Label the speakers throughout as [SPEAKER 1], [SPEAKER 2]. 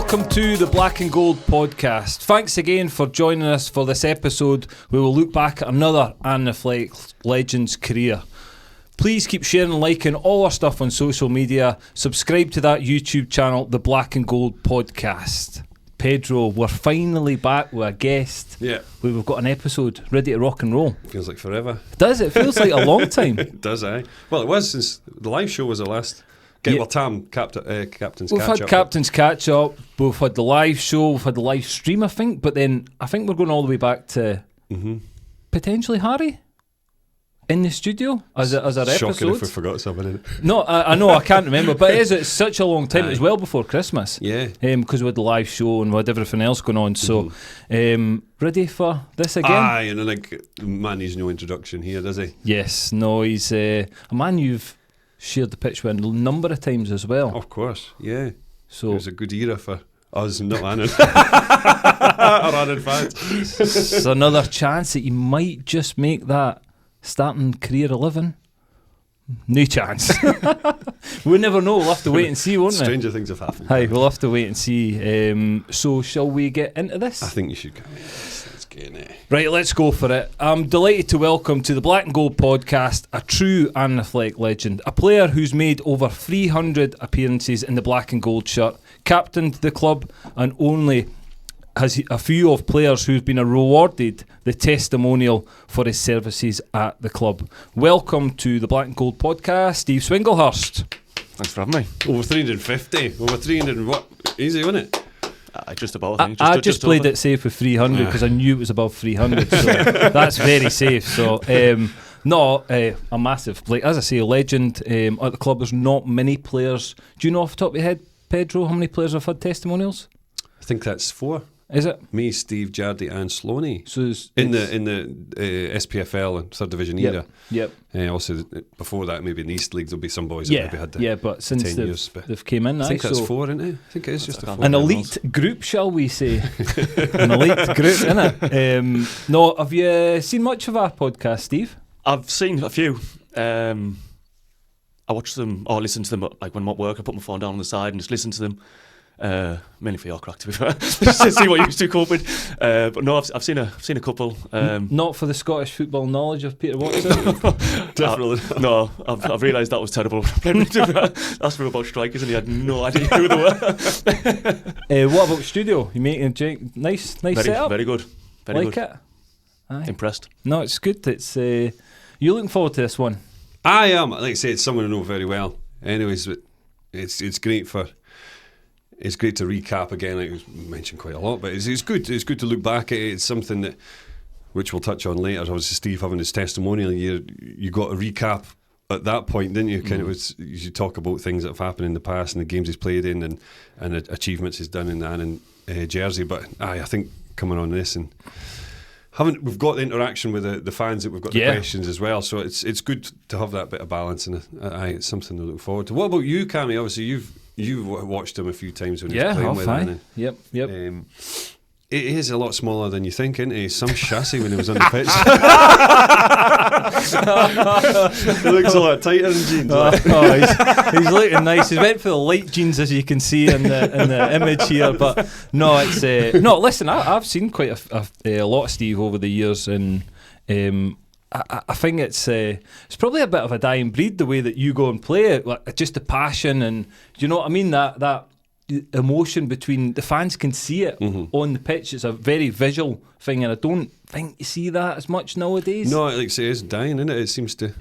[SPEAKER 1] welcome to the Black and Gold podcast. Thanks again for joining us for this episode where we'll look back at another Annan Athletic legend's career. Please keep sharing and liking all our stuff on social media. Subscribe to that YouTube channel, the Black and Gold podcast. Pedro, we're finally back with a guest.
[SPEAKER 2] Yeah.
[SPEAKER 1] We've got an episode ready to rock and roll.
[SPEAKER 2] Feels like forever.
[SPEAKER 1] Does it? Feels like a long time.
[SPEAKER 2] It does, aye. Well, it was since the live show was the last. Captain's
[SPEAKER 1] We've
[SPEAKER 2] catch-up.
[SPEAKER 1] had Captain's catch-up, we've had the live show, we've had the live stream, I think, but then I think we're going all the way back to potentially Harry in the studio as our episode.
[SPEAKER 2] Shocking if we forgot something in it.
[SPEAKER 1] No, I know, I can't remember, but it's such a long time. It was well before Christmas.
[SPEAKER 2] Yeah.
[SPEAKER 1] Because we had the live show and we had everything else going on. So, ready for this again?
[SPEAKER 2] Aye, and like, man needs no introduction here, does he?
[SPEAKER 1] Yes, no, he's a man you've shared the pitch with a number of times as well.
[SPEAKER 2] Of course, yeah.
[SPEAKER 1] So
[SPEAKER 2] it was a good era for us, not Annan. Or Annan fans.
[SPEAKER 1] It's another chance that you might just make that starting career 11. No chance. We'll never know. We'll have to wait and see, won't we?
[SPEAKER 2] Stranger things have happened.
[SPEAKER 1] Hi, we'll have to wait and see. So shall we get into this?
[SPEAKER 2] I think you should go. Let's get in it.
[SPEAKER 1] Right, let's go for it. I'm delighted to welcome to the Black and Gold podcast a true Annan Athletic legend, a player who's made over 300 appearances in the Black and Gold shirt, captained the club, and only has a few of players who've been rewarded the testimonial for his services at the club. Welcome to the Black and Gold podcast, Steve Swinglehurst.
[SPEAKER 3] Thanks for having me.
[SPEAKER 2] Over 350. Over 300 and what? Easy, wasn't it?
[SPEAKER 3] Just about, I think.
[SPEAKER 1] I just played it safe with 300 because I knew it was above 300, so that's very safe. So, a massive, like as I say, a legend at the club. There's not many players. Do you know off the top of your head, Pedro, how many players have had testimonials?
[SPEAKER 2] I think that's 4.
[SPEAKER 1] Is it?
[SPEAKER 2] Me, Steve, Jardy and Sloaney.
[SPEAKER 1] So
[SPEAKER 2] in the SPFL and third division era.
[SPEAKER 1] Yep.
[SPEAKER 2] Also before that, maybe in the East League there'll be some boys that maybe had
[SPEAKER 1] but since
[SPEAKER 2] 10 years.
[SPEAKER 1] they've came in,
[SPEAKER 2] I think that's 4, isn't it? I think it is just a 4.
[SPEAKER 1] An elite group, shall we say? An elite group, innit? No, have you seen much of our podcast, Steve?
[SPEAKER 3] I've seen a few. I watch them or listen to them like when I'm at work. I put my phone down on the side and just listen to them. Mainly for your crack, to be fair, just to see what you used to cope with. But no, I've seen a couple.
[SPEAKER 1] Not for the Scottish football knowledge of Peter Watson.
[SPEAKER 2] Definitely.
[SPEAKER 3] No, I've realised that was terrible. Asked him about strikers, and he had no idea who they were.
[SPEAKER 1] What about studio? You making nice setup?
[SPEAKER 3] Very good. Very
[SPEAKER 1] like
[SPEAKER 3] good.
[SPEAKER 1] it? Aye.
[SPEAKER 3] Impressed.
[SPEAKER 1] No, it's good. It's you looking forward to this one?
[SPEAKER 2] I am. Like I say, it's someone I know very well. Anyways, it's great for. It's great to recap again. Like we mentioned quite a lot, but it's good. It's good to look back at it. It's something that, which we'll touch on later. Obviously, Steve having his testimonial year, you got a recap at that point, didn't you? Kind of you talk about things that have happened in the past and the games he's played in and achievements he's done in the Annan jersey. But I think coming on this and we've got the interaction with the fans that we've got the questions as well. So it's good to have that bit of balance, and it's something to look forward to. What about you, Cammy? Obviously, You've watched him a few times when he's playing with him.
[SPEAKER 1] Yep.
[SPEAKER 2] It is a lot smaller than you think, isn't he? Some chassis when he was on the pitch. He looks a lot tighter in jeans.
[SPEAKER 1] He's looking nice. He's went for the light jeans, as you can see in the image here. But no, it's listen, I've seen quite a lot of Steve over the years, and I think it's probably a bit of a dying breed, the way that you go and play it, like just the passion, and do you know what I mean, that emotion between the fans can see it on the pitch. It's a very visual thing, and I don't think you see that as much nowadays.
[SPEAKER 2] No, like I say, it's dying, isn't it? It seems to.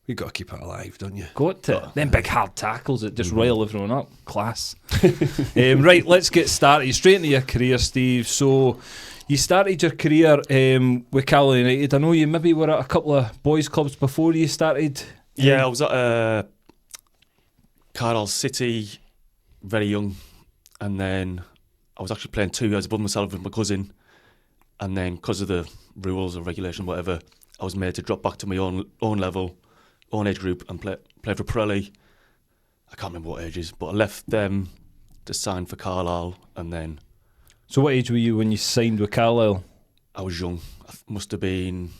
[SPEAKER 2] You've got to keep it alive, don't you?
[SPEAKER 1] Got to. Them big hard tackles that just rile everyone up. Class. Right, let's get started. Straight into your career, Steve. So you started your career with Carlisle United. I know you maybe were at a couple of boys' clubs before you started.
[SPEAKER 3] Yeah, I was at Carlisle City, very young, and then I was actually playing 2 years above myself with my cousin, and then because of the rules or regulation, whatever, I was made to drop back to my own level, own age group, and play for Pirelli. I can't remember what ages, but I left them to sign for Carlisle, and then.
[SPEAKER 1] So what age were you when you signed with Carlisle?
[SPEAKER 3] I was young. I must have been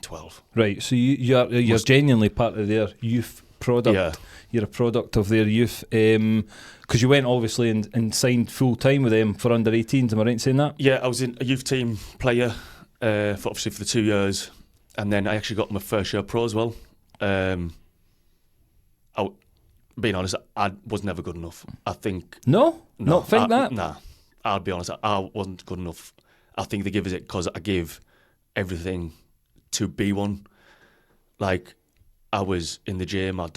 [SPEAKER 3] 12.
[SPEAKER 1] Right, so you're genuinely part of their youth product.
[SPEAKER 3] Yeah.
[SPEAKER 1] You're a product of their youth. Because you went obviously and signed full time with them for under 18s. Am I right in saying that?
[SPEAKER 3] Yeah, I was in a youth team player for the 2 years, and then I actually got my first year pro as well. Being honest, I was never good enough. I think.
[SPEAKER 1] No, not think that.
[SPEAKER 3] Nah, I'll be honest. I wasn't good enough. I think they give us it because I gave everything to be one. Like, I was in the gym. I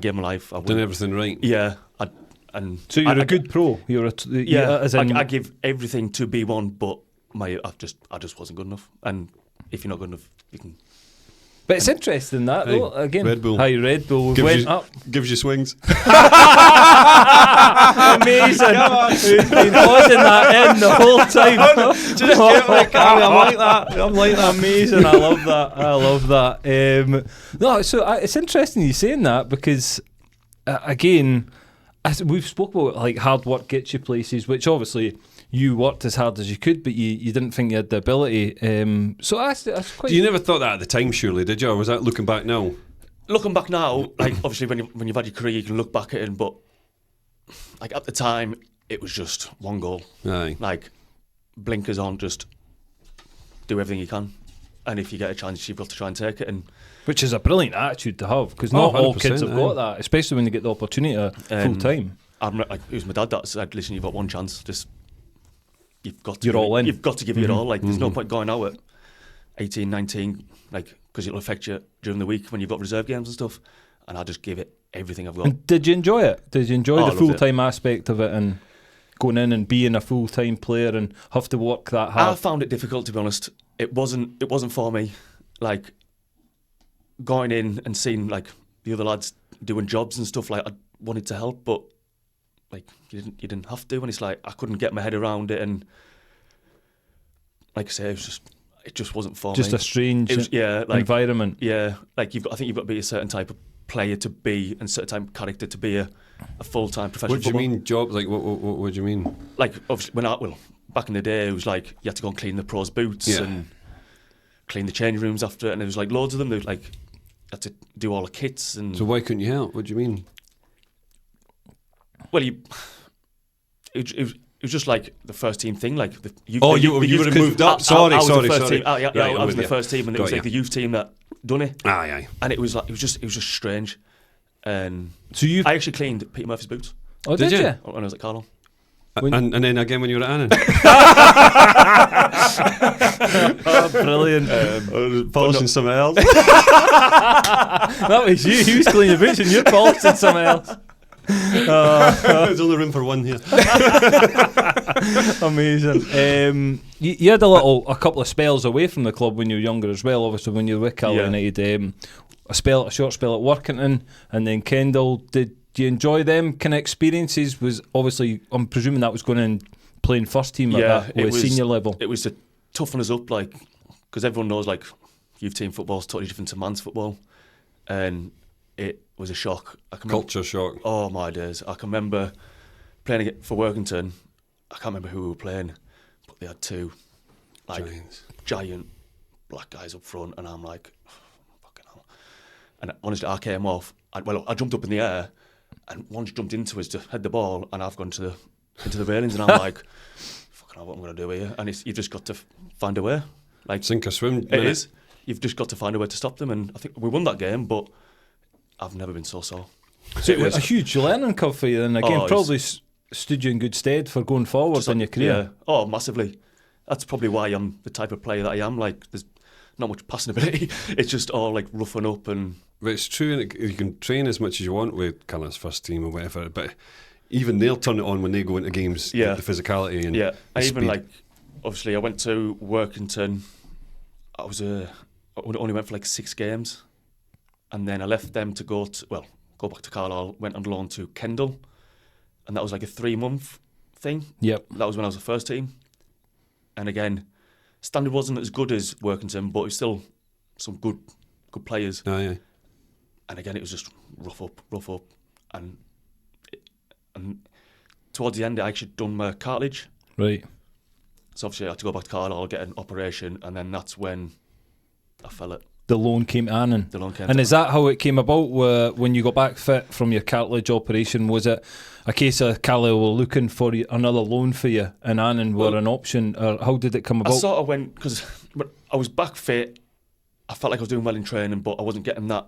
[SPEAKER 3] gave my life. I
[SPEAKER 2] Done everything right.
[SPEAKER 3] Yeah,
[SPEAKER 1] so you're a good pro.
[SPEAKER 3] I give everything to be one, but I just wasn't good enough. And if you're not good enough, you can.
[SPEAKER 1] But it's interesting that though. Again,
[SPEAKER 2] Red Bull.
[SPEAKER 1] Hi, Red Bull went up.
[SPEAKER 2] Gives you swings.
[SPEAKER 1] Amazing. He's been holding that in the whole time.
[SPEAKER 2] Just get like I'm like that. I'm like that.
[SPEAKER 1] Amazing. I love that. No, so it's interesting you saying that because again, we've spoke about like hard work gets you places, which obviously you worked as hard as you could, but you didn't think you had the ability. So that's quite.
[SPEAKER 2] You never thought that at the time, surely, did you? Or was that looking back now?
[SPEAKER 3] Looking back now, like obviously when you've had your career, you can look back at it, but like at the time, it was just one goal.
[SPEAKER 2] Aye.
[SPEAKER 3] Like blinkers on, just do everything you can, and if you get a chance, you've got to try and take it. And
[SPEAKER 1] which is a brilliant attitude to have because not all kids have got
[SPEAKER 2] aye.
[SPEAKER 1] that, especially when you get the opportunity full time.
[SPEAKER 3] It was my dad that said, "Listen, you've got one chance. Just you've got to.
[SPEAKER 1] You're all in.
[SPEAKER 3] You've got to give it all. Like there's no point going out at 18, 19, like because it'll affect you during the week when you've got reserve games and stuff. And I just give it everything I've got."
[SPEAKER 1] And did you enjoy it? Did you enjoy
[SPEAKER 3] I
[SPEAKER 1] the
[SPEAKER 3] loved
[SPEAKER 1] full time aspect of it and going in and being a full time player and have to work that hard?
[SPEAKER 3] I found it difficult, to be honest. It wasn't for me. Like going in and seeing like the other lads doing jobs and stuff. Like I wanted to help, but like you didn't have to. And it's like I couldn't get my head around it. And like I say, it just wasn't for me.
[SPEAKER 1] Just a strange environment.
[SPEAKER 3] Yeah, like I think you've got to be a certain type of player to be, and certain type of character to be a full-time professional.
[SPEAKER 2] What do you mean jobs? Like what do you mean?
[SPEAKER 3] Like obviously back in the day, it was like you had to go and clean the pros' boots and clean the change rooms after it, and there was like loads of them. They like had to do all the kits. And
[SPEAKER 2] so why couldn't you help? What do you mean?
[SPEAKER 3] Well, it was just like the first team thing. Like
[SPEAKER 2] you would have moved up. Sorry.
[SPEAKER 3] I was in the first team, and it was like the youth team that done it.
[SPEAKER 2] Aye.
[SPEAKER 3] And it was just strange. And
[SPEAKER 1] so
[SPEAKER 3] I actually cleaned Peter Murphy's boots.
[SPEAKER 1] Oh, did you?
[SPEAKER 3] When I was at Carlisle.
[SPEAKER 2] And then again when you were at Annan.
[SPEAKER 1] Oh, brilliant.
[SPEAKER 2] Polishing something else.
[SPEAKER 1] That was you. He was cleaning boots and you're polishing something else.
[SPEAKER 2] There's only room for one here.
[SPEAKER 1] Amazing. You had a couple of spells away from the club when you were younger as well. Obviously, when you were with Carlisle United, a short spell at Workington, and then Kendall. Did you enjoy them kind of experiences? Was obviously, I'm presuming that was going in playing first team at that senior level.
[SPEAKER 3] It was to toughen us up, like because everyone knows like youth team football is totally different to man's football, and it was a shock.
[SPEAKER 2] Culture shock.
[SPEAKER 3] Oh my days! I can remember playing for Workington. I can't remember who we were playing, but they had two like giant black guys up front, and I'm like, fucking hell. And honestly, I came off. I jumped up in the air, and one just jumped into us to head the ball, and I've gone into the railings, and I'm like, fucking hell, what am I going to do here? And you've just got to find a way. Like
[SPEAKER 2] sink or swim.
[SPEAKER 3] It is. You've just got to find a way to stop them, and I think we won that game, but I've never been so sore.
[SPEAKER 1] So it was a huge learning curve for you, and again, probably stood you in good stead for going forward in your career.
[SPEAKER 3] Yeah. Oh, massively. That's probably why I'm the type of player that I am. Like, there's not much passing ability. It's just all like roughing up and.
[SPEAKER 2] But it's true, and you can train as much as you want with Carlisle's first team or whatever. But even they'll turn it on when they go into games.
[SPEAKER 3] Yeah.
[SPEAKER 2] The physicality and
[SPEAKER 3] the
[SPEAKER 2] speed.
[SPEAKER 3] Like, obviously, I went to Workington. I only went for like 6 games. And then I left them to go back to Carlisle, went on loan to Kendall, and that was like a 3-month thing.
[SPEAKER 1] Yep.
[SPEAKER 3] That was when I was the first team. And again, standard wasn't as good as Workington, but it was still some good players.
[SPEAKER 2] Oh, yeah.
[SPEAKER 3] And again, it was just rough up. And towards the end, I actually done my cartilage.
[SPEAKER 1] Right.
[SPEAKER 3] So obviously I had to go back to Carlisle, get an operation, and then that's when I fell it.
[SPEAKER 1] the loan came to Annan.
[SPEAKER 3] The loan came
[SPEAKER 1] And
[SPEAKER 3] to
[SPEAKER 1] is that how it came about? When you got back fit from your cartilage operation, was it a case of Carlisle were looking for another loan for you, and Annan were an option, or how did it come about?
[SPEAKER 3] I sort of went, because I was back fit, I felt like I was doing well in training, but I wasn't getting that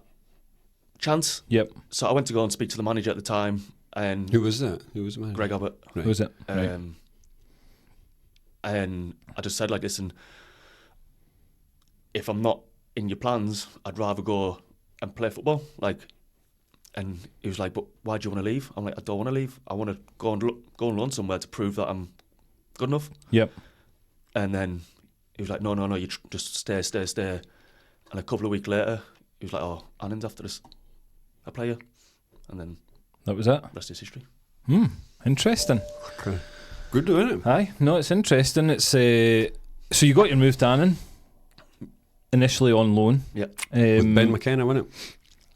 [SPEAKER 3] chance.
[SPEAKER 1] Yep.
[SPEAKER 3] So I went to go and speak to the manager at the time, and
[SPEAKER 2] Who was that? Who was the manager?
[SPEAKER 3] Greg Abbott.
[SPEAKER 2] Right.
[SPEAKER 1] Who was it?
[SPEAKER 3] And I just said, like, listen, if I'm not in your plans, I'd rather go and play football. Like, and he was like, but why do you want to leave? I'm like, I don't want to leave. I want to go and learn somewhere to prove that I'm good enough.
[SPEAKER 1] Yep.
[SPEAKER 3] And then he was like, no, you just stay. And a couple of weeks later, he was like, oh, Annan's after us, a player. And then
[SPEAKER 1] That was it.
[SPEAKER 3] rest is history.
[SPEAKER 1] Interesting.
[SPEAKER 2] Okay. Good, isn't it?
[SPEAKER 1] Aye, no, it's interesting. It's so you got your move to Annan initially on loan.
[SPEAKER 3] Yeah.
[SPEAKER 2] With Ben McKenna, wasn't it?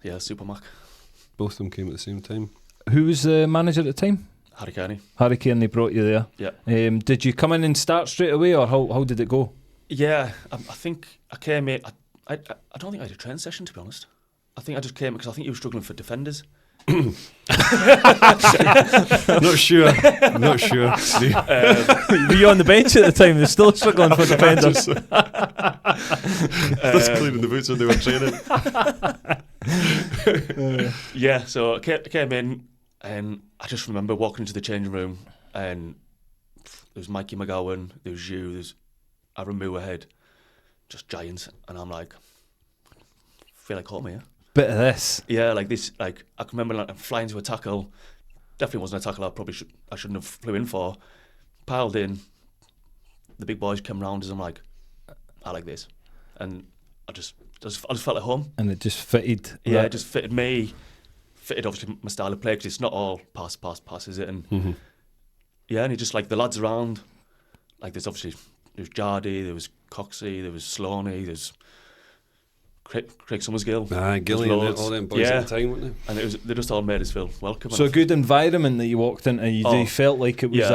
[SPEAKER 3] Yeah, Super Mac.
[SPEAKER 2] Both of them came at the same time.
[SPEAKER 1] Who was the manager at the time?
[SPEAKER 3] Harry Kearney.
[SPEAKER 1] Harry Kearney brought you there.
[SPEAKER 3] Yeah.
[SPEAKER 1] Did you come in and start straight away, or how did it go?
[SPEAKER 3] Yeah, I think I came in. I don't think I had a training session, to be honest. I think I just came because I think you were struggling for defenders.
[SPEAKER 2] Not sure. Steve.
[SPEAKER 1] Were you on the bench at the time? They're still struggling for defenders.
[SPEAKER 2] Just cleaning the boots when they were training.
[SPEAKER 3] Yeah, so I came in, and I just remember walking into the changing room, and there was Mikey McGowan, there was you, there's Aaron Moore ahead, just giants, and I'm like, I feel like home here.
[SPEAKER 1] Bit of this.
[SPEAKER 3] Yeah, like this, like I can remember like, flying to a tackle. Definitely wasn't a tackle I shouldn't have flew in for. Piled in. The big boys came round as I'm like, I like this, and I just felt at home.
[SPEAKER 1] And it just fitted.
[SPEAKER 3] Yeah, it just fitted me. Fitted obviously my style of play because it's not all pass, is it? And yeah, and it just like the lads around. Like there was Jardy, there was Coxey, there was Sloaney, there's Craig Summersgill.
[SPEAKER 2] Aye, Gilly and all them boys at the time, weren't they?
[SPEAKER 3] And they just all made us feel welcome.
[SPEAKER 1] So a good environment that you walked into. You felt like it was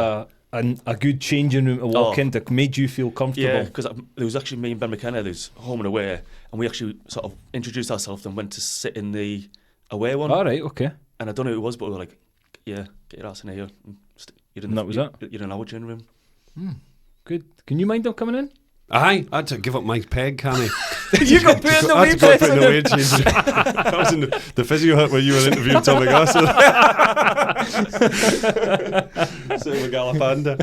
[SPEAKER 1] a good changing room to walk into. Made you feel comfortable.
[SPEAKER 3] Yeah, because there was actually me and Ben McKenna. There was home and away, and we actually sort of introduced ourselves and went to sit in the away one.
[SPEAKER 1] All right, okay.
[SPEAKER 3] And I don't know who it was, but we were like, "Yeah, get your ass in here." You're in You're in our changing room.
[SPEAKER 1] Good. Can you mind them coming in?
[SPEAKER 2] Aye, I had to give up my peg, can't I?
[SPEAKER 1] You got put in the
[SPEAKER 2] I
[SPEAKER 1] way
[SPEAKER 2] had to go put in the
[SPEAKER 1] press.
[SPEAKER 2] way change. I was in the physio hut where you were interviewing Tommy Gasser. Sitting with Galapanda.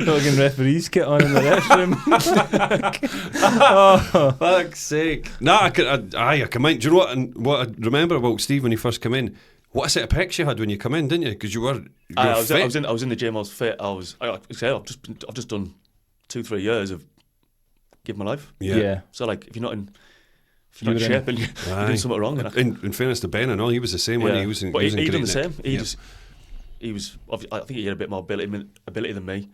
[SPEAKER 1] Fucking referee's kit on in the restroom.
[SPEAKER 2] Fuck's sake. Nah, I can mind. Do you know what I remember about Steve when he first came in? What a set of pecs you had when you come in, didn't you? Because you were fit.
[SPEAKER 3] I was in the gym. I was fit. I've just done 2-3 years of giving my life.
[SPEAKER 1] Yeah.
[SPEAKER 3] So like, if you're not in shape and you're doing something wrong.
[SPEAKER 2] In fairness to Ben, I know he was the same when he was in.
[SPEAKER 3] But
[SPEAKER 2] he was
[SPEAKER 3] he done the
[SPEAKER 2] great
[SPEAKER 3] same. He was. I think he had a bit more ability than me.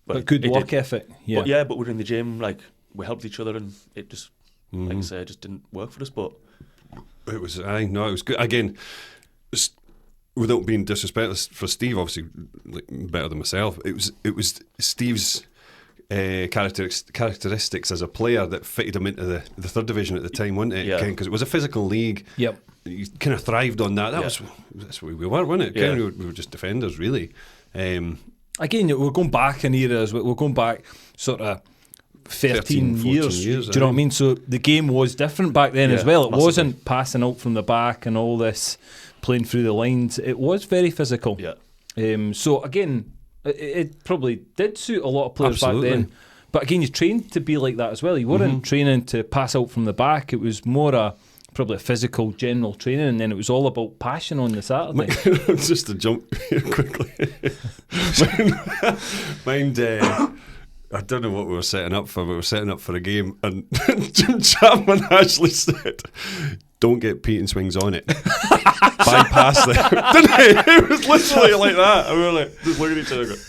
[SPEAKER 1] But good work ethic. Yeah.
[SPEAKER 3] But we're in the gym. Like we helped each other, and it just, like I say, it just didn't work for us. But
[SPEAKER 2] it was. It was good again. Without being disrespectful for Steve, obviously like, better than myself, it was Steve's characteristics as a player that fitted him into the third division at the time, wasn't it?
[SPEAKER 3] Yeah.
[SPEAKER 2] Because it was a physical league.
[SPEAKER 1] Yep.
[SPEAKER 2] You kind of thrived on that. That's what we were, wasn't it?
[SPEAKER 3] Yeah.
[SPEAKER 2] We were just defenders, really.
[SPEAKER 1] Again, we're going back in eras. We're going back sort of 13 years. Do you know what I mean? So the game was different back then as well. It wasn't passing out from the back and all this playing through the lines. It was very physical.
[SPEAKER 3] Yeah.
[SPEAKER 1] So again, it probably did suit a lot of players back then. But again, you trained to be like that as well. You weren't training to pass out from the back. It was more probably a physical general training, and then it was all about passion on the Saturday.
[SPEAKER 2] Just to jump here quickly. Mind, I don't know what we were setting up for, but we were setting up for a game, and Jim Chapman actually said, "Don't get Pete and Swings on it." Bypass them. Didn't he? It was literally like that. And we were like, just looking at each other going,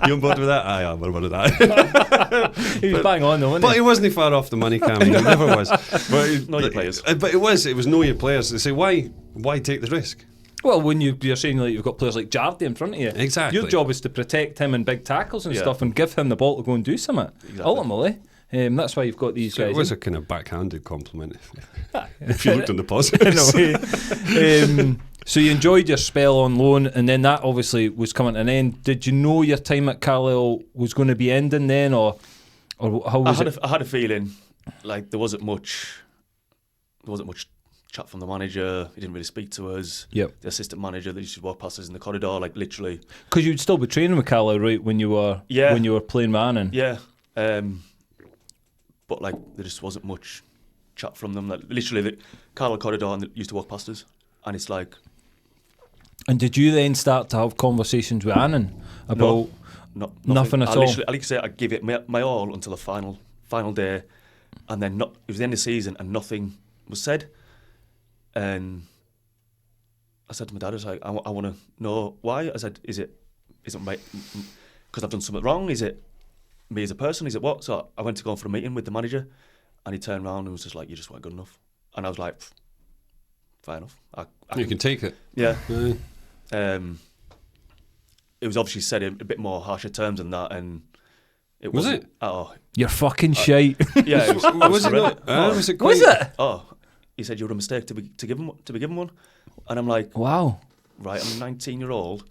[SPEAKER 2] "You on board with that?" Aye, I'm on board with that.
[SPEAKER 1] He was bang on though, wasn't he?
[SPEAKER 2] But he wasn't far off the money, Cam. He never was. But
[SPEAKER 3] Know your players.
[SPEAKER 2] But it was know your players. They say, why take the risk?
[SPEAKER 1] Well, when you're saying like you've got players like Jardy in front of you,
[SPEAKER 2] Exactly.
[SPEAKER 1] your job is to protect him in big tackles and
[SPEAKER 3] Yeah.
[SPEAKER 1] stuff and give him the ball to go and do something.
[SPEAKER 3] Exactly.
[SPEAKER 1] Ultimately, That's why you've got these
[SPEAKER 2] So
[SPEAKER 1] guys.
[SPEAKER 2] it was a kind of backhanded compliment if you looked on the positives.
[SPEAKER 1] In a way. So you enjoyed your spell on loan, and then that obviously was coming to an end. Did you know your time at Carlisle was going to be ending then, or how was it?
[SPEAKER 3] I had a feeling like there wasn't much chat from the manager. He didn't really speak to us.
[SPEAKER 1] Yep.
[SPEAKER 3] The assistant manager, they used to walk past us in the corridor, like literally.
[SPEAKER 1] Because you'd still be training with Carlisle, right, when you were playing with Annan.
[SPEAKER 3] Yeah. But like there just wasn't much chat from them. Like literally, the Carlisle corridor, and they used to walk past us, and it's like.
[SPEAKER 1] And did you then start to have conversations with Annan about nothing at all?
[SPEAKER 3] Literally, I like to say, I gave it my all until the final day, and then it was the end of the season, and nothing was said. And I said to my dad, I was like, I want to know why. I said, is it because I've done something wrong? Is it me as a person? Is it what? So I went to go for a meeting with the manager, and he turned around and was just like, you just weren't good enough. And I was like, fair enough.
[SPEAKER 2] You can take it.
[SPEAKER 3] Yeah. It was obviously said in a bit more harsher terms than that, and it
[SPEAKER 2] was
[SPEAKER 3] wasn't.
[SPEAKER 2] it?
[SPEAKER 3] Oh,
[SPEAKER 1] you're fucking shite.
[SPEAKER 3] yeah. It was
[SPEAKER 2] it not? Was it quite?
[SPEAKER 1] Was it?
[SPEAKER 3] Oh, he said you were a mistake to be given one, and I'm like,
[SPEAKER 1] Wow.
[SPEAKER 3] Right, I'm a 19-year-old,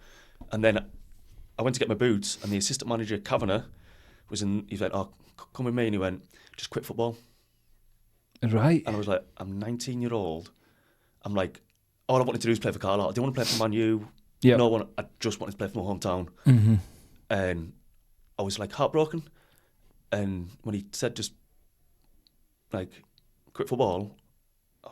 [SPEAKER 3] and then I went to get my boots, and the assistant manager Kavanagh was in. He went, "Oh, come with me," and he went, "Just quit football."
[SPEAKER 1] Right.
[SPEAKER 3] And I was like, "I'm 19-year-old." I'm like, all I wanted to do is play for Carlisle. I didn't want to play for Man U.
[SPEAKER 1] Yeah.
[SPEAKER 3] No one. I just wanted to play for my hometown.
[SPEAKER 1] Mm-hmm.
[SPEAKER 3] And I was like heartbroken. And when he said just like quit football, I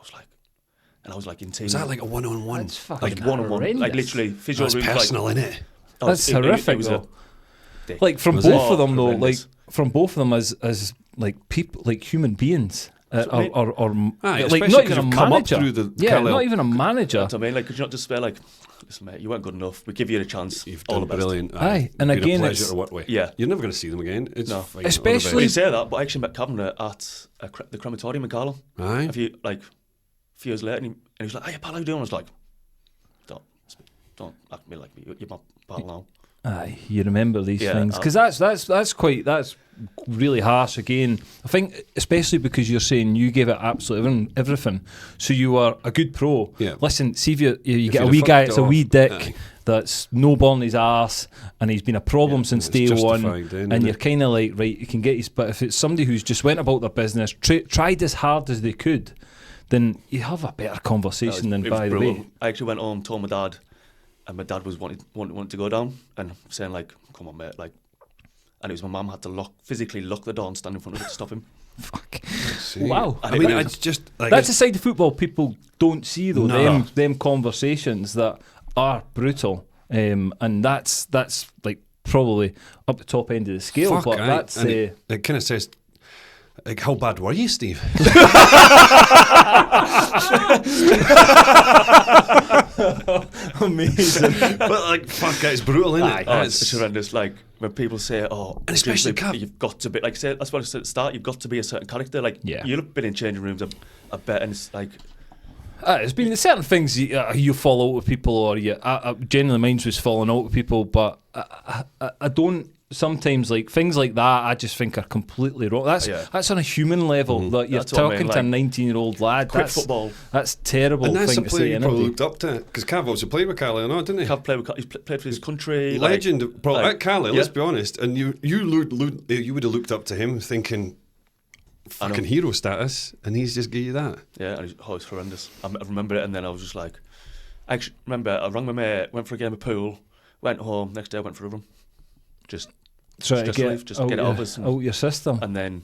[SPEAKER 3] was like in tears.
[SPEAKER 2] Was that like a one-on-one?
[SPEAKER 1] That's fucking
[SPEAKER 3] like one-on-one, like literally physio
[SPEAKER 2] That's
[SPEAKER 3] rooms,
[SPEAKER 2] personal, innit?
[SPEAKER 1] That's horrific.
[SPEAKER 3] It was
[SPEAKER 1] though.
[SPEAKER 3] dick.
[SPEAKER 1] Like from
[SPEAKER 2] Was
[SPEAKER 1] both
[SPEAKER 2] it?
[SPEAKER 1] of them though,
[SPEAKER 3] Horrendous.
[SPEAKER 1] like from both of them as like people, like human beings,
[SPEAKER 3] That's what I mean.
[SPEAKER 1] or
[SPEAKER 2] Aye,
[SPEAKER 1] like
[SPEAKER 2] especially
[SPEAKER 1] not
[SPEAKER 2] 'cause
[SPEAKER 1] even a
[SPEAKER 2] you've come up
[SPEAKER 1] manager.
[SPEAKER 2] through the
[SPEAKER 1] Yeah,
[SPEAKER 2] Carlisle.
[SPEAKER 1] not even a manager.
[SPEAKER 3] That's what I mean. Like, could you not just be like, listen, mate, you weren't good enough. We give you a chance.
[SPEAKER 2] You've
[SPEAKER 3] all
[SPEAKER 2] done
[SPEAKER 3] the best.
[SPEAKER 2] brilliant.
[SPEAKER 1] Aye, and
[SPEAKER 2] Been
[SPEAKER 1] again,
[SPEAKER 2] a pleasure
[SPEAKER 1] it's-
[SPEAKER 2] to work with.
[SPEAKER 3] Yeah.
[SPEAKER 2] You're never going to see them again. It's
[SPEAKER 3] No.
[SPEAKER 2] fine.
[SPEAKER 1] Especially-
[SPEAKER 3] Well, you say that, but I actually met Kavanagh at the crematorium in Carlisle.
[SPEAKER 2] Aye.
[SPEAKER 3] A few years later, and he was like, "Hey, pal, how you doing?" I was like, "Don't act at me like you're my pal now."
[SPEAKER 1] Aye, you remember these
[SPEAKER 3] Yeah,
[SPEAKER 1] things because that's really harsh. Again, I think especially because you're saying you gave it absolutely everything, so you were a good pro.
[SPEAKER 2] Yeah.
[SPEAKER 1] Listen, see if you
[SPEAKER 2] If
[SPEAKER 1] get a
[SPEAKER 2] you'd
[SPEAKER 1] wee
[SPEAKER 2] have
[SPEAKER 1] guy,
[SPEAKER 2] fucked
[SPEAKER 1] it's a
[SPEAKER 2] off,
[SPEAKER 1] wee dick
[SPEAKER 2] aye.
[SPEAKER 1] that's no ball in his arse, and he's been a problem
[SPEAKER 2] Yeah,
[SPEAKER 1] since
[SPEAKER 2] it's
[SPEAKER 1] day one.
[SPEAKER 2] justified then,
[SPEAKER 1] And
[SPEAKER 2] isn't
[SPEAKER 1] you're
[SPEAKER 2] it?
[SPEAKER 1] kind of like, right, you can get his. But if it's somebody who's just went about their business, tried as hard as they could, then you have a better conversation than
[SPEAKER 3] It was
[SPEAKER 1] by the
[SPEAKER 3] brutal.
[SPEAKER 1] way.
[SPEAKER 3] I actually went home, told my dad, and my dad was wanting to go down and saying like, "Come on, mate," like. And it was my mum had to physically lock the door and stand in front of it to stop him.
[SPEAKER 1] Fuck.
[SPEAKER 2] See?
[SPEAKER 1] Wow.
[SPEAKER 2] I mean,
[SPEAKER 3] And it
[SPEAKER 2] it's just like
[SPEAKER 1] That's a side of football people don't see though.
[SPEAKER 2] No.
[SPEAKER 1] Them conversations that are brutal, and that's like probably up the top end of the scale.
[SPEAKER 2] fuck,
[SPEAKER 1] but
[SPEAKER 2] aye.
[SPEAKER 1] that's
[SPEAKER 2] And it kind of says, like, how bad were you, Steve?
[SPEAKER 1] amazing.
[SPEAKER 2] But like, fuck, it's brutal, isn't it?
[SPEAKER 3] Oh, it's horrendous. Like when people say, "Oh,"
[SPEAKER 2] And especially
[SPEAKER 3] you've got to be like. Say that's what I said at the start. You've got to be a certain character. Like
[SPEAKER 1] Yeah.
[SPEAKER 3] you've been in changing rooms, I bet, and it's like
[SPEAKER 1] There's been certain things you fall out with people, or generally mine was falling out with people, but I don't. Sometimes like things like that, I just think are completely wrong. That's on a human level that you're
[SPEAKER 3] That's what I
[SPEAKER 1] talking
[SPEAKER 3] mean,
[SPEAKER 1] to a
[SPEAKER 3] like,
[SPEAKER 1] 19-year-old lad.
[SPEAKER 3] quit
[SPEAKER 1] That's
[SPEAKER 3] football.
[SPEAKER 1] That's terrible
[SPEAKER 2] And that's
[SPEAKER 1] thing
[SPEAKER 2] a
[SPEAKER 1] to say.
[SPEAKER 2] player you probably
[SPEAKER 1] Anybody.
[SPEAKER 2] looked up to, because Cav also played with Carlisle, no, didn't he?
[SPEAKER 3] Cav he's played for his country.
[SPEAKER 2] Legend, at Carlisle.
[SPEAKER 3] yeah.
[SPEAKER 2] Let's be honest. And you would have looked up to him, thinking,
[SPEAKER 3] I know.
[SPEAKER 2] fucking hero status, and he's just give you that.
[SPEAKER 3] Yeah, and it's horrendous. I remember it, and then I was just like, I actually remember I rang my mate, went for a game of pool, went home. Next day I went for a run, just
[SPEAKER 1] Try to
[SPEAKER 3] stress
[SPEAKER 1] get
[SPEAKER 3] relief, just
[SPEAKER 1] out
[SPEAKER 3] get it
[SPEAKER 1] your-
[SPEAKER 3] out of us,
[SPEAKER 1] out your system.
[SPEAKER 3] and then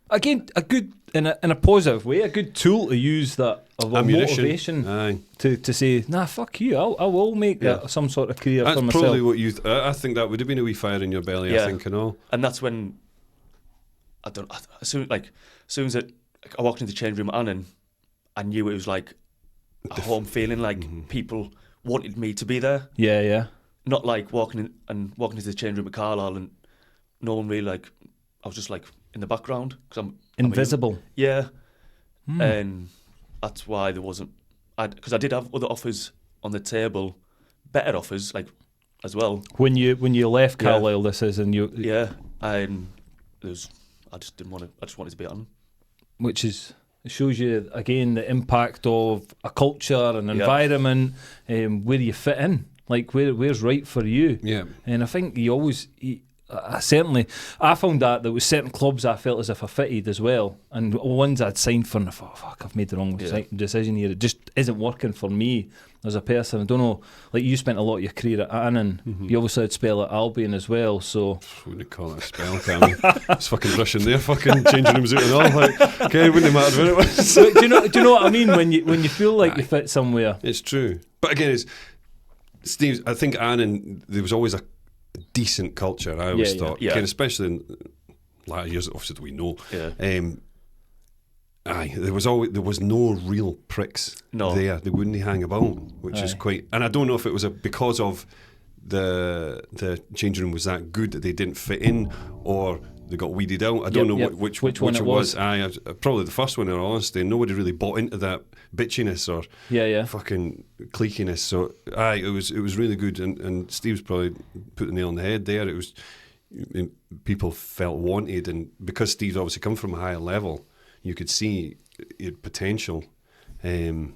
[SPEAKER 1] Again, a good in a positive way, a good tool to use that of a
[SPEAKER 2] Ammunition.
[SPEAKER 1] motivation
[SPEAKER 2] Aye.
[SPEAKER 1] to say, nah, fuck you, I will make some sort of career
[SPEAKER 2] That's
[SPEAKER 1] for myself.
[SPEAKER 2] probably what you. I think that would have been a wee fire in your belly. I
[SPEAKER 3] Yeah.
[SPEAKER 2] think, and all.
[SPEAKER 3] and that's when as soon as I walked into the change room at Annan, I knew it was like a home feeling, like people wanted me to be there.
[SPEAKER 1] Yeah.
[SPEAKER 3] Not like walking into the change room at Carlisle and no one really like. I was just like in the background because I'm
[SPEAKER 1] Invisible.
[SPEAKER 3] yeah,
[SPEAKER 1] Hmm.
[SPEAKER 3] and that's why there wasn't. Because I did have other offers on the table, better offers like as well.
[SPEAKER 1] When you left
[SPEAKER 3] Yeah.
[SPEAKER 1] Carlisle, this is, and you
[SPEAKER 3] Yeah, and there was I just didn't want to. I just wanted to be at Annan.
[SPEAKER 1] Which is, it shows you again the impact of a culture and environment, where you fit in, like where's right for you.
[SPEAKER 2] Yeah.
[SPEAKER 1] And I think I found that there was certain clubs I felt as if I fitted as well, and ones I'd signed for and I thought, fuck, I've made the wrong decision here. It just isn't working for me as a person. I don't know, like you spent a lot of your career at Annan, you obviously had spell at Albion as well, so
[SPEAKER 2] wouldn't call it a spell, can we? It's fucking rushing there, fucking changing rooms out and all. Like, okay, wouldn't have mattered where it was.
[SPEAKER 1] do you know what I mean when you feel like you fit somewhere?
[SPEAKER 2] It's true, but again, it's Steve. I think Annan, there was always a decent culture. I always thought,
[SPEAKER 3] yeah.
[SPEAKER 2] Again, especially in latter years, obviously that we know.
[SPEAKER 3] Yeah.
[SPEAKER 2] There was no real pricks there. They wouldn't hang about, which is quite. And I don't know if it was because of the changing room was that good that they didn't fit in, or they got weeded out. I don't know which one it was. Probably the first one, in all honesty. Nobody really bought into that bitchiness or fucking cliquiness. So it was really good, and Steve's probably put the nail on the head there. It was people felt wanted, and because Steve's obviously come from a higher level, you could see he had potential, and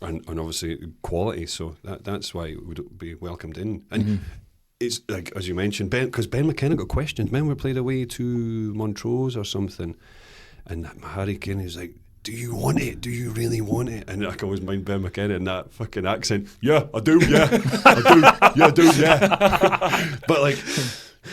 [SPEAKER 2] obviously quality. So that's why it would be welcomed in. And it's like, as you mentioned, because Ben McKenna got questioned. Ben were played away to Montrose or something, and Harry Kane is like, "Do you want it? Do you really want it?" And I can always mind Ben McKenna in that fucking accent. Yeah, I do. Yeah, I do. Yeah, I do. Yeah. But like,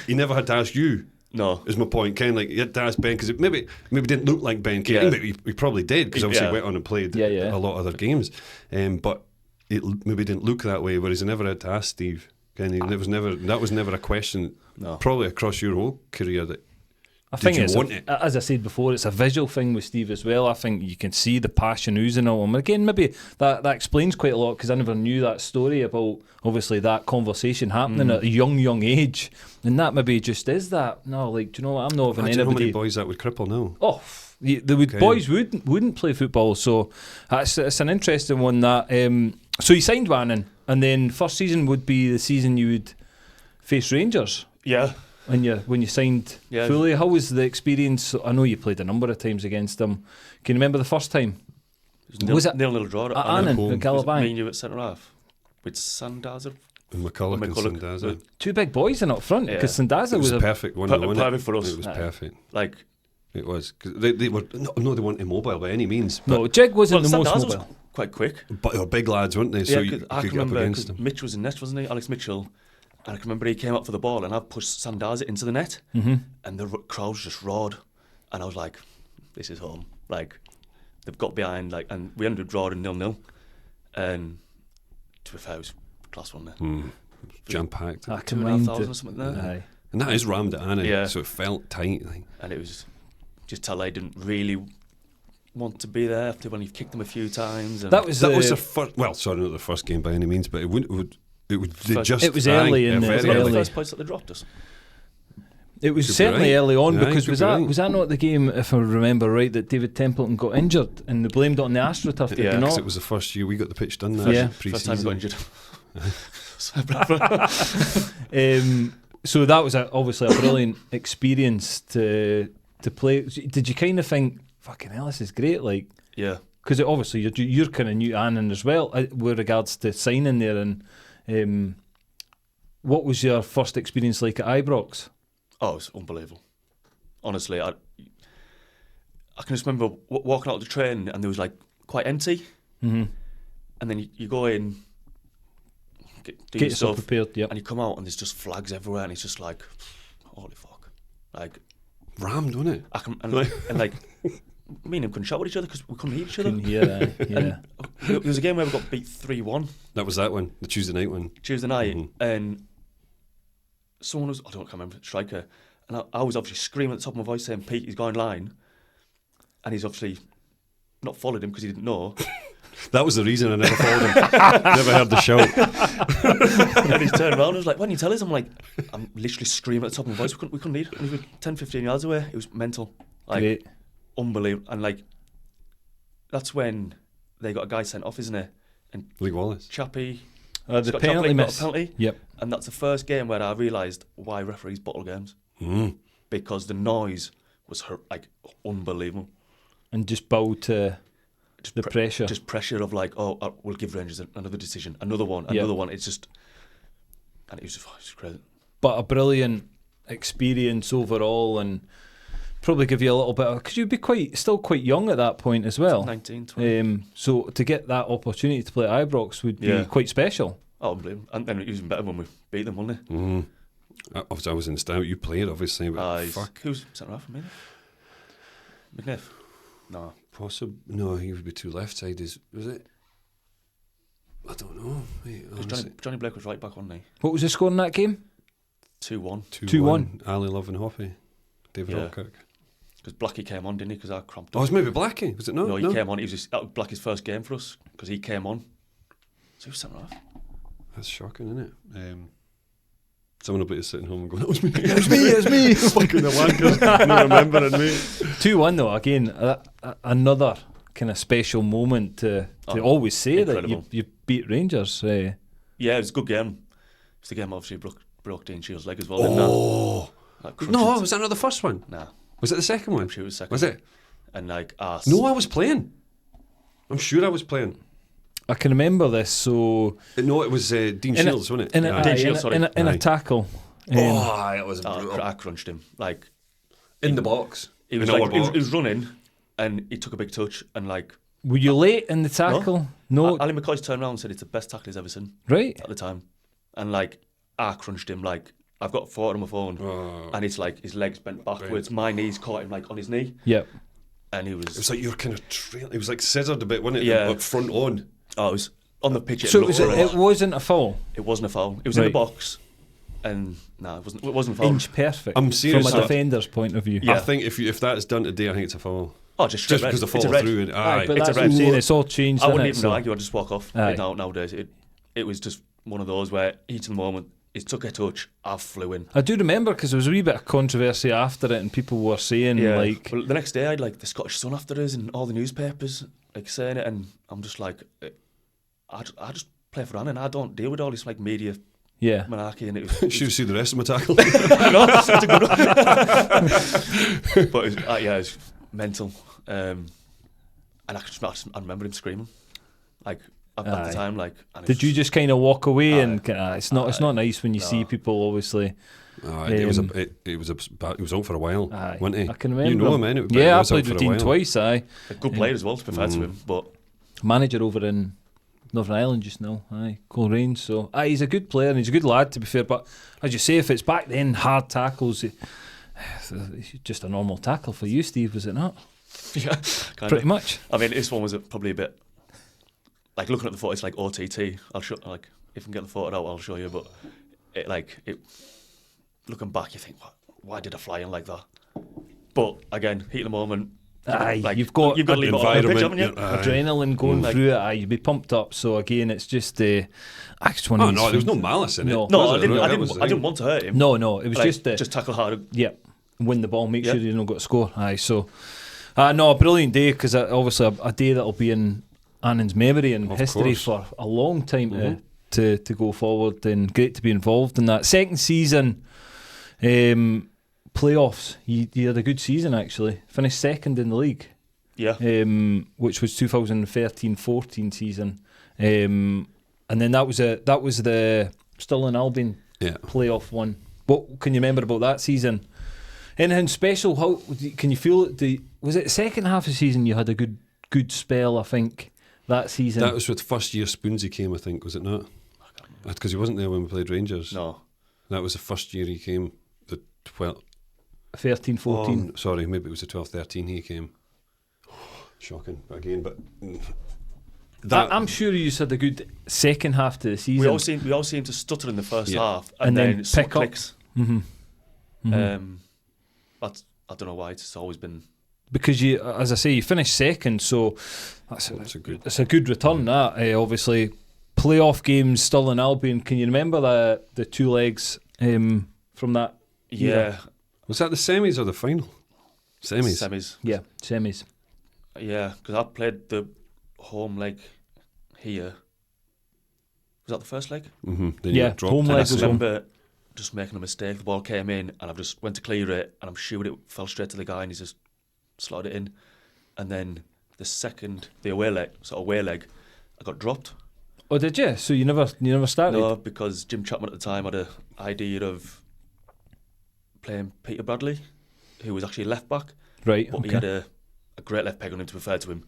[SPEAKER 2] he never had to ask you.
[SPEAKER 3] No,
[SPEAKER 2] is my point. Ken, like, you had to ask Ben because it maybe didn't look like Ben Kane, but he probably did because obviously he went on and played a lot of other games. But it maybe didn't look that way. Whereas he never had to ask Steve. Ken, that was never a question. No. Probably across your whole career that.
[SPEAKER 1] I think as I said before, it's a visual thing with Steve as well. I think you can see the passion oozing out of him. Again, maybe that explains quite a lot because I never knew that story about obviously that conversation happening at a young age, and that maybe just is that. No, like, do you know what? I'm not having anybody. How many
[SPEAKER 2] boys that would cripple now?
[SPEAKER 1] Oh, boys wouldn't play football. So it's an interesting one. That so you signed Annan, and then first season would be the season you would face Rangers.
[SPEAKER 3] Yeah.
[SPEAKER 1] When you signed fully, how was the experience? I know you played a number of times against them. Can you remember the first time?
[SPEAKER 3] Was it nil draw at
[SPEAKER 1] Annan at Carlisle?
[SPEAKER 3] Me and you at centre half with Sandaza
[SPEAKER 2] and McCulloch and Sandaza.
[SPEAKER 1] Two big boys in up front because Sandaza was
[SPEAKER 2] a perfect one.
[SPEAKER 3] Perfect for us.
[SPEAKER 2] It was perfect.
[SPEAKER 3] Like
[SPEAKER 2] it was because they were no, they weren't immobile by any means.
[SPEAKER 1] No, Jig wasn't the most mobile.
[SPEAKER 3] Was quite quick,
[SPEAKER 2] but they were big lads, weren't they? So you could get up against them.
[SPEAKER 3] Mitch was in net, wasn't he? Alex Mitchell. And I can remember he came up for the ball and I pushed Sandaza into the net and the crowds just roared and I was like, this is home. Like, they've got behind, like, and we ended up drawing 0-0 and to be fair, it was class one there.
[SPEAKER 2] Jam-packed.
[SPEAKER 3] 2,500 or something there.
[SPEAKER 2] Aye. And that is rammed at Annan, so it felt tight. Like.
[SPEAKER 3] And it was just tell they didn't really want to be there after when you've kicked them a few times. And
[SPEAKER 2] that was the first, well, sorry, not the first game by any means, but it was
[SPEAKER 1] early in
[SPEAKER 3] the first place that they dropped us.
[SPEAKER 1] It was certainly early on because was that not the game, if I remember right, that David Templeton got injured and they blamed it on the AstroTurf?
[SPEAKER 2] Yeah, because it was the first year we got the pitch done.
[SPEAKER 3] First time we got injured.
[SPEAKER 1] So that was obviously a brilliant experience to play. Did you kind of think, fucking hell, this is great? Like,
[SPEAKER 3] yeah,
[SPEAKER 1] because obviously you're kind of new to Annan as well with regards to signing there. And what was your first experience like at Ibrox?
[SPEAKER 3] Oh, it was unbelievable. Honestly, I can just remember walking out of the train and there was like quite empty, and then you go in, do your stuff
[SPEAKER 1] prepared,
[SPEAKER 3] and you come out and there's just flags everywhere, and it's just like, holy fuck, like
[SPEAKER 2] rammed, wasn't it?
[SPEAKER 3] And like. Me and him couldn't shout at each other because we couldn't hear each other.
[SPEAKER 1] Yeah.
[SPEAKER 3] There was a game where we got beat 3-1.
[SPEAKER 2] That was that one, the Tuesday night one.
[SPEAKER 3] And someone was, I can't remember, striker, and I was obviously screaming at the top of my voice saying, Pete, he's going line. And he's obviously not followed him because he didn't know.
[SPEAKER 2] That was the reason I never followed him. Never heard the shout.
[SPEAKER 3] And he's turned around and was like, why didn't you tell us? I'm like, I'm literally screaming at the top of my voice. We couldn't hear. And we were 10, 15 yards away. It was mental. Like, great. Unbelievable. And like, that's when they got a guy sent off, isn't it? And
[SPEAKER 2] Lee Wallace,
[SPEAKER 3] Chappie,
[SPEAKER 1] the penalty miss.
[SPEAKER 3] Yep. And that's the first game where I realised why referees bottle games, because the noise was like unbelievable.
[SPEAKER 1] And just bow to the pressure.
[SPEAKER 3] Just pressure of like, we'll give Rangers another decision, another one. It's just, and it was just crazy.
[SPEAKER 1] But a brilliant experience overall, and probably give you a little bit of, because you'd be still quite young at that point as well.
[SPEAKER 3] 19, 20.
[SPEAKER 1] So to get that opportunity to play at Ibrox would be quite special.
[SPEAKER 3] Oh, unbelievable. And then it was even better when we beat them, wasn't it?
[SPEAKER 2] Mm-hmm. Obviously, I was in the stand. You played, obviously, but fuck.
[SPEAKER 3] Who's centre half for me? McNiff? No.
[SPEAKER 2] Possible. No, he would be too left side. Was it? I don't know. Mate,
[SPEAKER 3] Johnny Blake was right back, wasn't he?
[SPEAKER 1] What was the score in that game?
[SPEAKER 3] 2-1.
[SPEAKER 1] 2-1.
[SPEAKER 2] Ali Love and Hoppy. David Alkirk.
[SPEAKER 3] Because Blackie came on, didn't he? Because I cramped
[SPEAKER 2] up. Oh, it was maybe Blackie. Was it not?
[SPEAKER 3] No, he came on. That was Blackie's first game for us because he came on. So he was centre half.
[SPEAKER 2] That's shocking, isn't it? Someone will be sitting home and going, "That was me.
[SPEAKER 1] It was me.
[SPEAKER 2] Fucking the wankers. Not remembering me."
[SPEAKER 1] 2-1 though. Again, another kind of special moment to always say incredible. That you beat Rangers.
[SPEAKER 3] Yeah, it was a good game. It was the game obviously broke Dean Shields' leg as well.
[SPEAKER 2] Oh. No, was that not the first one?
[SPEAKER 3] Nah.
[SPEAKER 2] Was it the second one?
[SPEAKER 3] I'm sure it was the second.
[SPEAKER 2] Was it?
[SPEAKER 3] And like
[SPEAKER 2] No, I was playing. I'm sure I was playing.
[SPEAKER 1] I can remember this. So
[SPEAKER 2] no, it was Dean Shields, wasn't it?
[SPEAKER 1] Dean Shields, sorry. In a tackle.
[SPEAKER 2] It was brutal.
[SPEAKER 3] I crunched him like
[SPEAKER 2] in the box.
[SPEAKER 3] He was like he was running, and he took a big touch, and like.
[SPEAKER 1] Were you late in the tackle? No.
[SPEAKER 3] Ali McCoy's turned around and said it's the best tackle he's ever seen.
[SPEAKER 1] Right.
[SPEAKER 3] At the time, and like I crunched him like. I've got a photo on my phone, and it's like his legs bent backwards. Right. My knees caught him like on his knee.
[SPEAKER 1] Yep.
[SPEAKER 3] And he was.
[SPEAKER 2] It was like you were kind of trailing. It was like scissored a bit, wasn't it?
[SPEAKER 3] Yeah.
[SPEAKER 2] Like front on.
[SPEAKER 3] Oh, it was on the pitch.
[SPEAKER 1] So it wasn't a foul.
[SPEAKER 3] It wasn't a foul. It was in the box, and it wasn't a foul.
[SPEAKER 1] Inch perfect.
[SPEAKER 2] I'm serious.
[SPEAKER 1] From a defender's point of view.
[SPEAKER 2] Yeah. I think if that is done today, I think it's a foul.
[SPEAKER 3] Oh, just
[SPEAKER 2] because the follow through. And,
[SPEAKER 1] but that's what I'm saying. It's all changed.
[SPEAKER 3] I wouldn't even argue. I'd just walk off. Nowadays, it was just one of those where each of the moment. He took a touch, I flew in.
[SPEAKER 1] I do remember because there was a wee bit of controversy after it, and people were saying like.
[SPEAKER 3] Well, the next day, I had like the Scottish Sun after us and all the newspapers like saying it, and I'm just like, I just play for Annan. I don't deal with all this like media.
[SPEAKER 1] Yeah.
[SPEAKER 3] Malarkey, and it
[SPEAKER 2] should have seen the rest of my tackle.
[SPEAKER 3] No, that's a good one. But it was mental, and I remember him screaming, like. At the time, like,
[SPEAKER 1] did you just kind of walk away and it's not nice when you see people obviously.
[SPEAKER 2] It was out for a while, wasn't he?
[SPEAKER 1] I can remember.
[SPEAKER 2] You know him, man.
[SPEAKER 1] I played with Dean twice.
[SPEAKER 3] A good player as well, to be fair to him, but
[SPEAKER 1] manager over in Northern Ireland just now. Coleraine. So he's a good player and he's a good lad, to be fair. But as you say, if it's back then, hard tackles, it's just a normal tackle for you, Steve, was it not?
[SPEAKER 3] Yeah,
[SPEAKER 1] pretty much.
[SPEAKER 3] I mean, this one was probably a bit. Like looking at the photo, it's like OTT. I'll show. Like if I can get the photo out, I'll show you. But looking back, you think, why did I fly in like that? But again, heat of the moment.
[SPEAKER 1] You've got
[SPEAKER 3] to leave it on the pitch, haven't you?
[SPEAKER 1] Adrenaline going through it. You'd be pumped up. So again, it's just. I just want
[SPEAKER 2] there was no malice in it.
[SPEAKER 3] No, I didn't want to hurt him.
[SPEAKER 1] No, it was
[SPEAKER 3] just tackle hard.
[SPEAKER 1] Yeah, win the ball, make sure you don't got to score. So, a brilliant day because obviously a day that'll be in Annan's memory and history for a long time to go forward, and great to be involved in that. Second season, playoffs, you had a good season actually, finished second in the league, which was 2013-14 season, and then that was the Stirling Albion playoff one. What can you remember about that season? Anything special? How can you feel it? Was it the second half of the season you had a good spell, I think, that season?
[SPEAKER 2] That was with first year Spoonsy came, I think, was it not? Because he wasn't there when we played Rangers.
[SPEAKER 3] No.
[SPEAKER 2] That was the first year he came, the
[SPEAKER 1] 13-14.
[SPEAKER 2] Sorry, maybe it was the 12-13 he came. Shocking, again, but...
[SPEAKER 1] I'm sure you had a good second half to the season.
[SPEAKER 3] We all seemed to stutter in the first half and then
[SPEAKER 1] pick up.
[SPEAKER 3] Clicks. Mm-hmm. I don't know why it's always been...
[SPEAKER 1] Because you, as I say, you finished second, so it's a good return. That obviously playoff games, Stirling Albion. Can you remember the two legs from that?
[SPEAKER 3] Yeah.
[SPEAKER 2] Was that the semis or the final? Semis.
[SPEAKER 1] Yeah, semis.
[SPEAKER 3] Yeah, because I played the home leg here. Was that the first leg?
[SPEAKER 2] Mm-hmm.
[SPEAKER 1] Home leg was home.
[SPEAKER 3] just making a mistake. The ball came in, and I've just went to clear it, and I'm sure it fell straight to the guy, and he's just slotted it in. And then the away leg, I got dropped.
[SPEAKER 1] Oh, did you? So you never started?
[SPEAKER 3] No, because Jim Chapman at the time had an idea of playing Peter Bradley, who was actually left back.
[SPEAKER 1] Right.
[SPEAKER 3] But he had a great left peg on him, to be fair to him.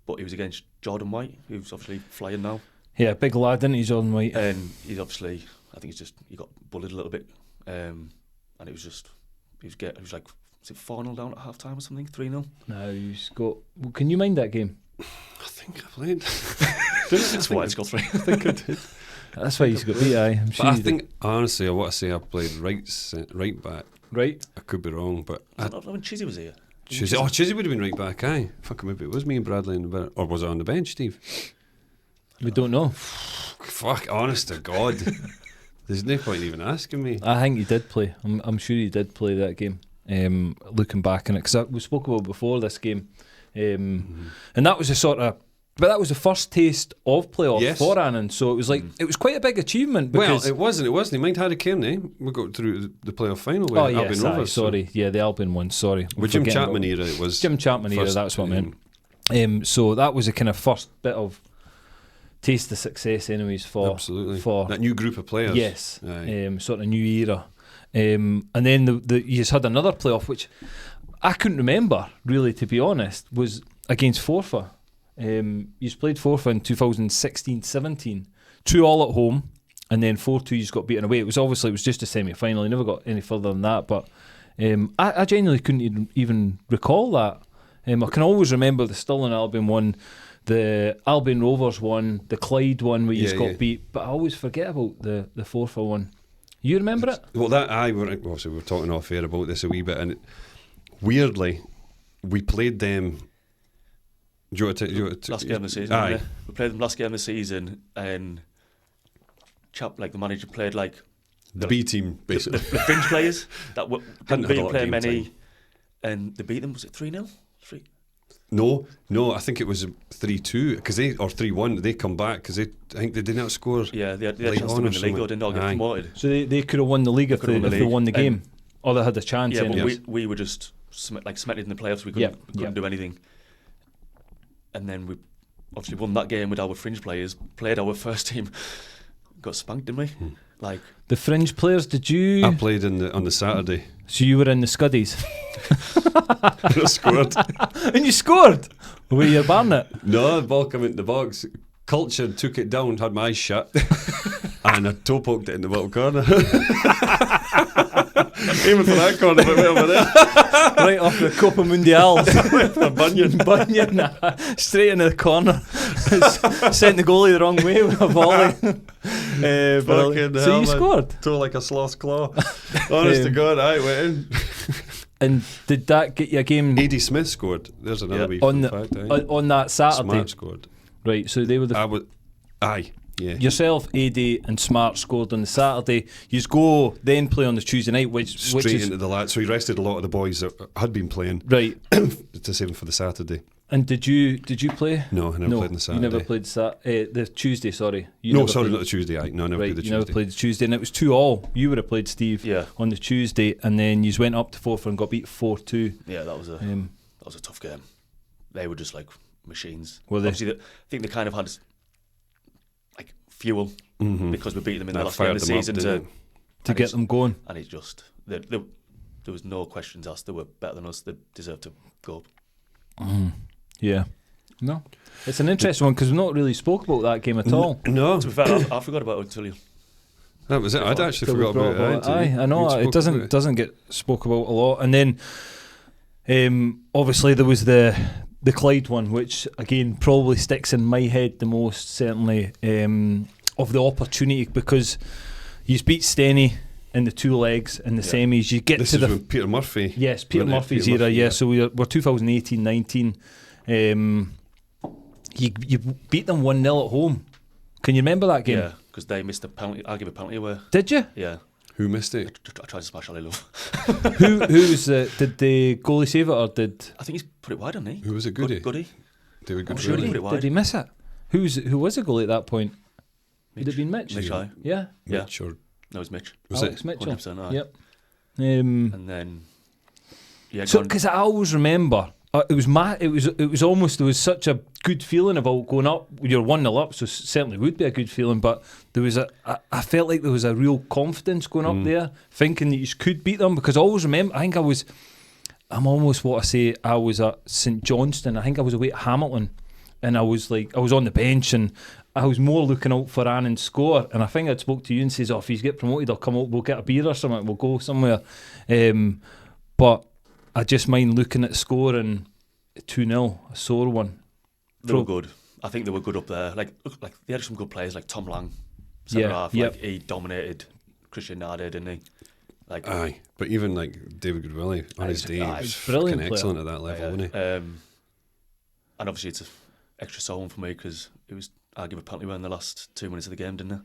[SPEAKER 3] But he was against Jordan White, who's obviously flying now.
[SPEAKER 1] Yeah, big lad, isn't he, Jordan White?
[SPEAKER 3] And he's obviously, I think he got bullied a little bit. And it was just, he was like, was it 4-0 down at half time or something? 3-0?
[SPEAKER 1] No, he's got. Well, can you mind that game?
[SPEAKER 2] I think I played.
[SPEAKER 3] That's why it's got 3.
[SPEAKER 2] I think I did.
[SPEAKER 1] That's why he's got beat. I'm sure.
[SPEAKER 2] But I think, honestly, I want to say I played right back.
[SPEAKER 1] Right.
[SPEAKER 2] I could be wrong, but
[SPEAKER 3] Was that when Chizzy was here?
[SPEAKER 2] Chizzy would have been right back, aye. Fucking maybe it was me and Bradley in the bench. Or was it on the bench, Steve?
[SPEAKER 1] We don't know.
[SPEAKER 2] Fuck, honest to God. There's no point in even asking me.
[SPEAKER 1] I think he did play. I'm sure he did play that game. Looking back on it, because we spoke about before this game, and that was but that was the first taste of playoff for Annan. So it was like it was quite a big achievement. Because
[SPEAKER 2] Well, it wasn't. He mind Harry Kearney. We got through the playoff final with Albion Rovers.
[SPEAKER 1] Sorry, yeah, the Albion one. Sorry,
[SPEAKER 2] with Jim Chapman era, it was
[SPEAKER 1] Jim Chapman era. That's what I meant. So that was a kind of first bit of taste of success, anyways, for
[SPEAKER 2] that new group of players.
[SPEAKER 1] Yes, sort of new era. And then you just had another playoff, which I couldn't remember really, to be honest, was against Forfar. You played Forfar in 2016-17, 2-2 at home, and then 4-2 you just got beaten away. It was just a semi-final. You never got any further than that, but I genuinely couldn't even recall that. I can always remember the Stirling Albion one, the Albion Rovers one, the Clyde one where you just got beat, but I always forget about the Forfar one. You remember it?
[SPEAKER 2] Well, obviously we were talking off air about this a wee bit, and weirdly, we played them.
[SPEAKER 3] Last game of the season.
[SPEAKER 2] Aye.
[SPEAKER 3] We played them last game of the season, and the manager played like
[SPEAKER 2] the B team, basically.
[SPEAKER 3] The fringe players that didn't really play many,
[SPEAKER 2] time.
[SPEAKER 3] and they beat them. Was it 3-0?
[SPEAKER 2] No, I think it was 3-2 or 3-1. They come back because I think they didn't score.
[SPEAKER 3] Yeah, they had a chance to win the league, though, didn't they? Get promoted.
[SPEAKER 1] So they could have won the league if they won the game, or they had a chance.
[SPEAKER 3] Yeah, but we were just cemented in the playoffs. We couldn't do anything. And then we obviously won that game with our fringe players. Played our first team, got spanked, didn't we? Like
[SPEAKER 1] the fringe players. Did you?
[SPEAKER 2] I played on the Saturday.
[SPEAKER 1] So you were in the Scuddies.
[SPEAKER 2] I scored.
[SPEAKER 1] And you scored? Were you Barnett?
[SPEAKER 2] No, the ball came into the box. Culture took it down, had my eyes shut, and I toe poked it in the bottom corner. Aiming for that corner, but way over there.
[SPEAKER 1] Right off the Copa Mundial.
[SPEAKER 2] Bunyan.
[SPEAKER 1] Straight into the corner. Sent the goalie the wrong way with a volley. So you scored?
[SPEAKER 2] Toe like a sloth's claw. Honest to God, I went in.
[SPEAKER 1] And did that get you a game?
[SPEAKER 2] A.D. Smith scored. There's another wee
[SPEAKER 1] on
[SPEAKER 2] fact.
[SPEAKER 1] On that Saturday.
[SPEAKER 2] Smart scored.
[SPEAKER 1] Right, so they were
[SPEAKER 2] Aye. Yeah.
[SPEAKER 1] Yourself, AD and Smart scored on the Saturday. You go then play on the Tuesday night, which is
[SPEAKER 2] into the lads. So he rested a lot of the boys that had been playing.
[SPEAKER 1] Right.
[SPEAKER 2] To save them for the Saturday.
[SPEAKER 1] And did you play?
[SPEAKER 2] No, I never played on the Saturday.
[SPEAKER 1] You never played the Tuesday, sorry.
[SPEAKER 2] Not the Tuesday. No, I never played the Tuesday.
[SPEAKER 1] You never played the Tuesday, and it was 2-2. You would have played Steve on the Tuesday, and then you went up to Forfar and got beat 4-2.
[SPEAKER 3] Yeah, that was a tough game. They were just like machines.
[SPEAKER 1] Were they?
[SPEAKER 3] Obviously, I think they kind of had like fuel because we beat them in the last game of the season
[SPEAKER 1] to get them going.
[SPEAKER 3] And it just there was no questions asked. They were better than us. They deserved to go up.
[SPEAKER 1] Yeah. No. It's an interesting one because we've not really spoke about that game at all.
[SPEAKER 2] No.
[SPEAKER 3] To be fair, I forgot about it until you.
[SPEAKER 2] That was it. I'd actually forgot about it.
[SPEAKER 1] Aye, I know. It doesn't get spoke about a lot. And then obviously there was the Clyde one, which again probably sticks in my head the most, certainly, of the opportunity, because you beat Steny in the two legs in the semis. You get
[SPEAKER 2] this
[SPEAKER 1] to
[SPEAKER 2] is when Peter Murphy.
[SPEAKER 1] Yes, Peter Murphy's era. Yeah, so we're 2018-19. You beat them 1-0 at home. Can you remember that game?
[SPEAKER 3] Yeah, because they missed a penalty. I gave a penalty away.
[SPEAKER 1] Did you?
[SPEAKER 3] Yeah.
[SPEAKER 2] Who missed it?
[SPEAKER 3] I tried to smash Ali Love.
[SPEAKER 1] Who was did the goalie save it, or did?
[SPEAKER 3] I think he's put it wide, hasn't he?
[SPEAKER 2] Who was it? Goody.
[SPEAKER 3] David Goody.
[SPEAKER 2] David Goody.
[SPEAKER 3] Sure he put it wide.
[SPEAKER 1] Did he miss it? Who was the goalie at that point? Would it have been Mitch?
[SPEAKER 3] Mitch, aye.
[SPEAKER 1] Yeah.
[SPEAKER 2] Mitch or
[SPEAKER 3] No, it was Mitch.
[SPEAKER 2] was
[SPEAKER 1] Alex
[SPEAKER 2] it?
[SPEAKER 1] Mitchell.
[SPEAKER 3] 100%, aye.
[SPEAKER 1] Yep.
[SPEAKER 3] And then,
[SPEAKER 1] So, because I always remember, it was almost, there was such a good feeling about going up. You're 1-0 up, so it certainly would be a good feeling. But there was I felt like there was a real confidence going up there, thinking that you could beat them. Because I always remember, I'm almost what I say. I was at St Johnstone. I think I was away at Hamilton, and I was on the bench, and I was more looking out for Annan's score. And I think I'd spoke to you and says, "Oh, if he's get promoted, I'll come out. We'll get a beer or something. We'll go somewhere." But I just mind looking at the score and 2-0, a sore one.
[SPEAKER 3] They were good. I think they were good up there. Like they had some good players, like Tom Lang, centre half.
[SPEAKER 1] Yep.
[SPEAKER 3] Like he dominated Christian Nade, didn't he? Like,
[SPEAKER 2] Aye, but even like David Goodwillie on his day, he was
[SPEAKER 1] brilliant
[SPEAKER 2] fucking excellent at that level, wasn't he?
[SPEAKER 3] and obviously it's an extra soul for me because it was arguably penalty in the last 2 minutes of the game, didn't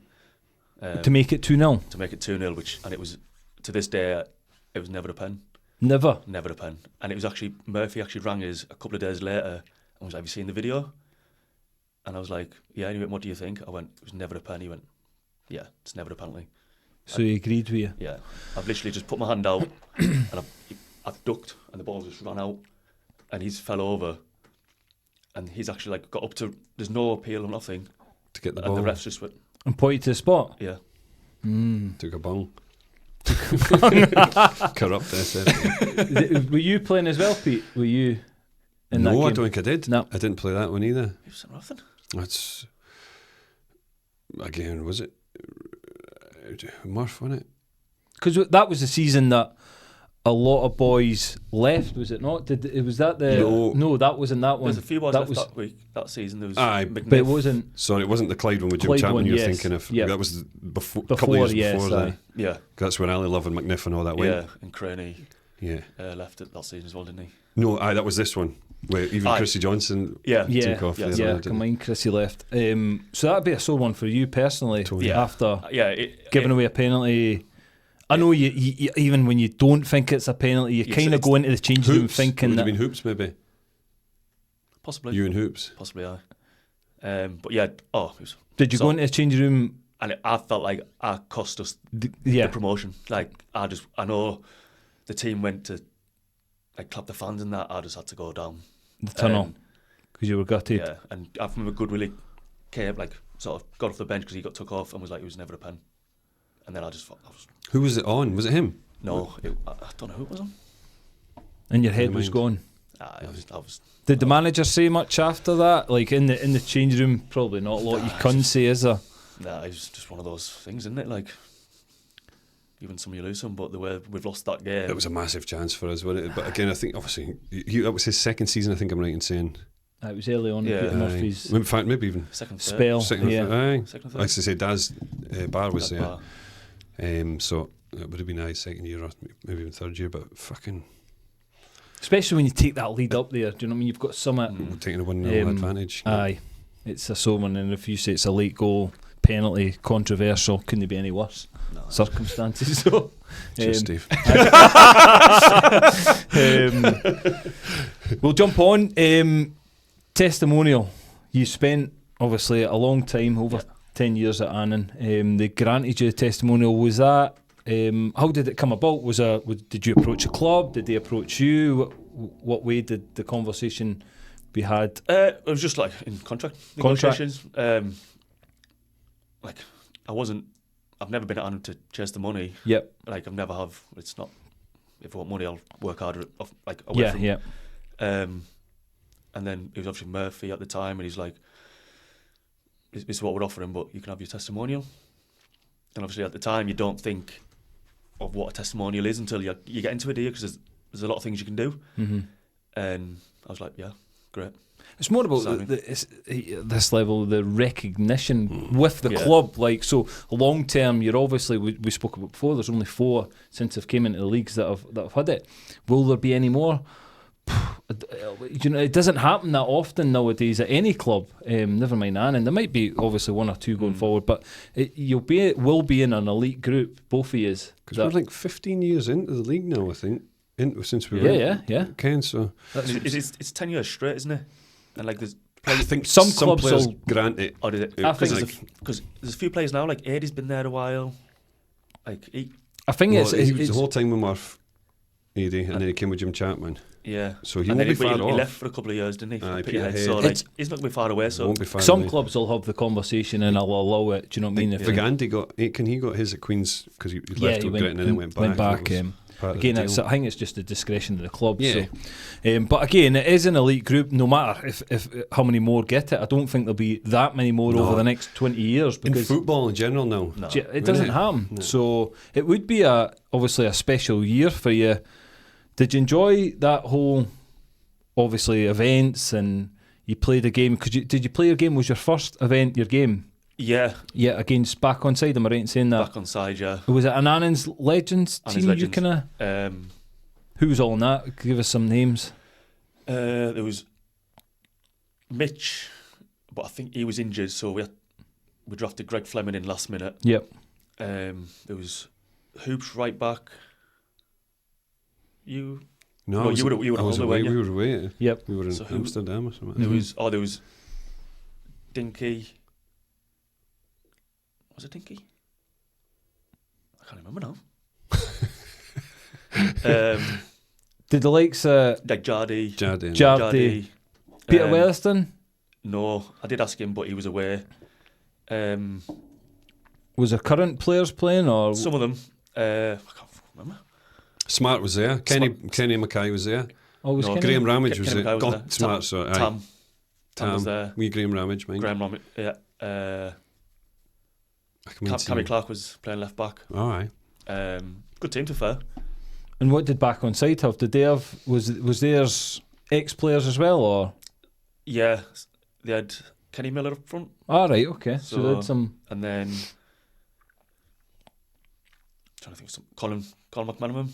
[SPEAKER 3] it?
[SPEAKER 1] To make it 2-0.
[SPEAKER 3] To make it 2-0, and it was, to this day, it was never a pen.
[SPEAKER 1] Never.
[SPEAKER 3] Never a pen. And it was actually, Murphy actually rang us a couple of days later and was like, "Have you seen the video?" And I was like, "Yeah." And he went, "What do you think?" I went, "It was never a pen." He went, "Yeah, it's never a penalty."
[SPEAKER 1] So he agreed with you?
[SPEAKER 3] Yeah. I've literally just put my hand out and I've ducked and the ball just ran out and he's fell over and he's actually like got up to, there's no appeal or nothing.
[SPEAKER 2] To get the
[SPEAKER 3] and
[SPEAKER 2] ball.
[SPEAKER 3] the refs just went,
[SPEAKER 1] And pointed to the spot?
[SPEAKER 3] yeah.
[SPEAKER 2] Took a bung. Corrupt this.
[SPEAKER 1] Were you playing as well, Pete? Were you in that
[SPEAKER 2] No,
[SPEAKER 1] game?
[SPEAKER 2] I don't think I did.
[SPEAKER 1] No.
[SPEAKER 2] I didn't play that one either.
[SPEAKER 3] It was nothing.
[SPEAKER 2] That's again, was it Murph, wasn't it?
[SPEAKER 1] Because that was the season that a lot of boys left, was it not? Was that the... No, that wasn't that one.
[SPEAKER 3] There's a few boys
[SPEAKER 1] that
[SPEAKER 3] left
[SPEAKER 1] was,
[SPEAKER 3] that week, that season. There was
[SPEAKER 2] Aye,
[SPEAKER 3] McNiff.
[SPEAKER 1] but it wasn't...
[SPEAKER 2] Sorry, it wasn't the Clyde one with Jim
[SPEAKER 1] Clyde
[SPEAKER 2] Chapman
[SPEAKER 1] one,
[SPEAKER 2] you're
[SPEAKER 1] yes.
[SPEAKER 2] thinking of.
[SPEAKER 1] Yep.
[SPEAKER 2] That was before, couple of years
[SPEAKER 1] yes,
[SPEAKER 2] before that.
[SPEAKER 3] Yeah.
[SPEAKER 2] That's when Ali Love and McNiff and all that went.
[SPEAKER 3] Yeah, and Craney
[SPEAKER 2] Yeah.
[SPEAKER 3] left it that season as well, didn't he?
[SPEAKER 2] No, that was this one. Where even Chrissy Johnson
[SPEAKER 3] Yeah.
[SPEAKER 2] took off.
[SPEAKER 1] Come on, Chrissy left. So that'd be a sore one for you personally.
[SPEAKER 2] Totally.
[SPEAKER 3] Yeah.
[SPEAKER 1] After
[SPEAKER 3] Yeah.
[SPEAKER 1] giving away a penalty. I know you even when you don't think it's a penalty, you kind of go into the changing room thinking
[SPEAKER 2] would
[SPEAKER 1] that...
[SPEAKER 2] have been Hoops maybe.
[SPEAKER 3] Possibly.
[SPEAKER 2] You and Hoops.
[SPEAKER 3] Possibly, aye. But yeah, it was...
[SPEAKER 1] Did you go into the changing room?
[SPEAKER 3] And I felt like I cost us the promotion. Like, I know the team went to like clap the fans and that, I just had to go down
[SPEAKER 1] The tunnel. Because you were gutted.
[SPEAKER 3] Yeah, and I remember Goodwillie came, like, sort of got off the bench because he got took off and was like, "It was never a pen." And then I just thought,
[SPEAKER 2] Who was it on? Was it him?
[SPEAKER 3] no, I don't know who it was on.
[SPEAKER 1] And your head was gone.
[SPEAKER 3] I was.
[SPEAKER 1] Did the manager say much after that? Like in the changing room, probably not a lot you couldn't say, is there?
[SPEAKER 3] Nah, it was just one of those things, isn't it? Like, you win some, you lose some, but the way we've lost that game.
[SPEAKER 2] It was a massive chance for us, wasn't it? But again, I think obviously that was his second season. I think I'm right in saying.
[SPEAKER 1] It was early on.
[SPEAKER 3] Yeah.
[SPEAKER 1] Peter Murphy's
[SPEAKER 2] In fact, maybe even
[SPEAKER 3] second, third.
[SPEAKER 1] spell.
[SPEAKER 2] second.
[SPEAKER 1] Yeah.
[SPEAKER 2] Aye.
[SPEAKER 3] Second, third.
[SPEAKER 2] Like I say, Daz Bar was
[SPEAKER 3] Daz
[SPEAKER 2] there.
[SPEAKER 3] Bar.
[SPEAKER 2] So it would have been nice second year or maybe even third year, but fucking
[SPEAKER 1] Especially when you take that lead up there. Do you know what I mean? You've got some
[SPEAKER 2] taking a 1-0 advantage.
[SPEAKER 1] Aye. It's a sore one, and if you say it's a late goal, penalty, controversial, couldn't it be any worse?
[SPEAKER 3] No.
[SPEAKER 1] Circumstances. So,
[SPEAKER 2] Cheers, Steve.
[SPEAKER 1] We'll jump on. Testimonial. You spent obviously a long time, over 10 years at Annan. They granted you a testimonial. Was that? How did it come about? Did you approach a club? Did they approach you? What way did the conversation be had?
[SPEAKER 3] It was just like in contract negotiations. Like, I've never been at Annan to chase the money.
[SPEAKER 1] Yep.
[SPEAKER 3] Like, I've never have. It's not, if I want money, I'll work harder. Away from.
[SPEAKER 1] Yeah.
[SPEAKER 3] And then it was obviously Murphy at the time, and he's like, "This is what we're offering, but you can have your testimonial." And obviously at the time, you don't think of what a testimonial is until you get into it, because there's a lot of things you can do.
[SPEAKER 1] Mm-hmm.
[SPEAKER 3] And I was like, "Yeah, great."
[SPEAKER 1] It's more about this level, the recognition with the
[SPEAKER 3] Yeah.
[SPEAKER 1] club. Like, so long term, you're obviously, we spoke about before, there's only 4 since they've came into the leagues that have had it. Will there be any more? You know, it doesn't happen that often nowadays at any club. Never mind Annan. There might be obviously 1 or 2 going forward, but will be in an elite group, both of you.
[SPEAKER 2] Because we're like 15 years into the league now, I think. Since we were
[SPEAKER 1] yeah.
[SPEAKER 2] Ken, so
[SPEAKER 3] It's 10 years straight, isn't it? And like, there's
[SPEAKER 2] I think
[SPEAKER 1] some
[SPEAKER 2] some
[SPEAKER 1] clubs
[SPEAKER 2] players
[SPEAKER 1] will
[SPEAKER 2] grant it.
[SPEAKER 3] Or did it?
[SPEAKER 1] I think
[SPEAKER 3] Because there's a few players now, like Eddie's been there a while. Like
[SPEAKER 1] I think
[SPEAKER 2] Well,
[SPEAKER 1] it's
[SPEAKER 2] he was
[SPEAKER 1] it's
[SPEAKER 2] the whole time with Murph, Eddie, and then he came with Jim Chapman.
[SPEAKER 3] yeah.
[SPEAKER 2] So he
[SPEAKER 3] And
[SPEAKER 2] won't
[SPEAKER 3] then
[SPEAKER 2] be far
[SPEAKER 3] he
[SPEAKER 2] off.
[SPEAKER 3] left for a couple of years, didn't he?
[SPEAKER 2] Aye,
[SPEAKER 3] For Peterhead.
[SPEAKER 2] Peterhead.
[SPEAKER 3] So like,
[SPEAKER 1] It's-
[SPEAKER 3] he's not going to be far away. So
[SPEAKER 2] Won't be far
[SPEAKER 1] some
[SPEAKER 2] away.
[SPEAKER 1] clubs will have the conversation and I'll allow it. Do you know what I mean?
[SPEAKER 2] I think Andy got his at Queens because he left
[SPEAKER 1] he
[SPEAKER 2] with Gretton and then went back.
[SPEAKER 1] Went back.
[SPEAKER 2] That was part of
[SPEAKER 1] Again,
[SPEAKER 2] the deal.
[SPEAKER 1] I think it's just the discretion of the club.
[SPEAKER 2] Yeah.
[SPEAKER 1] So. But again, it is an elite group. No matter if how many more get it, I don't think there'll be that many more
[SPEAKER 2] No.
[SPEAKER 1] over the next 20 years.
[SPEAKER 2] in
[SPEAKER 1] Because
[SPEAKER 2] football in general now.
[SPEAKER 3] no.
[SPEAKER 1] it doesn't
[SPEAKER 2] Really?
[SPEAKER 1] happen.
[SPEAKER 2] No.
[SPEAKER 1] So it would be obviously a special year for you. Did you enjoy that whole, obviously, events and you played a game? Did you play your game? Was your first event your game?
[SPEAKER 3] Yeah,
[SPEAKER 1] Yeah, against back on side. Am I right in saying that?
[SPEAKER 3] back on side. Yeah.
[SPEAKER 1] Was it an Annan's Legends
[SPEAKER 3] Annan's
[SPEAKER 1] team?
[SPEAKER 3] Legends.
[SPEAKER 1] You kind of. Who was all in that? Give us some names.
[SPEAKER 3] There was Mitch, but I think he was injured, so we drafted Greg Fleming in last minute.
[SPEAKER 1] Yep.
[SPEAKER 3] There was Hoops right back.
[SPEAKER 2] No,
[SPEAKER 3] No, you were
[SPEAKER 2] I was
[SPEAKER 3] on
[SPEAKER 2] away.
[SPEAKER 3] holiday,
[SPEAKER 2] We were away.
[SPEAKER 1] Yep.
[SPEAKER 2] We were in
[SPEAKER 3] So who-
[SPEAKER 2] Amsterdam or something.
[SPEAKER 3] There was Dinky. Was it Dinky? I can't remember now.
[SPEAKER 1] Did the likes
[SPEAKER 3] Like Jardy.
[SPEAKER 2] Jardine.
[SPEAKER 1] Jardy, Peter
[SPEAKER 3] um,
[SPEAKER 1] Weatherston?
[SPEAKER 3] No, I did ask him, but he was away.
[SPEAKER 1] Was there current players playing or?
[SPEAKER 3] Some of them, I can't remember.
[SPEAKER 2] Smart was there. Kenny Mackay was there.
[SPEAKER 1] Oh, was
[SPEAKER 3] No,
[SPEAKER 1] Kenny?
[SPEAKER 2] Graham Ramage was
[SPEAKER 3] Kenny
[SPEAKER 2] there.
[SPEAKER 3] Mackay was
[SPEAKER 2] God,
[SPEAKER 3] there.
[SPEAKER 2] Smart, sorry. aye.
[SPEAKER 3] Tam was there.
[SPEAKER 2] Wee Graham Ramage, mind.
[SPEAKER 3] Graham Ramage, yeah. Cammy Clark was playing left back.
[SPEAKER 2] All right.
[SPEAKER 3] Good team, to be fair.
[SPEAKER 1] And what did back on side have? Did they have? Was theirs ex-players as well, or?
[SPEAKER 3] Yeah, they had Kenny Miller up front,
[SPEAKER 1] All right, okay. So, they
[SPEAKER 3] So-
[SPEAKER 1] had some.
[SPEAKER 3] and then trying to think of some Colin McManaman.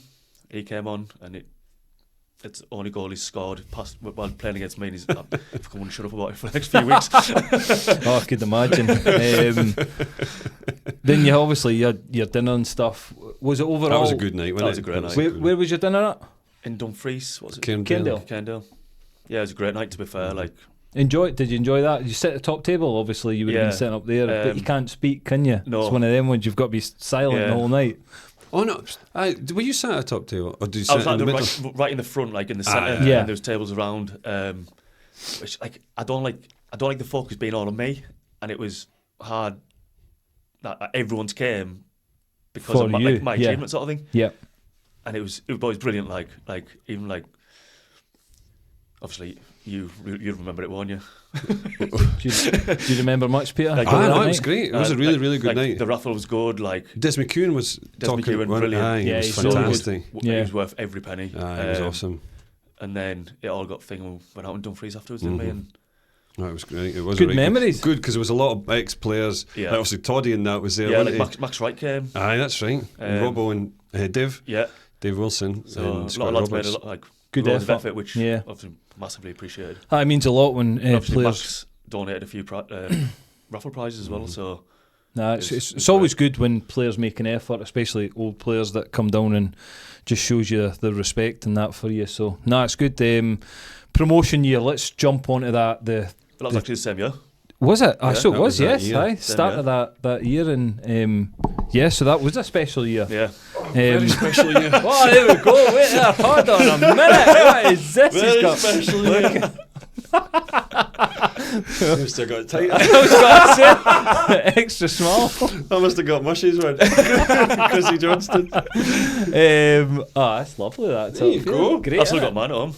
[SPEAKER 3] He came on, and it's the only goal he's scored while playing against me. And he's I've come and shut up about it for the next few weeks.
[SPEAKER 1] Oh, I could imagine. Then you obviously had your dinner and stuff. Was it overall?
[SPEAKER 2] That was a good night, wasn't
[SPEAKER 3] That was
[SPEAKER 2] it?
[SPEAKER 3] a great night.
[SPEAKER 1] Where was your dinner at?
[SPEAKER 3] In Dumfries, what was it?
[SPEAKER 1] Cairndale.
[SPEAKER 3] Cairndale. Yeah, it was a great night, to be fair. Like,
[SPEAKER 1] Did you enjoy that? You sit at the top table. Obviously, you would have
[SPEAKER 3] Yeah.
[SPEAKER 1] been sitting up there, but you can't speak, can you?
[SPEAKER 3] No.
[SPEAKER 1] It's one of them ones you've got to be silent the
[SPEAKER 3] Yeah.
[SPEAKER 1] whole night.
[SPEAKER 2] Oh no! Were you sat at the top table, or did you
[SPEAKER 3] I
[SPEAKER 2] sit
[SPEAKER 3] was
[SPEAKER 2] in
[SPEAKER 3] like
[SPEAKER 2] the middle?
[SPEAKER 3] right in the front, like in the centre,
[SPEAKER 2] yeah.
[SPEAKER 1] Yeah.
[SPEAKER 3] and there was tables around. Which like I don't like the focus being all on me, and it was hard that everyone's came because
[SPEAKER 1] For
[SPEAKER 3] of my,
[SPEAKER 1] you,
[SPEAKER 3] like, my
[SPEAKER 1] yeah.
[SPEAKER 3] achievement sort of thing.
[SPEAKER 1] Yeah.
[SPEAKER 3] And it was always brilliant. Like even like obviously you remember it, won't you?
[SPEAKER 1] Do you remember much, Peter?
[SPEAKER 3] Like,
[SPEAKER 1] about that
[SPEAKER 2] No, it was
[SPEAKER 1] night?
[SPEAKER 2] great. It was a really, really good
[SPEAKER 3] like,
[SPEAKER 2] night.
[SPEAKER 3] The raffle was good. Like
[SPEAKER 2] Des McEwen was
[SPEAKER 3] Des
[SPEAKER 2] talking.
[SPEAKER 3] McEwen,
[SPEAKER 2] wasn't
[SPEAKER 3] brilliant.
[SPEAKER 2] Aye,
[SPEAKER 1] Yeah,
[SPEAKER 2] it was
[SPEAKER 1] he's so good.
[SPEAKER 2] fantastic.
[SPEAKER 1] Yeah.
[SPEAKER 3] It was worth every penny.
[SPEAKER 2] Aye, it was awesome.
[SPEAKER 3] And then it all got thing. We went out in Dumfries afterwards, didn't we? And
[SPEAKER 2] No, it was great. It was
[SPEAKER 1] Good
[SPEAKER 2] a
[SPEAKER 1] memories.
[SPEAKER 2] Good because there was a lot of ex-players.
[SPEAKER 3] Yeah.
[SPEAKER 2] Like, obviously, Toddy and that was there.
[SPEAKER 3] yeah,
[SPEAKER 2] wasn't
[SPEAKER 3] like
[SPEAKER 2] he?
[SPEAKER 3] Max Wright came.
[SPEAKER 2] Aye, that's right. And Robbo and Dave Wilson
[SPEAKER 3] So a
[SPEAKER 2] and
[SPEAKER 3] lot
[SPEAKER 2] Scott
[SPEAKER 3] of lads
[SPEAKER 2] Roberts.
[SPEAKER 3] made a lot,
[SPEAKER 1] Good
[SPEAKER 3] loads of
[SPEAKER 1] effort.
[SPEAKER 3] effort, which
[SPEAKER 1] Yeah.
[SPEAKER 3] obviously massively appreciated.
[SPEAKER 1] That means a lot when
[SPEAKER 3] And obviously
[SPEAKER 1] players.
[SPEAKER 3] Max donated a few raffle prizes as well. So
[SPEAKER 1] Nah,
[SPEAKER 3] It's
[SPEAKER 1] it's always good when players make an effort, especially old players that come down and just shows you the respect and that for you. So, it's good. Promotion year, let's jump onto that.
[SPEAKER 3] but that was actually the same year.
[SPEAKER 1] Was it?
[SPEAKER 3] Yeah,
[SPEAKER 1] So it
[SPEAKER 2] that
[SPEAKER 1] was,
[SPEAKER 2] was that
[SPEAKER 1] yes.
[SPEAKER 2] year.
[SPEAKER 1] Aye, start of that year. And so that was a special year.
[SPEAKER 3] Yeah,
[SPEAKER 2] Very special year.
[SPEAKER 1] Oh, there we go. Wait there. Hold on a minute. What is this? He's got
[SPEAKER 3] special year.
[SPEAKER 2] Must have got tight.
[SPEAKER 1] I was going to say extra small.
[SPEAKER 2] I must have got mushies one. Chrissy Johnston.
[SPEAKER 1] That's lovely. That's
[SPEAKER 2] There you go.
[SPEAKER 1] Great.
[SPEAKER 3] I still
[SPEAKER 1] innit?
[SPEAKER 3] got mine at home.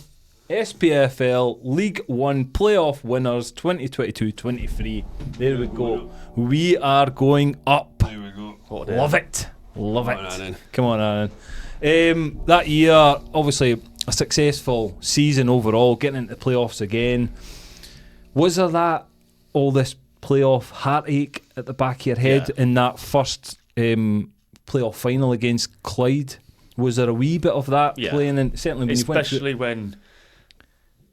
[SPEAKER 1] SPFL League 1 playoff winners 2022-23. There we go. We are going up.
[SPEAKER 2] There we go.
[SPEAKER 3] What a day.
[SPEAKER 1] Love it. Love
[SPEAKER 2] Come on,
[SPEAKER 1] it.
[SPEAKER 2] Annan.
[SPEAKER 1] Come on, Annan. That year, obviously, a successful season overall, getting into the playoffs again. Was there all this playoff heartache at the back of your head in that first playoff final against Clyde? Was there a wee bit of that playing in, certainly when
[SPEAKER 3] Especially when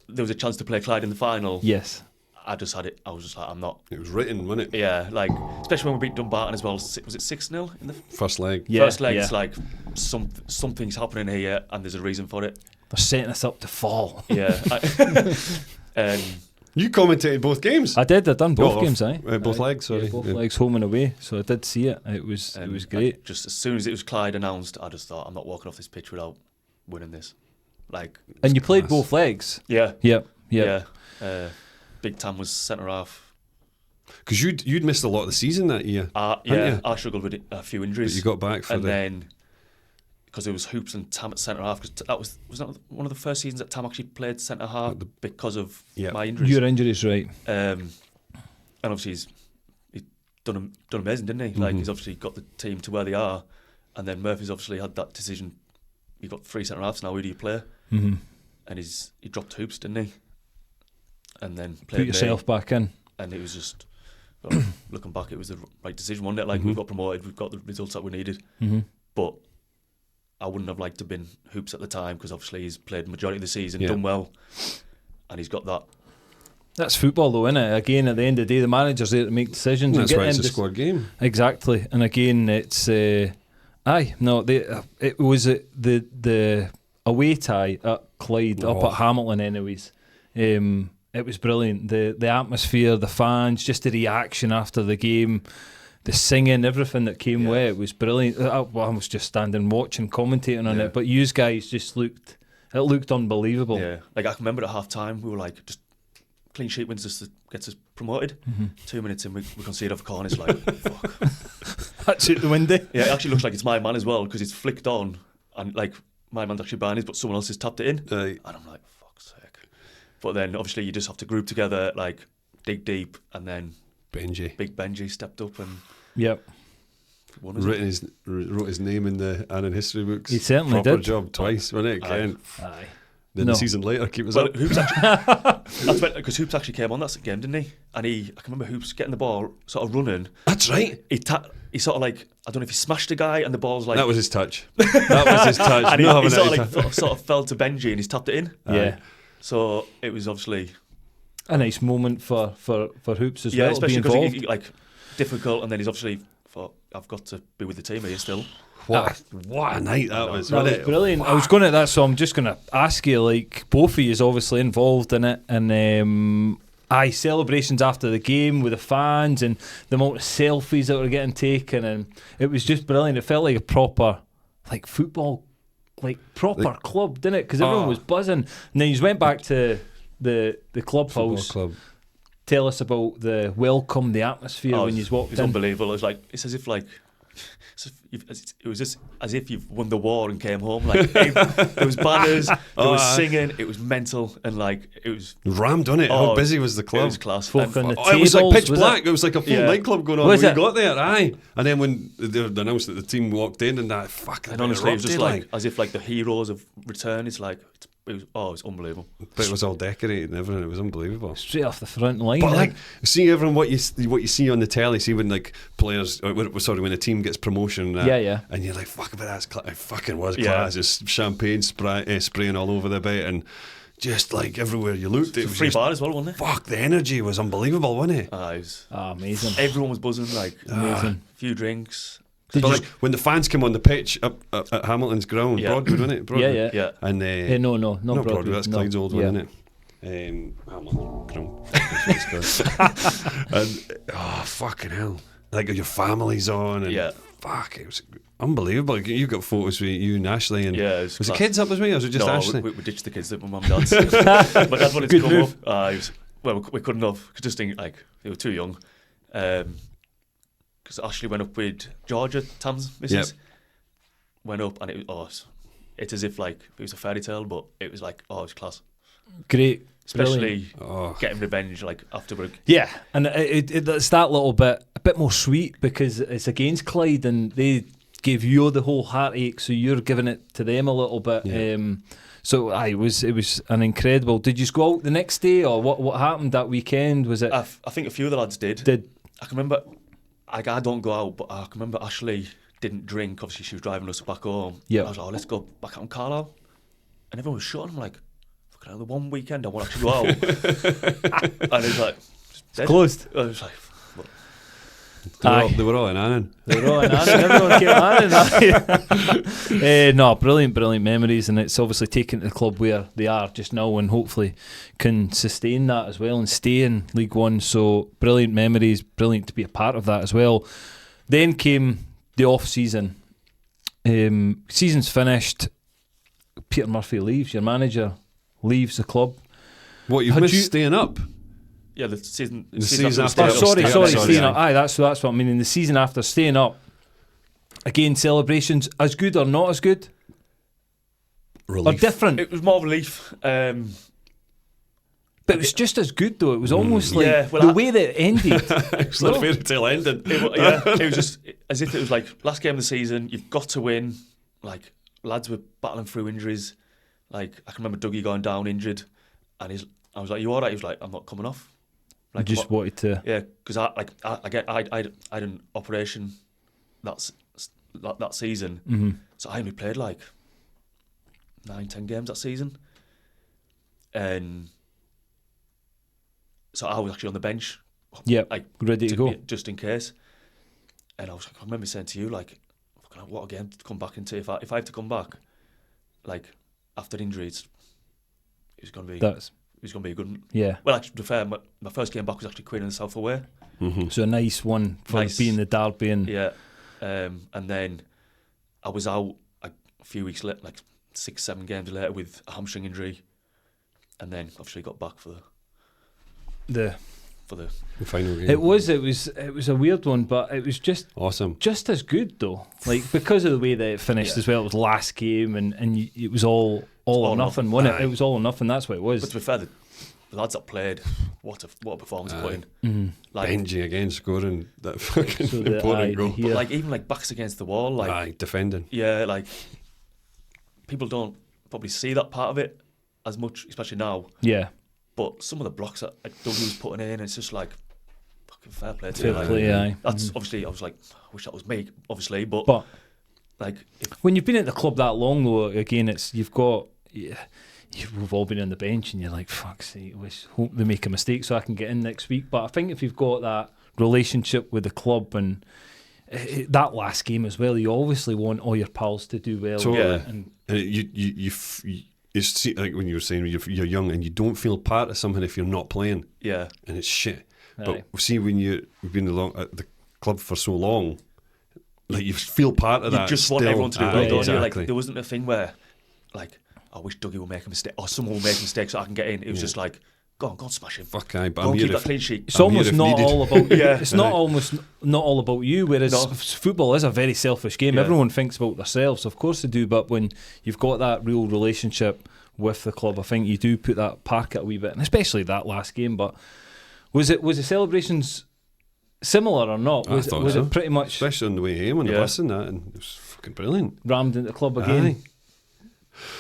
[SPEAKER 3] there was a chance to play Clyde in the final.
[SPEAKER 1] Yes.
[SPEAKER 3] I just had it. I was just like, I'm not.
[SPEAKER 2] It was written, wasn't it?
[SPEAKER 3] Yeah, like especially when we beat Dumbarton as well. Was it 6-0 in the
[SPEAKER 2] First leg.
[SPEAKER 3] first leg? It's like something's happening here, and there's a reason for it.
[SPEAKER 1] They're setting us up to fall.
[SPEAKER 3] Yeah.
[SPEAKER 2] You commentated both games.
[SPEAKER 1] I did. I done both
[SPEAKER 2] Oh,
[SPEAKER 1] games.
[SPEAKER 2] both legs. Sorry,
[SPEAKER 1] Yeah, both legs, home and away. So I did see it. It was great.
[SPEAKER 3] Just as soon as it was Clyde announced, I just thought, I'm not walking off this pitch without winning this. Like,
[SPEAKER 1] And you played
[SPEAKER 2] class.
[SPEAKER 1] both legs.
[SPEAKER 3] yeah,
[SPEAKER 1] Yep.
[SPEAKER 3] yeah. Big Tam was centre half.
[SPEAKER 2] Because you'd missed a lot of the season that year.
[SPEAKER 3] Yeah,
[SPEAKER 2] you?
[SPEAKER 3] I struggled with a few
[SPEAKER 2] But
[SPEAKER 3] injuries.
[SPEAKER 2] you got back for
[SPEAKER 3] and
[SPEAKER 2] the.
[SPEAKER 3] then because it was Hoops and Tam at centre half, because that was that one of the first seasons that Tam actually played centre half because of my injuries.
[SPEAKER 1] Your injuries, right?
[SPEAKER 3] And obviously he's done amazing, didn't he? Like he's obviously got the team to where they are, and then Murphy's obviously had that decision. You've got 3 centre halves now. Who do you play?
[SPEAKER 1] Mm-hmm.
[SPEAKER 3] And he dropped Hoops, didn't he? And then
[SPEAKER 1] Put
[SPEAKER 3] played
[SPEAKER 1] yourself back in.
[SPEAKER 3] and it was just. Well, looking back, it was the right decision, wasn't it? Like we got promoted, we've got the results that we needed, but I wouldn't have liked to have been Hoops at the time because obviously he's played the majority of the season, done well, and he's got that.
[SPEAKER 1] That's football, though, isn't it? Again, at the end of the day, the manager's there to make decisions.
[SPEAKER 2] That's
[SPEAKER 1] and
[SPEAKER 2] why
[SPEAKER 1] get
[SPEAKER 2] it's a
[SPEAKER 1] them
[SPEAKER 2] squad game.
[SPEAKER 1] Exactly, and again, it's it was the away tie at Clyde up at Hamilton, anyways. It was brilliant. The atmosphere, the fans, just the reaction after the game, the singing, everything that came with it was brilliant. I was just standing watching, commentating on it, but you guys just looked unbelievable.
[SPEAKER 3] Yeah, like I can remember at half time we were like, just clean sheet wins us, gets us promoted. 2 minutes in, we concede off a corner. It's like, fuck.
[SPEAKER 1] That's out the window.
[SPEAKER 3] Yeah, it actually looks like it's my man as well because it's flicked on and like my man's actually behind us, but someone else has tapped it in, and I'm like, fuck's sake. But then obviously you just have to group together, like dig deep, and then Big Benji stepped up and won,
[SPEAKER 2] wrote his name in the Annan history books.
[SPEAKER 1] He certainly
[SPEAKER 2] Proper
[SPEAKER 1] did.
[SPEAKER 2] job twice, wasn't it? Kent?
[SPEAKER 1] Aye.
[SPEAKER 2] Then the season later, keep us
[SPEAKER 3] well,
[SPEAKER 2] up.
[SPEAKER 3] Hoops actually, because Hoops actually came on that game, didn't he? And I can remember Hoops getting the ball, sort of running.
[SPEAKER 2] That's right.
[SPEAKER 3] He sort of like, I don't know if he smashed a guy and the ball's like...
[SPEAKER 2] That was his touch. That was his touch.
[SPEAKER 3] And
[SPEAKER 2] No
[SPEAKER 3] he
[SPEAKER 2] having
[SPEAKER 3] sort
[SPEAKER 2] any
[SPEAKER 3] of sort of fell to Benji and he's tapped it in.
[SPEAKER 1] Yeah.
[SPEAKER 3] So it was obviously...
[SPEAKER 1] A nice moment for Hoops as
[SPEAKER 3] Yeah,
[SPEAKER 1] well to be
[SPEAKER 3] especially because
[SPEAKER 1] involved.
[SPEAKER 3] he like difficult, and then he's obviously thought, I've got to be with the team here still.
[SPEAKER 2] What a night that was.
[SPEAKER 1] That was
[SPEAKER 2] wasn't it?
[SPEAKER 1] brilliant. I was going to that, so I'm just going to ask you, like, both of you is obviously involved in it, and celebrations after the game with the fans and the amount of selfies that were getting taken, and it was just brilliant. It felt like a proper, like, football, like, proper club, didn't it? Because everyone was buzzing. And then you went back to the clubhouse.
[SPEAKER 2] Club.
[SPEAKER 3] Tell us about the welcome, the atmosphere when you walked in. It's unbelievable. It's as if like it was just as if you've won the war and came home. Like there was banners, there was singing, it was mental, and like it was
[SPEAKER 2] rammed on it. How busy was the club?
[SPEAKER 3] It was class.
[SPEAKER 1] Folk on the
[SPEAKER 2] it was like
[SPEAKER 1] tables,
[SPEAKER 2] pitch
[SPEAKER 1] was
[SPEAKER 2] black. It was like a full nightclub going on
[SPEAKER 1] Was
[SPEAKER 2] when
[SPEAKER 1] it?
[SPEAKER 2] you got there. Aye, and then when they announced that the team walked in and that, fuck,
[SPEAKER 3] And honestly, it was just like as if like the heroes have returned. It's like it was unbelievable.
[SPEAKER 2] But it was all decorated and everything. It was unbelievable.
[SPEAKER 1] Straight off the front line.
[SPEAKER 2] But like, see everyone what you see on the telly. See when like players, when a team gets promotion. And you're like, fuck, but that's it fucking was class. Just champagne spraying all over the bit, and just like everywhere you looked, it was
[SPEAKER 3] free
[SPEAKER 2] just,
[SPEAKER 3] bar as well, wasn't it?
[SPEAKER 2] Fuck, the energy was unbelievable, wasn't it?
[SPEAKER 3] It was
[SPEAKER 1] amazing.
[SPEAKER 3] Everyone was buzzing, like
[SPEAKER 1] amazing.
[SPEAKER 3] A few drinks.
[SPEAKER 2] But like when the fans come on the pitch up at Hamilton's ground, Broadwood, wasn't it? Broadwood.
[SPEAKER 3] Yeah.
[SPEAKER 2] And
[SPEAKER 1] no,
[SPEAKER 2] not Broadwood. That's Clyde's old one, isn't it? Hamilton ground. And fucking hell! Like your family's on, and fuck, it was unbelievable. You got photos with you and Ashley, and was the kids up as well, or was it just Ashley?
[SPEAKER 3] We ditched the kids. My mum and dad's. My dad wanted to come up. We couldn't have, because just think like they were too young. Because Ashley went up with Georgia, Tam's missus. Went up, and it's as if like it was a fairy tale, but it was like, it was class.
[SPEAKER 1] Great.
[SPEAKER 3] Especially getting revenge like afterward.
[SPEAKER 1] Yeah, and it's that little bit, a bit more sweet because it's against Clyde and they gave you the whole heartache, so you're giving it to them a little bit. Yeah. So it was an incredible. Did you go out the next day, or what happened that weekend? Was it?
[SPEAKER 3] I think a few of the lads did. I can remember. I don't go out, but I can remember Ashley didn't drink. Obviously, she was driving us back home. Yeah. I was like, let's go back out in Carlisle, and everyone was shut. I'm like, fucking hell, the one weekend I want to actually go out, and it's like
[SPEAKER 1] it's closed.
[SPEAKER 3] I was like,
[SPEAKER 2] They were all in Annan.
[SPEAKER 1] They were all in Annan. Everyone came to Annan. No, brilliant memories, and it's obviously taken to the club where they are just now, and hopefully can sustain that as well and stay in League One. So brilliant memories, brilliant to be a part of that as well. Then came the off season. Season's finished. Peter Murphy leaves. Your manager leaves the club.
[SPEAKER 2] What, you've missed staying up?
[SPEAKER 3] Yeah, the season
[SPEAKER 2] after.
[SPEAKER 1] Sorry, staying up. Aye, that's what I mean. In the season after staying up, again, celebrations as good or not as good?
[SPEAKER 2] Relief.
[SPEAKER 1] Or different?
[SPEAKER 3] It was more relief.
[SPEAKER 1] But it was just as good though. It was almost like
[SPEAKER 3] the
[SPEAKER 1] way that it ended.
[SPEAKER 2] It was like a fairy tale ending.
[SPEAKER 3] It was just as if it was like last game of the season. You've got to win. Like lads were battling through injuries. Like I can remember Dougie going down injured, and I was like, "You all right?" He was like, "I'm not coming off." Like
[SPEAKER 1] just wanted to.
[SPEAKER 3] Yeah, because I had an operation that season,
[SPEAKER 1] Mm-hmm.
[SPEAKER 3] so I only played like 9-10 games that season, and so I was actually on the bench.
[SPEAKER 1] Yeah,
[SPEAKER 3] like
[SPEAKER 1] ready to go
[SPEAKER 3] just in case. And I remember saying to you, like, what a game to come back into. If I have to come back, like after injuries, it's going to be a good one.
[SPEAKER 1] Yeah.
[SPEAKER 3] Well, actually, to be fair, my first game back was actually Queen and South away.
[SPEAKER 2] Mm-hmm.
[SPEAKER 1] So a nice one for being the derby. And
[SPEAKER 3] yeah. And then I was out a few weeks later, like 6-7 games later, with a hamstring injury, and then obviously got back for the
[SPEAKER 2] final game.
[SPEAKER 1] It was a weird one, but it was just
[SPEAKER 2] awesome,
[SPEAKER 1] just as good though. Like because of the way that it finished as well. It was last game, and it was all or nothing, wasn't it? It was all or nothing. That's what it was.
[SPEAKER 3] But to be fair, the lads that played, what a performance put in.
[SPEAKER 1] Mm-hmm.
[SPEAKER 3] Like
[SPEAKER 2] Benji again scoring that fucking
[SPEAKER 1] so
[SPEAKER 2] important goal.
[SPEAKER 3] But like even like backs against the wall, like
[SPEAKER 2] defending.
[SPEAKER 3] Yeah, like people don't probably see that part of it as much, especially now.
[SPEAKER 1] Yeah.
[SPEAKER 3] But some of the blocks that like, Dougie was putting in, it's just like fucking fair play to
[SPEAKER 1] fair play, aye.
[SPEAKER 3] That's obviously, I was like, I wish that was me, obviously, but like
[SPEAKER 1] when you've been at the club that long, though, again, we've all been on the bench, and you're like, fuck's sake, hope they make a mistake so I can get in next week. But I think if you've got that relationship with the club and that last game as well, you obviously want all your pals to do well.
[SPEAKER 2] Totally. And it's like when you were saying you're young and you don't feel part of something if you're not playing.
[SPEAKER 3] Yeah.
[SPEAKER 2] And it's shit.
[SPEAKER 1] Aye.
[SPEAKER 2] But see, when you've been at the club for so long, like you feel part of that.
[SPEAKER 3] You just
[SPEAKER 2] still.
[SPEAKER 3] want everyone to do well, don't you?
[SPEAKER 2] Exactly.
[SPEAKER 3] Like there wasn't a thing where, like, I wish Dougie will make a mistake or someone will make a mistake so I can get in. It was just like, go on smash him.
[SPEAKER 2] Fuck aye, but
[SPEAKER 3] go
[SPEAKER 2] I'm
[SPEAKER 3] on,
[SPEAKER 2] here
[SPEAKER 3] keep that clean sheet.
[SPEAKER 1] It's almost not all about you.
[SPEAKER 3] Yeah.
[SPEAKER 1] It's not all about you, whereas football is a very selfish game.
[SPEAKER 3] Yeah.
[SPEAKER 1] Everyone thinks about themselves, of course they do, but when you've got that real relationship with the club, I think you do put that park at a wee bit, and especially that last game. But was the celebrations similar or not? Was it pretty much,
[SPEAKER 2] especially on the way home on the bus and that, and it was fucking brilliant.
[SPEAKER 1] Rammed into the club again?
[SPEAKER 2] Aye.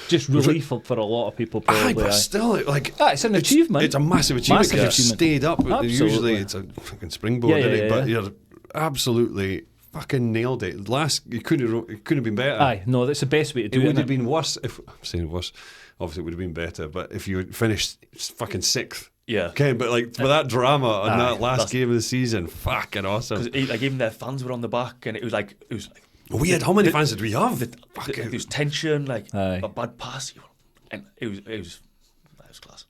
[SPEAKER 1] Just relief for a lot of people, probably.
[SPEAKER 2] Aye, but still, like
[SPEAKER 1] it's an achievement.
[SPEAKER 2] It's a massive achievement because you've stayed up.
[SPEAKER 1] Absolutely.
[SPEAKER 2] Usually it's a fucking springboard, isn't it? But you're absolutely fucking nailed it. It couldn't have been better.
[SPEAKER 1] Aye, no, that's the best way to do it.
[SPEAKER 2] It would have been worse if I'm saying worse. Obviously, it would have been better, but if you had finished fucking 6th.
[SPEAKER 3] Yeah.
[SPEAKER 2] Okay, but like for that drama on that last game of the season, fucking awesome.
[SPEAKER 3] Because like even their fans were on the back, and it was like
[SPEAKER 2] weird. How many fans did we have?
[SPEAKER 3] There was tension, like a bad pass, and it was class.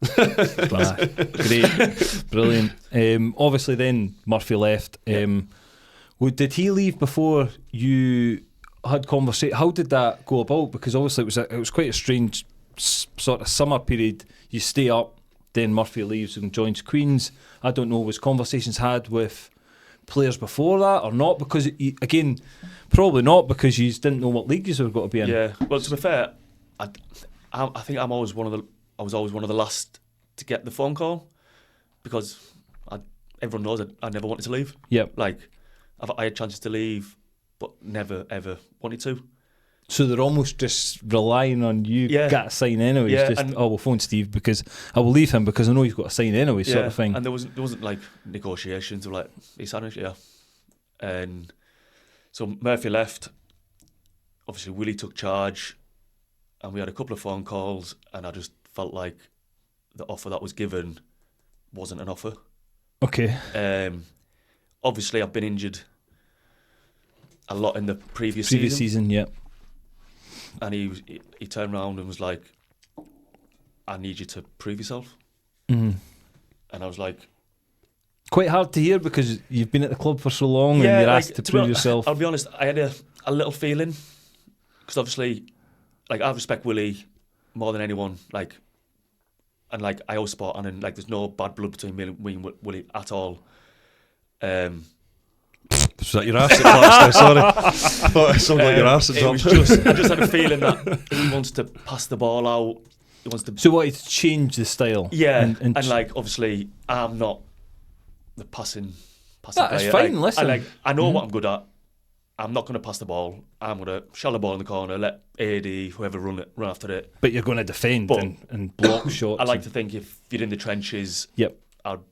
[SPEAKER 1] Great, brilliant. Obviously, then Murphy left. Did he leave before you had conversation? How did that go about? Because obviously it was quite a strange sort of summer period. You stay up, then Murphy leaves and joins Queen's. I don't know, was conversations had with players before that or not? Because again, probably not, because you didn't know what league you were going to be in.
[SPEAKER 3] Yeah. Well, to be fair, I think I was always one of the last to get the phone call, because everyone knows I never wanted to leave.
[SPEAKER 1] Yep.
[SPEAKER 3] Like I had chances to leave, but never ever wanted to.
[SPEAKER 1] So they're almost just relying on you.
[SPEAKER 3] Yeah.
[SPEAKER 1] Got to sign anyway.
[SPEAKER 3] Yeah,
[SPEAKER 1] it's just we'll phone Steve because I will leave him because I know he's got to sign anyway, sort of thing.
[SPEAKER 3] And there wasn't like negotiations or like he's signed, yeah. And so Murphy left. Obviously Willie took charge, and we had a couple of phone calls, and I just felt like the offer that was given wasn't an offer.
[SPEAKER 1] Okay.
[SPEAKER 3] obviously I've been injured a lot in the previous
[SPEAKER 1] season, yeah.
[SPEAKER 3] And he turned around and was like, I need you to prove yourself.
[SPEAKER 1] Mm-hmm.
[SPEAKER 3] And I was like...
[SPEAKER 1] Quite hard to hear because you've been at the club for so long and you're asked to prove yourself.
[SPEAKER 3] I'll be honest, I had a little feeling, because obviously, like, I respect Willie more than anyone, like, and like I always support Annan, like there's no bad blood between me and Willie at all.
[SPEAKER 2] Was that your arse that collapsed there? Sorry. I thought it sounded like your arse had dropped.
[SPEAKER 3] I just had a feeling that he wants to pass the ball out. He wants to.
[SPEAKER 1] So what? To change the style?
[SPEAKER 3] Yeah, and like obviously I'm not the passing player.
[SPEAKER 1] That's fine. Listen,
[SPEAKER 3] I know what I'm good at. I'm not going to pass the ball. I'm going to shell the ball in the corner, let AD, whoever run after it.
[SPEAKER 1] But you're going to defend and block shots.
[SPEAKER 3] I like to think if you're in the trenches,
[SPEAKER 1] yep,
[SPEAKER 3] I'm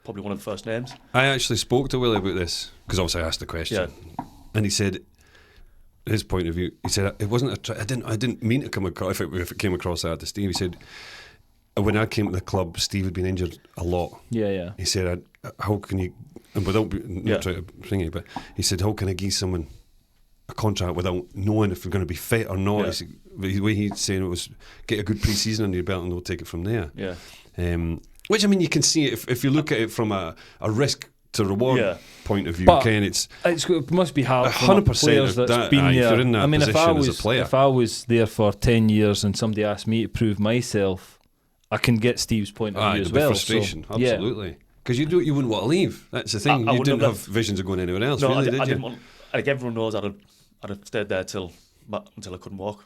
[SPEAKER 3] probably one of the first names.
[SPEAKER 2] I actually spoke to Willie about this because obviously I asked the question, and he said his point of view. He said it wasn't I didn't mean to come across if it came across that to Steve. He said when I came to the club, Steve had been injured a lot.
[SPEAKER 1] Yeah. He
[SPEAKER 2] said, how can you? And without not trying to bring it, but he said, how can I give someone a contract without knowing if they're going to be fit or not?
[SPEAKER 3] Yeah.
[SPEAKER 2] He said, the way he's saying it was get a good pre-season under your belt and they'll take it from there.
[SPEAKER 3] Yeah.
[SPEAKER 2] Which, I mean, you can see it if you look at it from a risk to reward point of view,
[SPEAKER 1] but
[SPEAKER 2] Ken,
[SPEAKER 1] it must be hard
[SPEAKER 2] 100%
[SPEAKER 1] for players that's been there.
[SPEAKER 2] if you're in that position as a player.
[SPEAKER 1] If I was there for 10 years and somebody asked me to prove myself, I can get Steve's point of view as well.
[SPEAKER 2] Frustration, absolutely. Because you wouldn't want to leave. That's the thing. You didn't have visions of going anywhere else, really, did you?
[SPEAKER 3] Didn't want, like everyone knows, I'd have stayed there until I couldn't walk.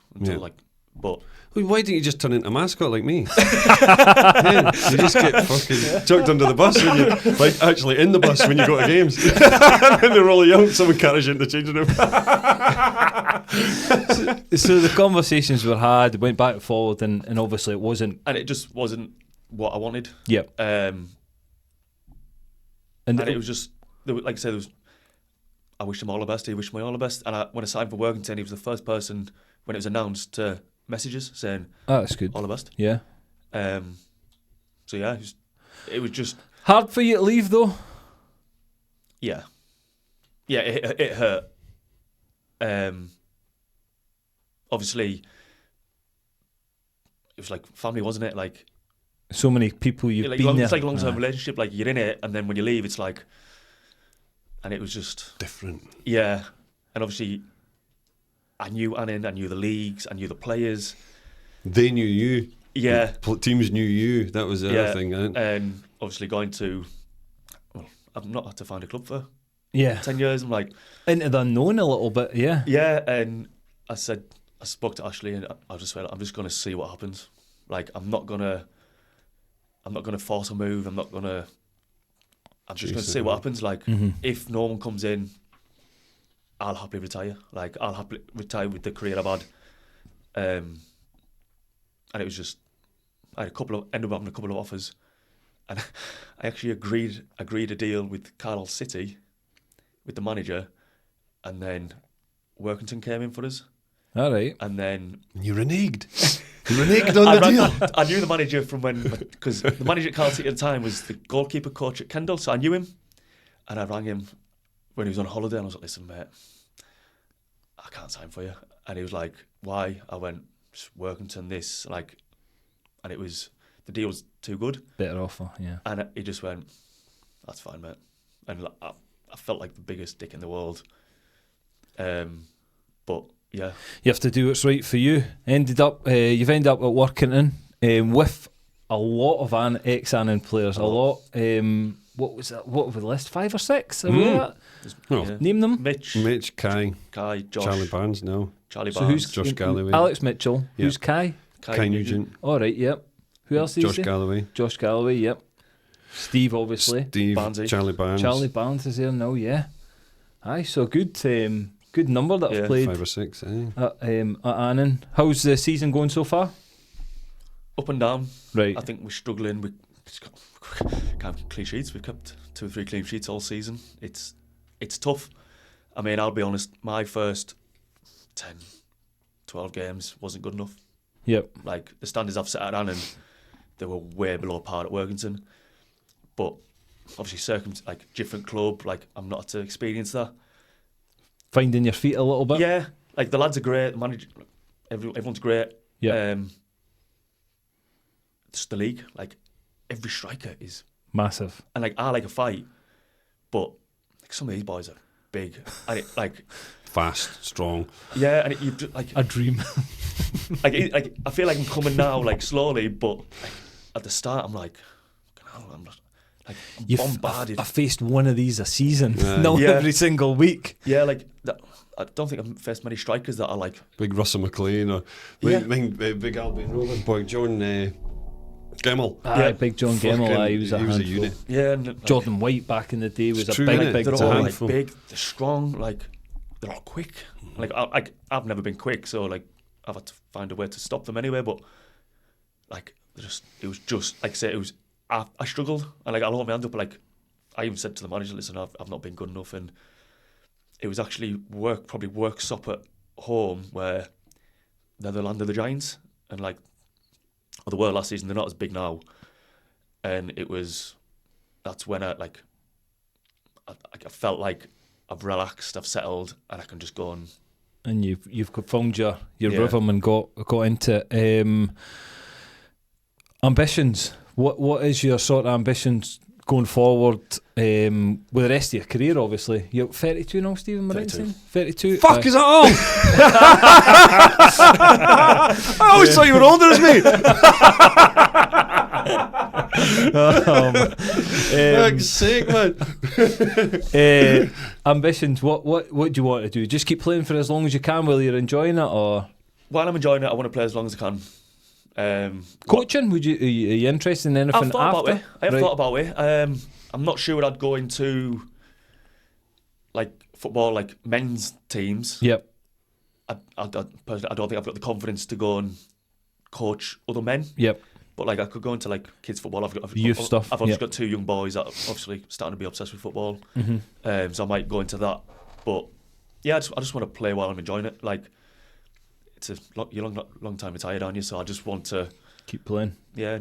[SPEAKER 3] But
[SPEAKER 2] why didn't you just turn into a mascot like me? Yeah, you just get fucking chucked under the bus when you're like actually in the bus when you go to games. And then they're all young, someone carries you into the changing room.
[SPEAKER 1] So the conversations were had, went back and forward, and obviously it wasn't.
[SPEAKER 3] And it just wasn't what I wanted.
[SPEAKER 1] Yep.
[SPEAKER 3] And it was just, like I said, I wished him all the best. He wished me all the best. And when I signed for Workington, he was the first person when it was announced to message us saying,
[SPEAKER 1] "Oh, that's good.
[SPEAKER 3] All the best."
[SPEAKER 1] Yeah.
[SPEAKER 3] So yeah, it was just
[SPEAKER 1] hard for you to leave, though.
[SPEAKER 3] Yeah. Yeah, it hurt. Obviously, it was like family, wasn't it? Like
[SPEAKER 1] so many people you've been there.
[SPEAKER 3] It's like a long-term relationship. Like you're in it, and then when you leave, it's like, and it was just
[SPEAKER 2] different.
[SPEAKER 3] Yeah, and obviously, I knew Annan, I knew the leagues, I knew the players.
[SPEAKER 2] They knew you.
[SPEAKER 3] Yeah,
[SPEAKER 2] teams knew you. That was the other thing.
[SPEAKER 3] And obviously, I've not had to find a club for 10 years. I'm like
[SPEAKER 1] into the unknown a little bit. Yeah,
[SPEAKER 3] and I spoke to Ashley, and I just went, I'm just going to see what happens. Like I'm not gonna force a move. I'm just going to see what happens. Like if no one comes in, I'll happily retire. Like I'll happily retire with the career I've had. And it was just, I had ended up having a couple of offers, and I actually agreed a deal with Carlisle City, with the manager, and then Workington came in for us.
[SPEAKER 1] All right.
[SPEAKER 3] And then
[SPEAKER 2] you reneged. You reneged on the deal.
[SPEAKER 3] I knew the manager from because the manager at Carlisle City at the time was the goalkeeper coach at Kendal, so I knew him, and I rang him when he was on holiday, and I was like, "Listen, mate, I can't sign for you." And he was like, "Why?" I went, Workington, this, like, and it was, the deal was too good.
[SPEAKER 1] Better offer, yeah.
[SPEAKER 3] And he just went, "That's fine, mate." And I felt like the biggest dick in the world. But yeah,
[SPEAKER 1] you have to do what's right for you. You've ended up at Workington with a lot of ex-Annan players. A lot. What was that? What was the list? 5 or 6? Name them.
[SPEAKER 3] Mitch,
[SPEAKER 2] Kai,
[SPEAKER 3] Josh,
[SPEAKER 2] Charlie Barnes. No,
[SPEAKER 3] Charlie
[SPEAKER 1] so
[SPEAKER 3] Barnes.
[SPEAKER 1] Who's
[SPEAKER 2] Josh Galloway?
[SPEAKER 1] Alex Mitchell.
[SPEAKER 2] Yep.
[SPEAKER 1] Who's Kai?
[SPEAKER 2] Kai Nugent.
[SPEAKER 1] All right. Yep. Who else?
[SPEAKER 2] Josh Galloway.
[SPEAKER 1] Josh Galloway. Yep. Steve, obviously.
[SPEAKER 2] Barnesy. Charlie Barnes.
[SPEAKER 1] Charlie Barnes is there now. Yeah. Aye. So good. Good number that I've played.
[SPEAKER 2] 5 or 6.
[SPEAKER 1] At Annan. How's the season going so far?
[SPEAKER 3] Up and down.
[SPEAKER 1] Right.
[SPEAKER 3] I think we're struggling. We can't keep clean sheets. We've kept 2 or 3 clean sheets all season. It's tough. I mean, I'll be honest, my first 10, 12 games wasn't good enough.
[SPEAKER 1] Yep.
[SPEAKER 3] Like, the standards I've set at Annan, they were way below par at Workington. But obviously like different club, like I'm not to experience that.
[SPEAKER 1] Finding your feet a little bit.
[SPEAKER 3] Yeah, like the lads are great, the manager, everyone's great.
[SPEAKER 1] Yeah.
[SPEAKER 3] Just the league, like every striker is
[SPEAKER 1] Massive.
[SPEAKER 3] and like I like a fight, but like some of these boys are big, and like
[SPEAKER 2] Fast, strong.
[SPEAKER 3] yeah, and you like
[SPEAKER 1] A dream.
[SPEAKER 3] like I feel like I'm coming now, like slowly, but like, at the start I'm like, I'm not, like I'm bombarded.
[SPEAKER 1] I faced one of these a season,
[SPEAKER 2] Yeah.
[SPEAKER 1] not
[SPEAKER 3] Yeah.
[SPEAKER 1] every single week.
[SPEAKER 3] Yeah, like that, I don't think I've faced many strikers that are like.
[SPEAKER 2] Big Russell McLean or
[SPEAKER 3] Yeah.
[SPEAKER 2] big Albion Rovers boy John Gemmell.
[SPEAKER 1] Aye, Big John Gemmell,
[SPEAKER 2] Fucking-
[SPEAKER 1] he was a handful.
[SPEAKER 2] unit.
[SPEAKER 3] Yeah, and like,
[SPEAKER 1] Jordan White back in the day was
[SPEAKER 2] It's
[SPEAKER 1] a
[SPEAKER 2] true,
[SPEAKER 1] big,
[SPEAKER 2] innit?
[SPEAKER 1] big
[SPEAKER 3] they're
[SPEAKER 2] It's a
[SPEAKER 3] all
[SPEAKER 1] boy.
[SPEAKER 3] like
[SPEAKER 2] handful.
[SPEAKER 3] big, they're strong, like they're all quick. Like I've never been quick, so like I've had to find a way to stop them anyway. But like it was just like I say, it was I struggled, and like I'll hold my hand up. Like I even said to the manager, listen, I've not been good enough, and it was actually probably work stop at home where they're the land of the giants, and like or they were last season. They're not as big now, and that's when I felt like I've relaxed, I've settled, and I can just go
[SPEAKER 1] And you've found your
[SPEAKER 3] Yeah.
[SPEAKER 1] rhythm and got into it. Ambitions. What is your sort of ambitions going forward with the rest of your career? Obviously, you're 32 now, Stephen. 32.
[SPEAKER 2] Fuck, is that all? I always thought you were older as me. Fuck's sake, man.
[SPEAKER 1] Ambitions. What do you want to do? Just keep playing for as long as you can while you're enjoying it, or
[SPEAKER 3] while I'm enjoying it, I want to play as long as I can.
[SPEAKER 1] coaching? Are you interested in anything
[SPEAKER 3] I've thought
[SPEAKER 1] after?
[SPEAKER 3] about it. I have thought about it. I'm not sure I'd go into like football, like men's teams.
[SPEAKER 1] Yep.
[SPEAKER 3] Personally, I don't think I've got the confidence to go and coach other men.
[SPEAKER 1] Yep.
[SPEAKER 3] But like I could go into like kids football. I've
[SPEAKER 1] Youth stuff,
[SPEAKER 3] I've obviously
[SPEAKER 1] yep.
[SPEAKER 3] got two young boys that are obviously starting to be obsessed with football.
[SPEAKER 1] Mm-hmm.
[SPEAKER 3] So I might go into that. But yeah, I just want to play while I'm enjoying it. Like it's you're long time retired, aren't you? So I just want to
[SPEAKER 1] Keep playing.
[SPEAKER 3] yeah,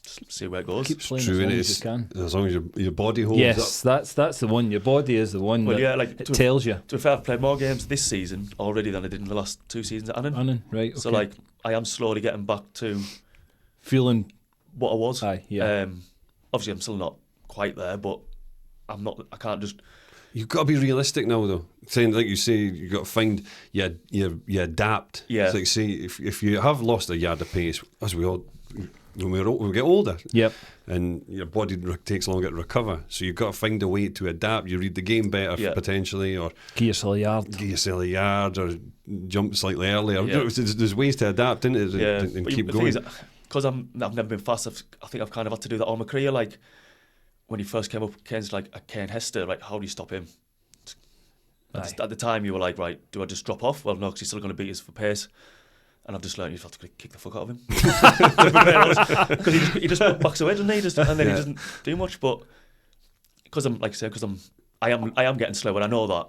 [SPEAKER 3] just see where it goes.
[SPEAKER 1] Keep playing
[SPEAKER 2] True,
[SPEAKER 1] as long
[SPEAKER 2] innit?
[SPEAKER 1] as you can.
[SPEAKER 2] As long as your body holds
[SPEAKER 1] Yes,
[SPEAKER 2] up.
[SPEAKER 1] that's the one. Your body is the one
[SPEAKER 3] Well,
[SPEAKER 1] that
[SPEAKER 3] yeah, like
[SPEAKER 1] it tells you.
[SPEAKER 3] To be fair, I've played more games this season already than I did in the last 2 seasons at Annan.
[SPEAKER 1] Annan, right? Okay.
[SPEAKER 3] So like I am slowly getting back to
[SPEAKER 1] feeling.
[SPEAKER 3] what I was.
[SPEAKER 1] Aye, yeah.
[SPEAKER 3] Obviously, I'm still not quite there, but I'm not. I can't just.
[SPEAKER 2] You've got to be realistic now, though. Saying like you say, you got to find you adapt.
[SPEAKER 3] Yeah.
[SPEAKER 2] It's like say if you have lost a yard of pace, as we all when we get older,
[SPEAKER 1] Yep.
[SPEAKER 2] and your body takes longer to recover, so you've got to find a way to adapt. You read the game better
[SPEAKER 3] Yeah.
[SPEAKER 2] potentially, or
[SPEAKER 1] Give yourself a yard.
[SPEAKER 2] get yourself a yard, or jump slightly earlier.
[SPEAKER 3] Yeah.
[SPEAKER 2] There's ways to adapt, isn't it?
[SPEAKER 3] Yeah,
[SPEAKER 2] And
[SPEAKER 3] but
[SPEAKER 2] keep
[SPEAKER 3] the
[SPEAKER 2] going.
[SPEAKER 3] thing is, because I've never been fast. I think I've kind of had to do that all my career. Like when he first came up, Kane's like a Kane Hester. Like how do you stop him? At the time, you were like, right, do I just drop off? Well, no, because he's still going to beat us for pace. And I've just learned you have to kick the fuck out of him because he just backs away, doesn't he? And then he doesn't do much. But because I'm like I say, I am getting slower. I know that,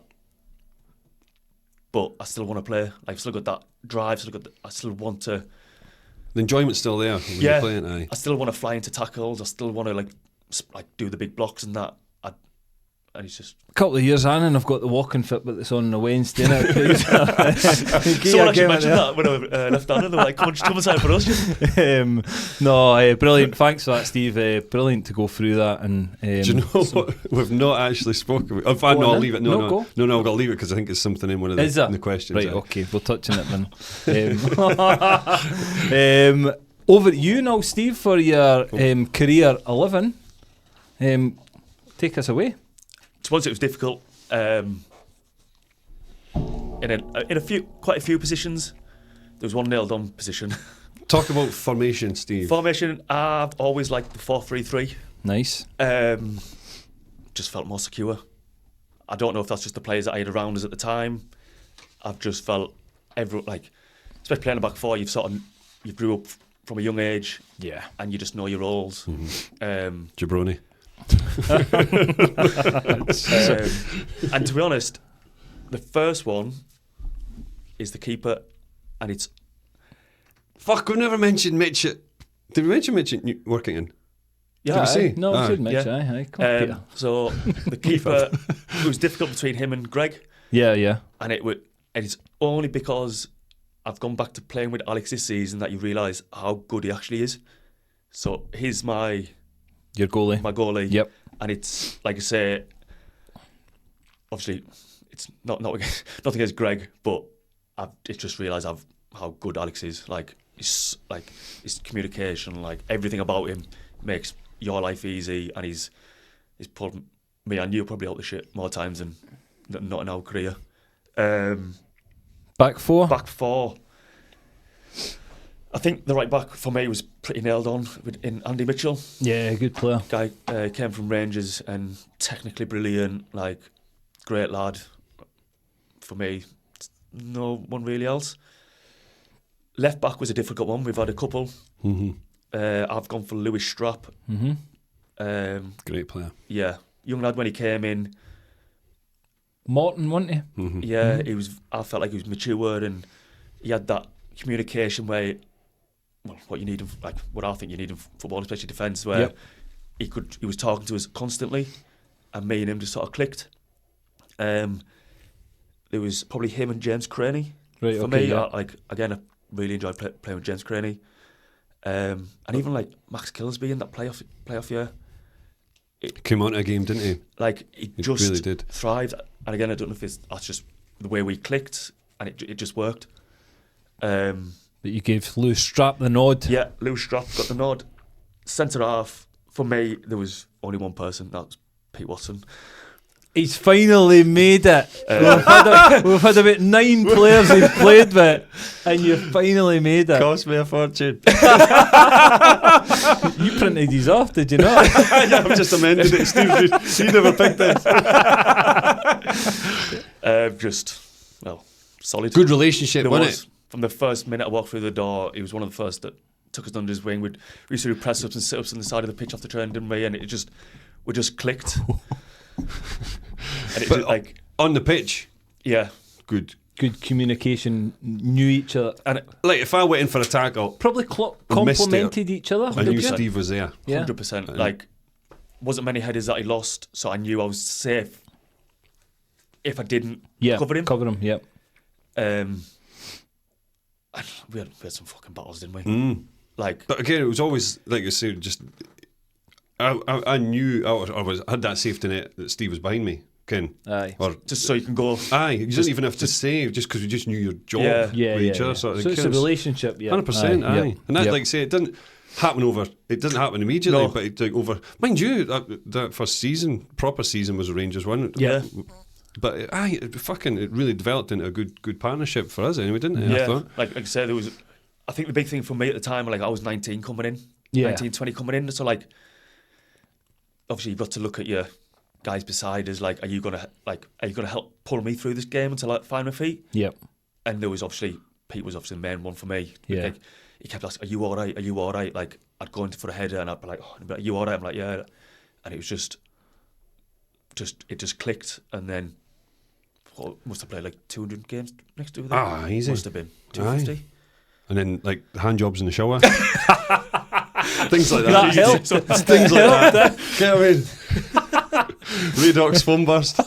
[SPEAKER 3] but I still want to play. Like, I've still got that drive. I still want to.
[SPEAKER 2] The enjoyment's still there when you're playing. Aye.
[SPEAKER 3] I still want to fly into tackles. I still want to like do the big blocks and that. And it's just
[SPEAKER 1] A couple of years on, and I've got the walking fit, but it's on a Wednesday night.
[SPEAKER 3] someone actually mentioned that when I left Annan. They were like, come and sign for us.
[SPEAKER 2] Brilliant.
[SPEAKER 1] Thanks for that, Steve. Brilliant to go through that. And
[SPEAKER 2] Do you know what? We've not actually spoken. In fact, no, I'll leave it. No,
[SPEAKER 1] go.
[SPEAKER 2] I've got to leave it because I think it's something in one of
[SPEAKER 1] Is that?
[SPEAKER 2] the questions.
[SPEAKER 1] Right,
[SPEAKER 2] aye.
[SPEAKER 1] okay, we'll touch on it then. Over to you now, Steve, for your career 11. Take us away.
[SPEAKER 3] To once it was difficult. In quite a few positions. There was one nailed on position.
[SPEAKER 2] Talk about formation, Steve.
[SPEAKER 3] Formation, I've always liked the 4-3-3.
[SPEAKER 1] Nice.
[SPEAKER 3] Just felt more secure. I don't know if that's just the players that I had around us at the time. I've just felt especially playing a back four, you grew up from a young age.
[SPEAKER 1] Yeah.
[SPEAKER 3] And you just know your roles.
[SPEAKER 2] Mm-hmm. Jabroni.
[SPEAKER 3] And to be honest, the first one is the keeper, and it's
[SPEAKER 2] Fuck, we never mentioned Mitch. Did we mention Mitch at Workington? Did we see?
[SPEAKER 1] No,
[SPEAKER 2] Aye.
[SPEAKER 1] good Mitch. Aye. Come on, Peter.
[SPEAKER 3] So the keeper, it was difficult between him and Greg,
[SPEAKER 1] Yeah.
[SPEAKER 3] and it's only because I've gone back to playing with Alex this season that you realise how good he actually is. So he's my
[SPEAKER 1] Your goalie.
[SPEAKER 3] Yep. And it's like I say, obviously it's not against Greg, but I've just realised how good Alex is. Like his communication, like everything about him makes your life easy, and he's pulled me and you probably out the shit more times than not in our career.
[SPEAKER 1] Back four.
[SPEAKER 3] I think the right back for me was pretty nailed on in Andy Mitchell.
[SPEAKER 1] Yeah, good player.
[SPEAKER 3] Guy came from Rangers and technically brilliant, like great lad. For me, no one really else. Left back was a difficult one. We've had a couple.
[SPEAKER 2] Mm-hmm.
[SPEAKER 3] I've gone for Lewis Strapp.
[SPEAKER 1] Mm-hmm.
[SPEAKER 2] Great player.
[SPEAKER 3] Yeah, young lad when he came in.
[SPEAKER 1] Morton, wasn't he?
[SPEAKER 2] Mm-hmm.
[SPEAKER 3] Yeah, he was. I felt like he was mature and he had that communication where, well, what you need, like what I think you need in football, especially defence, where he was talking to us constantly, and me and him just sort of clicked. There was probably him and James Craney.
[SPEAKER 1] Right,
[SPEAKER 3] for
[SPEAKER 1] okay,
[SPEAKER 3] me,
[SPEAKER 1] yeah.
[SPEAKER 3] I really enjoyed playing with James Craney, and even like Max Kilsby in that playoff year.
[SPEAKER 2] Came on to a game, didn't he?
[SPEAKER 3] Like he just
[SPEAKER 2] really did.
[SPEAKER 3] thrived, and again, I don't know if that's just the way we clicked, and it just worked.
[SPEAKER 1] That you gave Lewis Strapp the nod.
[SPEAKER 3] Yeah, Lewis Strapp got the nod. Centre half, for me, there was only one person, that was Pete Watson.
[SPEAKER 1] He's finally made it. We've had about 9 players he's played with, and you finally made it.
[SPEAKER 2] Cost me a fortune.
[SPEAKER 1] You printed these off, did you not?
[SPEAKER 2] Yeah, I've just amended it. Steve never picked it.
[SPEAKER 3] Solid.
[SPEAKER 2] Good relationship,
[SPEAKER 3] There
[SPEAKER 2] wasn't
[SPEAKER 3] was. From the first minute I walked through the door, he was one of the first that took us under his wing. We used to do press-ups and sit-ups on the side of the pitch after training, didn't we? And we just clicked. And it
[SPEAKER 2] But
[SPEAKER 3] just, like,
[SPEAKER 2] on the pitch,
[SPEAKER 3] yeah.
[SPEAKER 2] good.
[SPEAKER 1] Good communication, knew each other.
[SPEAKER 3] And
[SPEAKER 2] Like if I went in for a tackle,
[SPEAKER 1] Probably complimented each other.
[SPEAKER 2] I knew
[SPEAKER 3] 100%.
[SPEAKER 2] Steve was there.
[SPEAKER 1] Yeah.
[SPEAKER 3] 100%. Like, wasn't many headers that he lost, so I knew I was safe if I didn't cover him.
[SPEAKER 1] Cover him, yeah.
[SPEAKER 3] And we had some fucking battles, didn't we?
[SPEAKER 2] Mm.
[SPEAKER 3] Like,
[SPEAKER 2] But again, it was always like I said, just I knew I had that safety net that Steve was behind me, Ken.
[SPEAKER 1] Aye.
[SPEAKER 2] Or
[SPEAKER 3] just so you can go.
[SPEAKER 2] aye, you didn't even have to say, just because you just knew your job.
[SPEAKER 3] Yeah.
[SPEAKER 2] with each other, sort of
[SPEAKER 1] So
[SPEAKER 2] thing.
[SPEAKER 1] it's a relationship, yeah.
[SPEAKER 2] 100%, aye.
[SPEAKER 1] Yep.
[SPEAKER 2] And that,
[SPEAKER 1] Yep.
[SPEAKER 2] like I say, it doesn't happen immediately,
[SPEAKER 3] No.
[SPEAKER 2] but it, like, over, mind you, that first season, proper season was a Rangers one.
[SPEAKER 3] Yeah.
[SPEAKER 2] But it really developed into a good partnership for us anyway, didn't it? I
[SPEAKER 3] Yeah.
[SPEAKER 2] thought.
[SPEAKER 3] Like I said, I think the big thing for me at the time, like I was 19 coming in.
[SPEAKER 1] Yeah.
[SPEAKER 3] 19, 20 coming in. So like, obviously you've got to look at your guys beside us. Like, are you gonna help pull me through this game until I find my feet?
[SPEAKER 1] Yep.
[SPEAKER 3] And there was Pete was obviously the main one for me.
[SPEAKER 1] Yeah.
[SPEAKER 3] Like, he kept asking, "Are you all right? Are you all right?" Like, I'd go into for a header and I'd be like, "Oh," "Are you all right?" I'm like, "Yeah." And it was just clicked, and then must have played like 200 games next to that.
[SPEAKER 2] Ah, easy.
[SPEAKER 3] Must have been 250.
[SPEAKER 2] And then like hand jobs in the shower. Things like
[SPEAKER 1] That
[SPEAKER 2] that.
[SPEAKER 1] helped.
[SPEAKER 2] It's things like that. Get what I mean? Redox foam burst.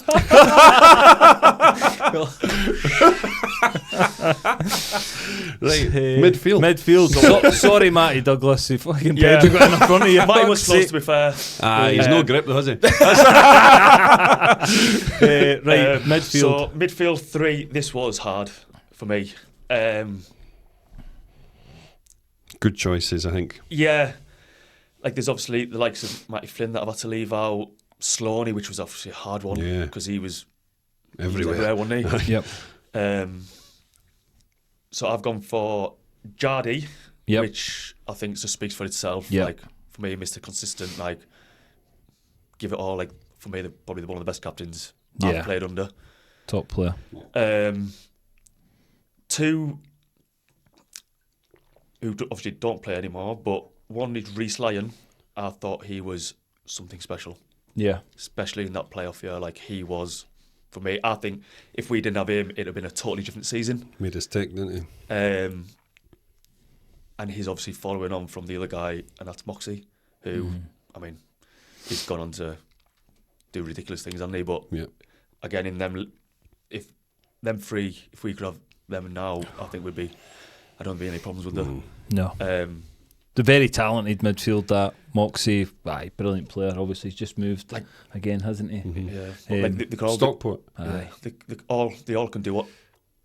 [SPEAKER 2] Right, midfield.
[SPEAKER 1] Sorry, Matty Douglas. You fucking
[SPEAKER 3] Yeah.
[SPEAKER 1] Pedro got in front of you.
[SPEAKER 3] Mine was close, to be fair.
[SPEAKER 2] He's no grip though, has he?
[SPEAKER 1] Right, midfield.
[SPEAKER 3] So midfield 3. This was hard for me.
[SPEAKER 2] Good choices, I think.
[SPEAKER 3] Yeah, like there's obviously the likes of Matty Flynn that I've had to leave out. Sloaney, which was obviously a hard one because he was
[SPEAKER 2] Everywhere.
[SPEAKER 3] wasn't he?
[SPEAKER 1] Yep.
[SPEAKER 3] So I've gone for Jardy,
[SPEAKER 1] Yep.
[SPEAKER 3] which I think just speaks for itself.
[SPEAKER 1] Yep.
[SPEAKER 3] Like for me, Mr. Consistent, like give it all. Like for me, probably one of the best captains I've played under.
[SPEAKER 1] Top player.
[SPEAKER 3] 2, who obviously don't play anymore, but one is Reece Lyon. I thought he was something special.
[SPEAKER 1] Yeah.
[SPEAKER 3] Especially in that playoff year, like he was, for me, I think if we didn't have him, it'd have been a totally different season.
[SPEAKER 2] Made us tick, didn't he?
[SPEAKER 3] And he's obviously following on from the other guy, and that's Moxie, who I mean, he's gone on to do ridiculous things, hasn't he? But again, in them, if them three, if we could have them now, I think I don't be any problems with them.
[SPEAKER 1] No. The very talented midfield, that Moxie, brilliant player. Obviously, he's just moved again, hasn't he?
[SPEAKER 3] Yeah. They could all
[SPEAKER 2] Stockport.
[SPEAKER 3] They all can do what.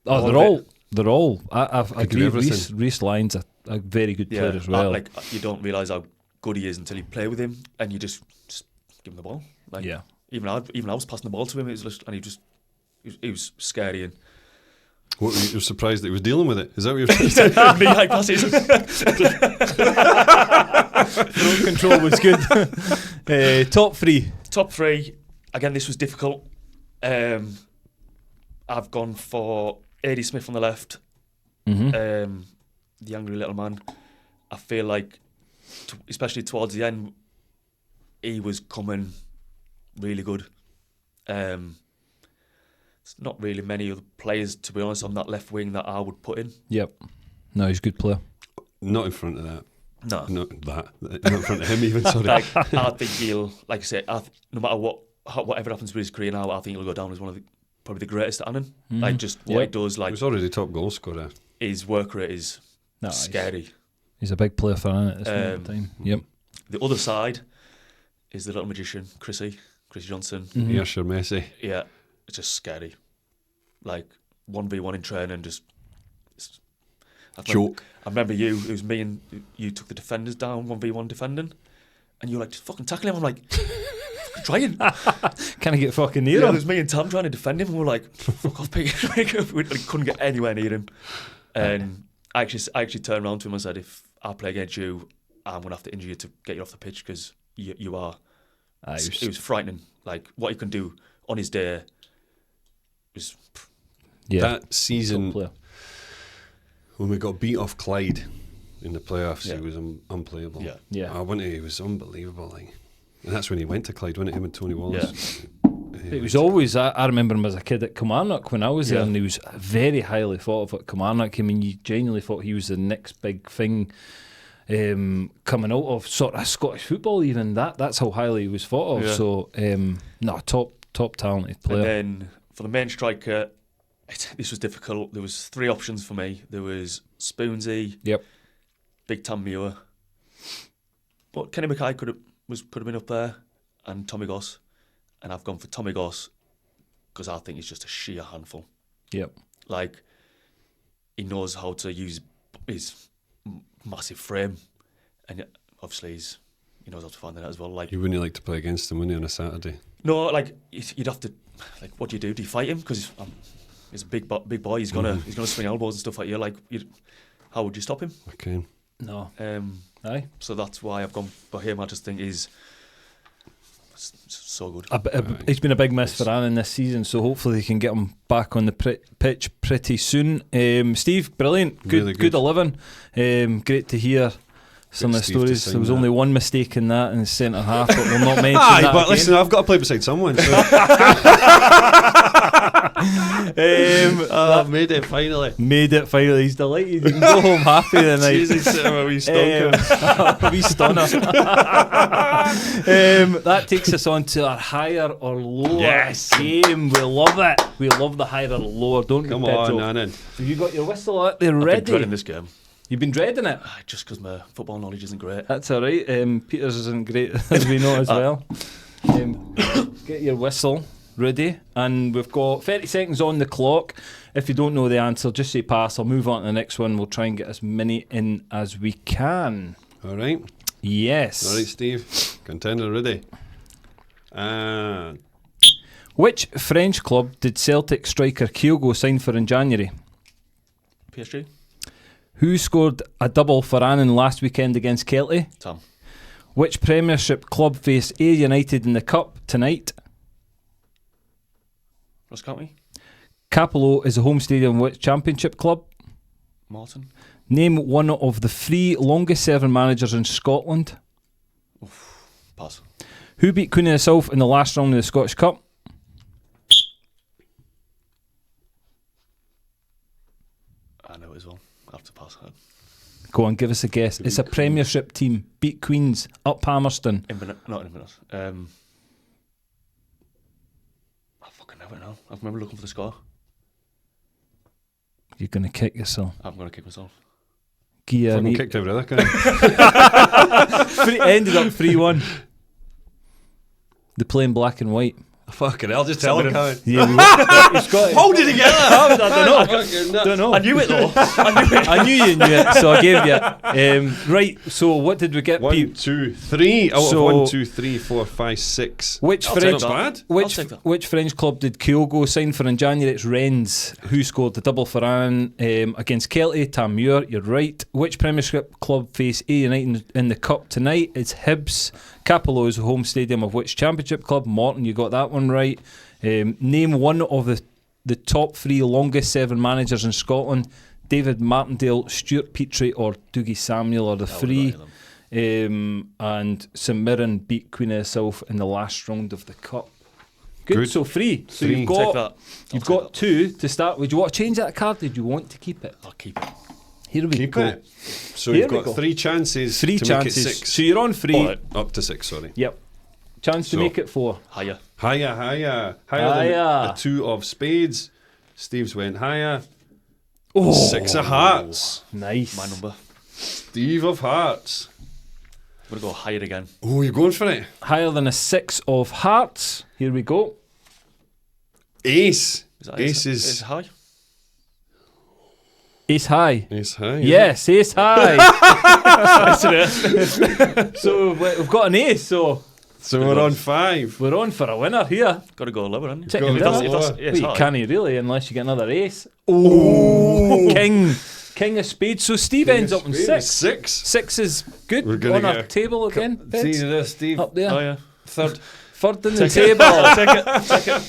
[SPEAKER 1] They're all. I agree. Reece Lyon's a very good player as well.
[SPEAKER 3] You don't realise how good he is until you play with him, and you just give him the ball. Even I was passing the ball to him. It was and he was scary. And
[SPEAKER 2] what, you were surprised that he was dealing with it? Is that what you're trying to say?
[SPEAKER 3] Me high passes.
[SPEAKER 1] Throat control was good. Top three.
[SPEAKER 3] Top three. Again, this was difficult. I've gone for A.D. Smith on the left. The angry little man. I feel like, especially towards the end, he was coming really good. There's not really many other players, to be honest, on that left wing that I would put in.
[SPEAKER 1] Yep. No, he's a good player.
[SPEAKER 2] Not in front of that.
[SPEAKER 3] No.
[SPEAKER 2] Not in front of him even, sorry.
[SPEAKER 3] I think he'll, like I say, no matter whatever happens with his career now, I think he'll go down as one of probably the greatest at Annan. Just what he does.
[SPEAKER 2] He was already top goal scorer.
[SPEAKER 3] His work rate is scary.
[SPEAKER 1] He's a big player for Annan at this moment in time. Yep.
[SPEAKER 3] The other side is the little magician, Chris Johnson.
[SPEAKER 2] Yasher Messi.
[SPEAKER 3] Yeah, it's just scary. 1v1 in training, just
[SPEAKER 2] joke.
[SPEAKER 3] I remember it was me and you took the defenders down 1v1 defending, and you were like, just fucking tackle him. I'm like, trying.
[SPEAKER 1] Can I get fucking near him?
[SPEAKER 3] It was me and Tom trying to defend him, and we're like, fuck off, Pete. We couldn't get anywhere near him. And I actually turned around to him and said, if I play against you, I'm going to have to injure you to get you off the pitch, because you are. It was frightening. What he can do on his day was.
[SPEAKER 2] Yeah. That season, when we got beat off Clyde in the playoffs, he was unplayable.
[SPEAKER 1] Yeah.
[SPEAKER 2] He was unbelievable. And that's when he went to Clyde, wasn't it? Him and Tony Wallace.
[SPEAKER 1] Yeah. It was always, I remember him as a kid at Kilmarnock when I was there, and he was very highly thought of at Kilmarnock. I mean, you genuinely thought he was the next big thing coming out of sort of Scottish football, even. That's how highly he was thought of. Yeah. So, top talented player.
[SPEAKER 3] And then for the main striker, this was difficult. There was three options for me. There was Spoonsy, Big Tam Muir, but Kenny Mackay could have been up there, and Tommy Goss. And I've gone for Tommy Goss because I think he's just a sheer handful.
[SPEAKER 1] Yep.
[SPEAKER 3] He knows how to use his massive frame, and obviously he knows how to find that as well.
[SPEAKER 2] You wouldn't like to play against him, wouldn't you, on a Saturday?
[SPEAKER 3] No, you'd have to. What do you do? Do you fight him? Because he's a big boy. He's gonna swing elbows and stuff like you. How would you stop him?
[SPEAKER 2] Okay.
[SPEAKER 1] No.
[SPEAKER 3] Aye. So that's why I've gone for him. I just think he's so good.
[SPEAKER 1] He's been a big miss for Annan this season, so hopefully they can get him back on the pitch pretty soon. Steve, brilliant, good 11. Great to hear some of the stories. There was only one mistake in that in the centre half, but we'll not mention that.
[SPEAKER 2] But listen, I've got to play beside someone. So. I've made it finally.
[SPEAKER 1] He's delighted. You can go home happy tonight.
[SPEAKER 2] Jesus, a wee stonker.
[SPEAKER 1] A wee stunner. That takes us on to our higher or lower game. We love it. We love the higher or lower, don't we?
[SPEAKER 2] Come on, Annan.
[SPEAKER 1] Have you got your whistle out there ready?
[SPEAKER 3] I've been dreading this game.
[SPEAKER 1] You've been dreading it?
[SPEAKER 3] Just because my football knowledge isn't great.
[SPEAKER 1] That's all right. Peter's isn't great, as we know as well. Get your whistle ready, and we've got 30 seconds on the clock. If you don't know the answer, just say pass. I'll move on to the next one. We'll try and get as many in as we can.
[SPEAKER 2] All right.
[SPEAKER 1] Yes.
[SPEAKER 2] All right, Steve. Contender ready.
[SPEAKER 1] Which French club did Celtic striker Kyogo sign for in January?
[SPEAKER 3] PSG.
[SPEAKER 1] Who scored a double for Annan last weekend against Kelty?
[SPEAKER 3] Tom.
[SPEAKER 1] Which Premiership club face Ayr United in the Cup tonight?
[SPEAKER 3] Ross County.
[SPEAKER 1] Capello is a home stadium of which Championship club?
[SPEAKER 3] Morton.
[SPEAKER 1] Name one of the 3 longest serving managers in Scotland.
[SPEAKER 3] Pass.
[SPEAKER 1] Who beat Queen of the South in the last round of the Scottish Cup?
[SPEAKER 3] I know it as well. I have to pass that.
[SPEAKER 1] Go on, give us a guess. It's a Premiership team. Beat Queens up Palmerston.
[SPEAKER 3] Not Inverness. I fucking never know. I remember looking for the score.
[SPEAKER 1] You're going to kick yourself.
[SPEAKER 3] I'm going to kick myself.
[SPEAKER 1] Gia
[SPEAKER 2] Fucking kicked every other kind.
[SPEAKER 1] ended up 3-1. They play in black and white.
[SPEAKER 2] Fucking hell, just tell him.
[SPEAKER 1] Yeah, he's got it.
[SPEAKER 2] How did he get that?
[SPEAKER 1] I don't know.
[SPEAKER 3] I knew it though.
[SPEAKER 1] I knew you knew it, so I gave you. Right, so what did we get?
[SPEAKER 2] 1, 2, 3. Out
[SPEAKER 1] So-
[SPEAKER 2] of 1, 2, 3, 4, 5, 6.
[SPEAKER 1] Which
[SPEAKER 3] I'll
[SPEAKER 1] French
[SPEAKER 3] take
[SPEAKER 2] bad.
[SPEAKER 3] I'll take that.
[SPEAKER 1] which French club did Kyogo sign for in January? It's Rennes, who scored the double for Annan against Kelty. Tamur, you're right. Which Premiership club face A United in the Cup tonight? It's Hibs. Capello is the home stadium of which Championship club? Morton, you got that one right. Name one of the top 3 longest serving managers in Scotland. David Martindale, Stuart Petrie or Dougie Samuel are the 3. And St Mirren beat Queen of the South in the last round of the Cup. Good. So 3. So
[SPEAKER 2] 3.
[SPEAKER 1] you've
[SPEAKER 3] Take
[SPEAKER 1] got
[SPEAKER 3] that.
[SPEAKER 1] you've got 2 to start. Would you want to change that card? Did you want to keep it?
[SPEAKER 3] I'll keep it.
[SPEAKER 1] Here we
[SPEAKER 2] Keep
[SPEAKER 1] go.
[SPEAKER 2] it. So
[SPEAKER 1] Here
[SPEAKER 2] you've
[SPEAKER 1] we
[SPEAKER 2] got
[SPEAKER 1] go.
[SPEAKER 2] 3 chances
[SPEAKER 1] 3
[SPEAKER 2] to
[SPEAKER 1] chances.
[SPEAKER 2] make it 6.
[SPEAKER 1] So you're on 3.
[SPEAKER 3] Alright.
[SPEAKER 2] Up to 6, sorry.
[SPEAKER 1] Yep. Chance to
[SPEAKER 2] So-
[SPEAKER 1] make it 4.
[SPEAKER 3] Higher.
[SPEAKER 2] Higher. Higher
[SPEAKER 1] Higher.
[SPEAKER 2] than a 2 of spades. Steve's went higher.
[SPEAKER 1] Oh,
[SPEAKER 2] 6 of hearts.
[SPEAKER 1] nice.
[SPEAKER 3] My number.
[SPEAKER 2] Steve of hearts.
[SPEAKER 3] I'm going to go higher again.
[SPEAKER 2] Oh, you're going for it?
[SPEAKER 1] Higher than a 6 of hearts. Here we go.
[SPEAKER 2] Ace.
[SPEAKER 3] Is that
[SPEAKER 2] Ace
[SPEAKER 3] is
[SPEAKER 2] is
[SPEAKER 3] high?
[SPEAKER 1] Ace high.
[SPEAKER 2] Ace high.
[SPEAKER 1] Yes, ace high. So we've got an ace, so
[SPEAKER 2] So we're on 5.
[SPEAKER 1] we're on for a winner here.
[SPEAKER 3] Got to go lower, haven't you?
[SPEAKER 1] Check
[SPEAKER 2] Go
[SPEAKER 1] it
[SPEAKER 2] with
[SPEAKER 1] out.
[SPEAKER 2] that.
[SPEAKER 3] If that's,
[SPEAKER 2] Well,
[SPEAKER 3] it's
[SPEAKER 1] You
[SPEAKER 3] high.
[SPEAKER 1] can't really unless you get another ace. Oh, King of spades. So Steve ends up in 6.
[SPEAKER 2] 6.
[SPEAKER 1] 6 is good.
[SPEAKER 2] We're gonna
[SPEAKER 1] On our
[SPEAKER 2] get a-
[SPEAKER 1] table again.
[SPEAKER 2] See
[SPEAKER 1] Pets.
[SPEAKER 2] this, Steve.
[SPEAKER 1] Up there.
[SPEAKER 3] Oh, yeah.
[SPEAKER 2] Third.
[SPEAKER 1] Third in the
[SPEAKER 3] Take it.
[SPEAKER 1] table.
[SPEAKER 3] Take it. Take it.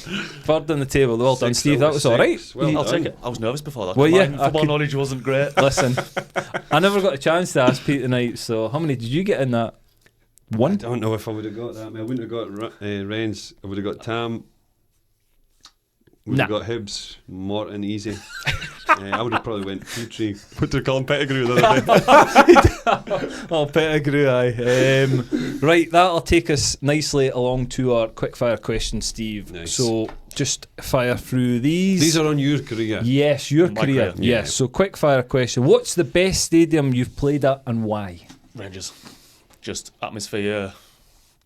[SPEAKER 1] Third in the table. Well done,
[SPEAKER 2] 6
[SPEAKER 1] Steve. That was
[SPEAKER 2] over
[SPEAKER 1] all right.
[SPEAKER 2] 6. Well
[SPEAKER 3] I'll
[SPEAKER 2] done.
[SPEAKER 3] take it. I was nervous before that.
[SPEAKER 1] Well, yeah,
[SPEAKER 3] My
[SPEAKER 1] I
[SPEAKER 3] football
[SPEAKER 1] could-
[SPEAKER 3] knowledge wasn't great.
[SPEAKER 1] Listen, I never got a chance to ask Pete tonight, so how many did you get in that?
[SPEAKER 2] I
[SPEAKER 1] 1?
[SPEAKER 2] don't know if I would have got that. I wouldn't have got Rennes. I would have got Tam. Would have
[SPEAKER 1] Nah.
[SPEAKER 2] got Hibs. Morton easy. I would have probably went Petrie. What did they call him? Pettigrew the other day.
[SPEAKER 1] Oh, Pettigrew, aye. Right, that'll take us nicely along to our quickfire questions, Steve.
[SPEAKER 2] Nice.
[SPEAKER 1] So just fire through these.
[SPEAKER 2] These are on your career.
[SPEAKER 1] Yes, your
[SPEAKER 3] My
[SPEAKER 1] career.
[SPEAKER 3] career.
[SPEAKER 1] Yes.
[SPEAKER 2] Yeah.
[SPEAKER 1] So quickfire question. What's the best stadium you've played at and why?
[SPEAKER 3] Rangers. Just atmosphere,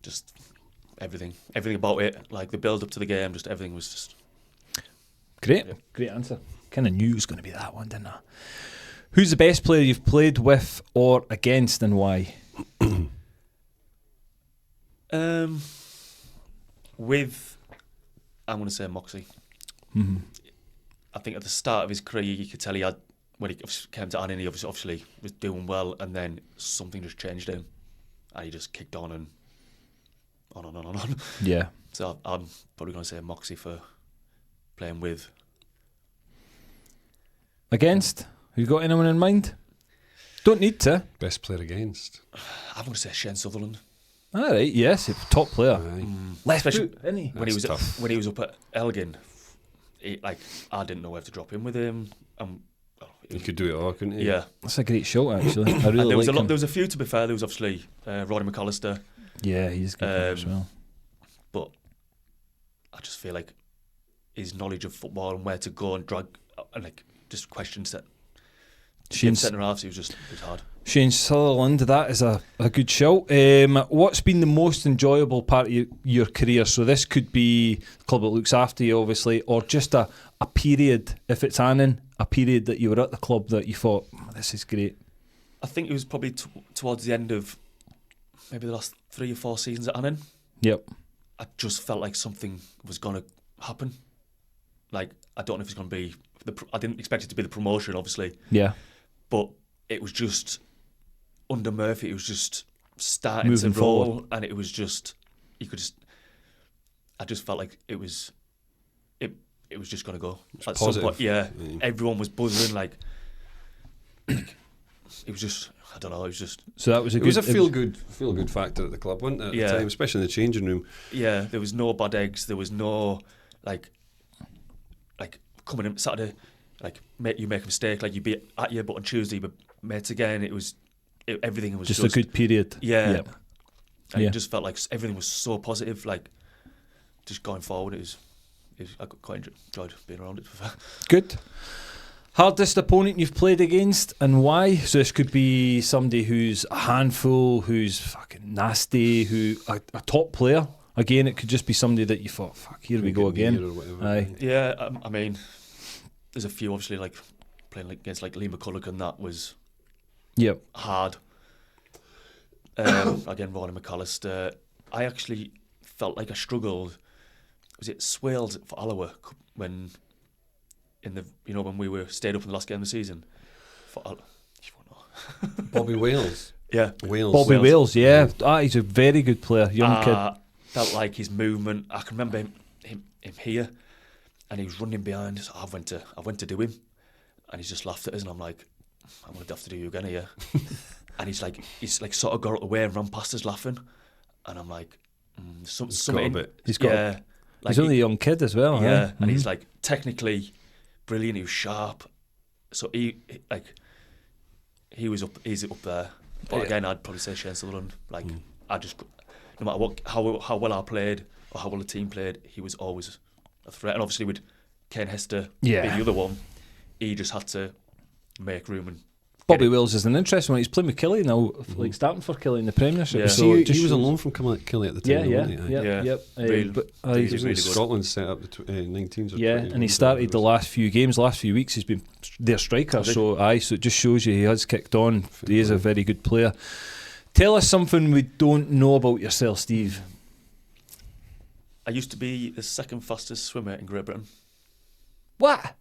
[SPEAKER 3] just everything. Everything about it. Like the build up to the game, just everything was just.
[SPEAKER 1] Great.
[SPEAKER 3] Yeah.
[SPEAKER 1] Great answer. Kind of knew it was going to be that one, didn't I? Who's the best player you've played with or against and why?
[SPEAKER 3] With, I'm going to say Moxie.
[SPEAKER 1] Mhm.
[SPEAKER 3] I think at the start of his career, you could tell he had, when he came to Annan, he obviously was doing well, and then something just changed him, and he just kicked on and on.
[SPEAKER 1] Yeah.
[SPEAKER 3] So I'm probably going to say Moxie for playing with.
[SPEAKER 1] Against? You got anyone in mind? Don't need to.
[SPEAKER 2] Best player against.
[SPEAKER 3] I'm going to say Shane Sutherland.
[SPEAKER 1] All right, yes, top player.
[SPEAKER 2] Aye.
[SPEAKER 1] Left
[SPEAKER 3] Especially
[SPEAKER 1] foot, isn't he?
[SPEAKER 3] when he was
[SPEAKER 2] That's tough.
[SPEAKER 3] when he was up at Elgin, I didn't know where to drop him with him.
[SPEAKER 2] You could do it all, couldn't you?
[SPEAKER 3] Yeah,
[SPEAKER 1] That's a great shout, actually. I
[SPEAKER 3] and
[SPEAKER 1] really
[SPEAKER 3] there was
[SPEAKER 1] like
[SPEAKER 3] a lot.
[SPEAKER 1] him.
[SPEAKER 3] There was a few, to be fair. There was obviously Roddy McAllister,
[SPEAKER 1] Yeah, he's good as well.
[SPEAKER 3] but I just feel like his knowledge of football and where to go and drag and like just questions that centre halves. It was hard.
[SPEAKER 1] Shane Sutherland, that is a good shout. What's been the most enjoyable part of your career? So this could be the club that looks after you, obviously, or just a period, if it's Annan, a period that you were at the club that you thought, this is great.
[SPEAKER 3] I think it was probably towards the end of maybe the last 3 or 4 seasons at Annan.
[SPEAKER 1] Yep.
[SPEAKER 3] I just felt like something was going to happen. Like, I don't know if it's going to be... I didn't expect it to be the promotion, obviously.
[SPEAKER 1] Yeah.
[SPEAKER 3] But it was just... Under Murphy, it was just starting
[SPEAKER 1] Moving
[SPEAKER 3] to roll.
[SPEAKER 1] forward.
[SPEAKER 3] And it was just... You could just... I just felt like it was... It was just going to go. At some
[SPEAKER 2] positive.
[SPEAKER 3] point, yeah.
[SPEAKER 2] Mm.
[SPEAKER 3] Everyone was buzzing, like... It was just... I don't know, it was just...
[SPEAKER 1] So that was a
[SPEAKER 2] It
[SPEAKER 1] good...
[SPEAKER 2] was a feel good factor at the club, wasn't it? At
[SPEAKER 3] Yeah.
[SPEAKER 2] the time, especially in the changing room.
[SPEAKER 3] Yeah, there was no bad eggs. There was no like coming in Saturday, like you make a mistake, like you be at you, but on Tuesday you mates again. Everything was
[SPEAKER 1] just a good period.
[SPEAKER 3] Yeah.
[SPEAKER 1] Yep.
[SPEAKER 3] And
[SPEAKER 1] Yeah.
[SPEAKER 3] it just felt like everything was so positive. Like just going forward, I got quite enjoyed being around it.
[SPEAKER 1] Good. Hardest opponent you've played against and why? So this could be somebody who's a handful, who's fucking nasty, who a top player. Again, it could just be somebody that you thought, fuck, here we go again.
[SPEAKER 2] Or whatever.
[SPEAKER 1] Aye.
[SPEAKER 3] Yeah, I mean, there's a few obviously like playing against like Lee McCulloch, and that was
[SPEAKER 1] Yep.
[SPEAKER 3] hard. Again, Ronnie McAllister. I actually felt like I struggled. Was it Swales for Alloa when when we stayed up in the last game of the season? You won't know.
[SPEAKER 2] Bobby Wales.
[SPEAKER 3] Yeah,
[SPEAKER 2] Wales.
[SPEAKER 1] Bobby Wales, yeah. He's a very good player, young kid.
[SPEAKER 3] Felt like his movement. I can remember him here, and he was running behind. So I went to do him, and he's just laughed at us, and I'm like, I'm gonna have to do you again here. And he's like sort of got away and ran past us laughing, and I'm like, something.
[SPEAKER 1] He's got.
[SPEAKER 3] Yeah, like
[SPEAKER 1] he's only a young kid as well.
[SPEAKER 3] Yeah,
[SPEAKER 1] huh?
[SPEAKER 3] and he's like technically brilliant. He was sharp, so he's up there. But again, I'd probably say Shane Sutherland. Like I just, no matter how well I played or how well the team played, he was always a threat. And obviously with Ken Hester being the other one, he just had to make room. And
[SPEAKER 1] Bobby Wills is an interesting one. He's playing with Killie now, like starting for Killie in the Premiership.
[SPEAKER 3] Yeah.
[SPEAKER 1] So
[SPEAKER 2] he was alone from Killie at the time.
[SPEAKER 3] Yeah.
[SPEAKER 1] Yep. But
[SPEAKER 3] He's
[SPEAKER 2] He was
[SPEAKER 3] really
[SPEAKER 2] in
[SPEAKER 3] good.
[SPEAKER 2] Scotland set up the 19s. Or
[SPEAKER 1] yeah,
[SPEAKER 2] 20s,
[SPEAKER 1] and he started the last few weeks. He's been their striker. So it just shows you he has kicked on. He is a very good player. Tell us something we don't know about yourself, Steve.
[SPEAKER 3] I used to be the second fastest swimmer in Great Britain,
[SPEAKER 1] What?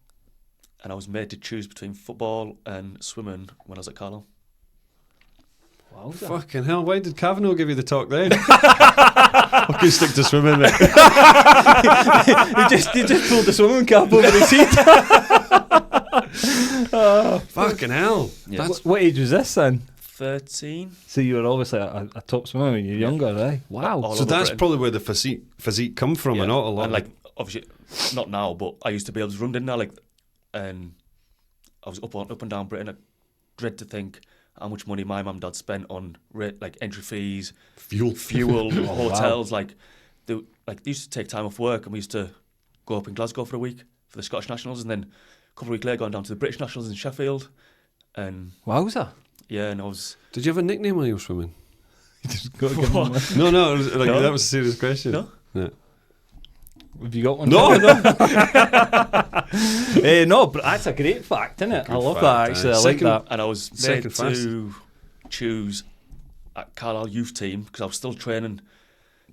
[SPEAKER 3] and I was made to choose between football and swimming when I was at Carlisle.
[SPEAKER 1] Wow.
[SPEAKER 2] Fucking hell, why did Kavanagh give you the talk then? I could stick to swimming, mate.
[SPEAKER 1] he just pulled the swimming cap over his head.
[SPEAKER 2] Fucking hell.
[SPEAKER 3] Yeah.
[SPEAKER 1] What age was this then?
[SPEAKER 3] 13.
[SPEAKER 1] So you were obviously a top swimmer when you were younger, right? Wow.
[SPEAKER 3] All
[SPEAKER 2] So
[SPEAKER 3] over
[SPEAKER 2] that's
[SPEAKER 3] Britain.
[SPEAKER 2] probably where the physique come from, and not a lot.
[SPEAKER 3] And like obviously not now, but I used to be able to run, didn't I? Like, and I was up and down Britain. I dread to think how much money my mum and dad spent on like entry fees, fuel, hotels.
[SPEAKER 1] Wow.
[SPEAKER 3] Like they used to take time off work, and we used to go up in Glasgow for a week for the Scottish Nationals, and then a couple of weeks later going down to the British Nationals in Sheffield. And
[SPEAKER 1] Wowza.
[SPEAKER 3] yeah, and I was.
[SPEAKER 2] Did you have a nickname when you were swimming?
[SPEAKER 3] What?
[SPEAKER 2] No, like,
[SPEAKER 3] No.
[SPEAKER 2] that was a serious question.
[SPEAKER 3] No?
[SPEAKER 2] Yeah.
[SPEAKER 1] Have you got one?
[SPEAKER 2] No.
[SPEAKER 1] No, but that's a great fact, isn't it? I love
[SPEAKER 2] fact,
[SPEAKER 1] that, actually. I like
[SPEAKER 2] Second-
[SPEAKER 1] that.
[SPEAKER 3] And I was
[SPEAKER 2] Second
[SPEAKER 3] made
[SPEAKER 2] fastest.
[SPEAKER 3] to choose at Carlisle youth team because I was still training.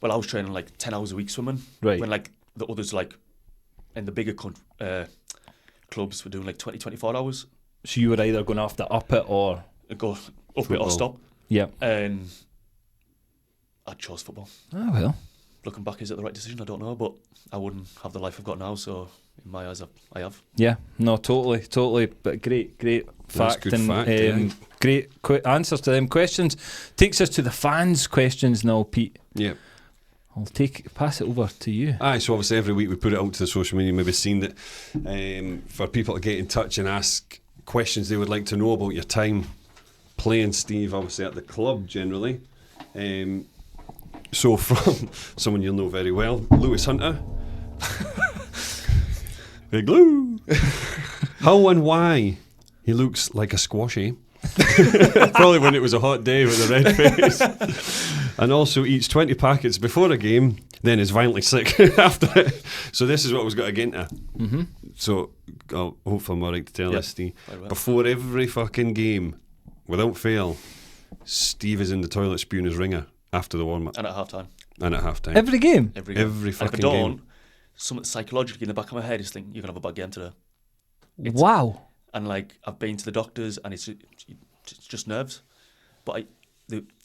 [SPEAKER 3] Well, I was training like 10 hours a week swimming.
[SPEAKER 1] Right.
[SPEAKER 3] When like the others like in the bigger clubs were doing like 20, 24 hours.
[SPEAKER 1] So you were either going to have to up it or...
[SPEAKER 3] I'd go up it or
[SPEAKER 2] Football.
[SPEAKER 3] stop.
[SPEAKER 1] Yeah.
[SPEAKER 3] And I chose football.
[SPEAKER 1] Oh, well.
[SPEAKER 3] Looking back, is it the right decision? I don't know, but I wouldn't have the life I've got now, so in my eyes, I have.
[SPEAKER 1] Yeah. No, totally. But great
[SPEAKER 2] That's
[SPEAKER 1] fact.
[SPEAKER 2] good
[SPEAKER 1] And
[SPEAKER 2] fact, yeah.
[SPEAKER 1] great answers to them questions. Takes us to the fans' questions now, Pete.
[SPEAKER 2] Yeah.
[SPEAKER 1] I'll pass it over to you.
[SPEAKER 2] Aye, so obviously every week we put it out to the social media, maybe seen that for people to get in touch and ask questions they would like to know about your time playing, Steve, obviously at the club generally. So from someone you'll know very well, Lewis Hunter. Big Lou. How and why he looks like a squashy. Probably when it was a hot day with a red face. And also eats 20 packets before a game, then is violently sick after it. So this is what we've got to get into.
[SPEAKER 1] Mm-hmm.
[SPEAKER 2] So hopefully I'm alright to tell this, Steve.
[SPEAKER 3] Very well.
[SPEAKER 2] Before every fucking game, without fail, Steve is in the toilet spewing his ringer after the warm-up
[SPEAKER 3] And at half-time.
[SPEAKER 2] and at half-time.
[SPEAKER 1] Every game?
[SPEAKER 3] Every
[SPEAKER 2] Every
[SPEAKER 3] and
[SPEAKER 2] fucking
[SPEAKER 3] if I don't,
[SPEAKER 2] game.
[SPEAKER 3] something psychologically in the back of my head is thinking, you're going to have a bad game today. It's-
[SPEAKER 1] Wow.
[SPEAKER 3] And like I've been to the doctors, and it's just nerves. But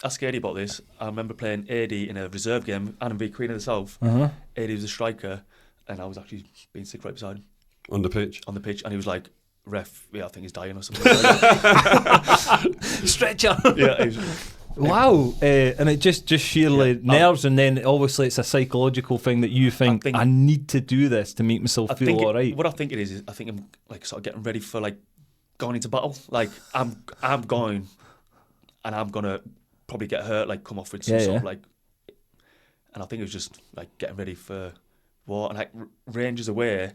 [SPEAKER 3] ask Eddie about this. I remember playing Eddie in a reserve game, Annan v Queen of the South.
[SPEAKER 1] Uh-huh.
[SPEAKER 3] Eddie was a striker, and I was actually being sick right beside him
[SPEAKER 2] On the pitch.
[SPEAKER 3] on the pitch, and he was like, "Ref, yeah, I think he's dying or something." Like that.
[SPEAKER 1] Stretcher.
[SPEAKER 3] Yeah, he was,
[SPEAKER 1] Wow. And it just sheerly
[SPEAKER 3] Yeah.
[SPEAKER 1] nerves, and then obviously it's a psychological thing that you think,
[SPEAKER 3] think-
[SPEAKER 1] I need to do this to make myself
[SPEAKER 3] I
[SPEAKER 1] feel
[SPEAKER 3] think
[SPEAKER 1] all right.
[SPEAKER 3] what I think it is I think I'm like sort of getting ready for like going into battle. Like I'm going, and I'm gonna probably get hurt. Like come off with some sort of like, and I think it was just like getting ready for war. And like Rangers away,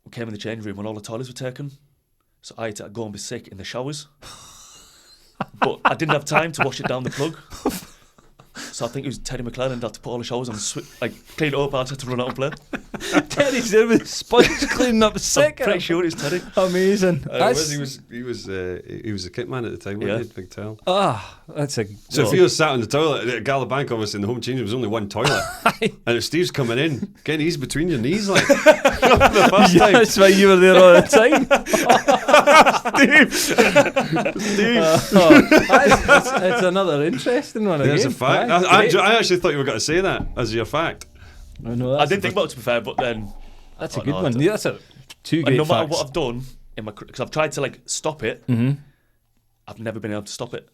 [SPEAKER 3] we came in the changing room when all the toilets were taken, so I had to go and be sick in the showers. But I didn't have time to wash it down the plug. So I think it was Teddy McClelland had to put all the showers on, clean it up, I had to run out and play.
[SPEAKER 1] Teddy's there with sponge cleaning up sick.
[SPEAKER 3] I'm pretty sure it's Teddy.
[SPEAKER 1] Amazing.
[SPEAKER 2] He was a kit man at the time, wasn't he? Big towel.
[SPEAKER 1] That's a.
[SPEAKER 2] So if you were sat on the toilet at Galabank, obviously in the home change room, there was only one toilet, and if Steve's coming in, getting his between your knees, like the first time.
[SPEAKER 1] That's why you were there all the time.
[SPEAKER 2] Steve.
[SPEAKER 1] That's another interesting one.
[SPEAKER 2] It's a fact. I actually thought you were going to say that as your fact.
[SPEAKER 3] I didn't think about it, to be fair, but then
[SPEAKER 1] that's a good one. Yeah, that's two great
[SPEAKER 3] no matter
[SPEAKER 1] facts.
[SPEAKER 3] what I've done in my, because I've tried to like stop it, I've never been able to stop it.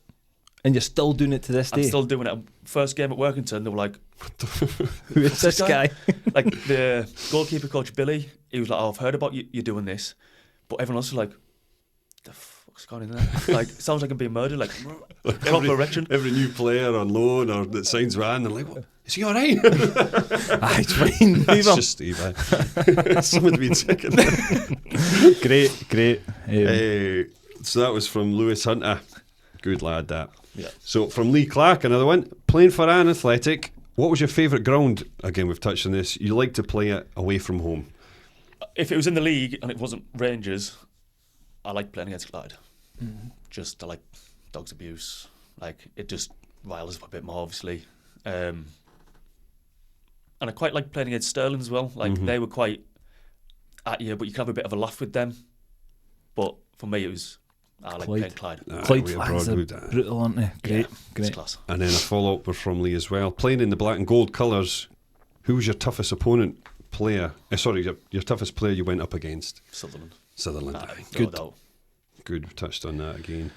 [SPEAKER 1] And you're still doing it to this day.
[SPEAKER 3] I'm still doing it. First game at Workington, they were like,
[SPEAKER 1] "Who is this guy?"
[SPEAKER 3] Like the goalkeeper coach Billy, he was like, "Oh, I've heard about you doing this," but everyone else was like, "The fuck's going in there?" Like, it sounds like I'm being murdered. Like proper erection.
[SPEAKER 2] Every new player on loan or that signs Van, they're like, "What? Is he all right?"
[SPEAKER 1] It's fine.
[SPEAKER 2] That's just Steve. Someone to be checking.
[SPEAKER 1] Great.
[SPEAKER 2] So that was from Lewis Hunter. Good lad, that.
[SPEAKER 3] Yeah.
[SPEAKER 2] So from Lee Clark, another one. Playing for Annan Athletic, what was your favourite ground? Again, we've touched on this. You like to play it away from home.
[SPEAKER 3] If it was in the league and it wasn't Rangers, I like playing against Clyde. Just I like dogs abuse. Like it just riles up a bit more, obviously. And I quite like playing against Stirling as well. Like they were quite at you, but you can have a bit of a laugh with them. But for me, it was I like playing Clyde.
[SPEAKER 1] Clyde fans are brutal, aren't they? Great.
[SPEAKER 3] It's class.
[SPEAKER 2] And then a follow-up was from Lee as well. Playing in the black and gold colours, who was your toughest opponent player? Your toughest player you went up against?
[SPEAKER 3] Sutherland.
[SPEAKER 2] Good. Good. We've touched on that again.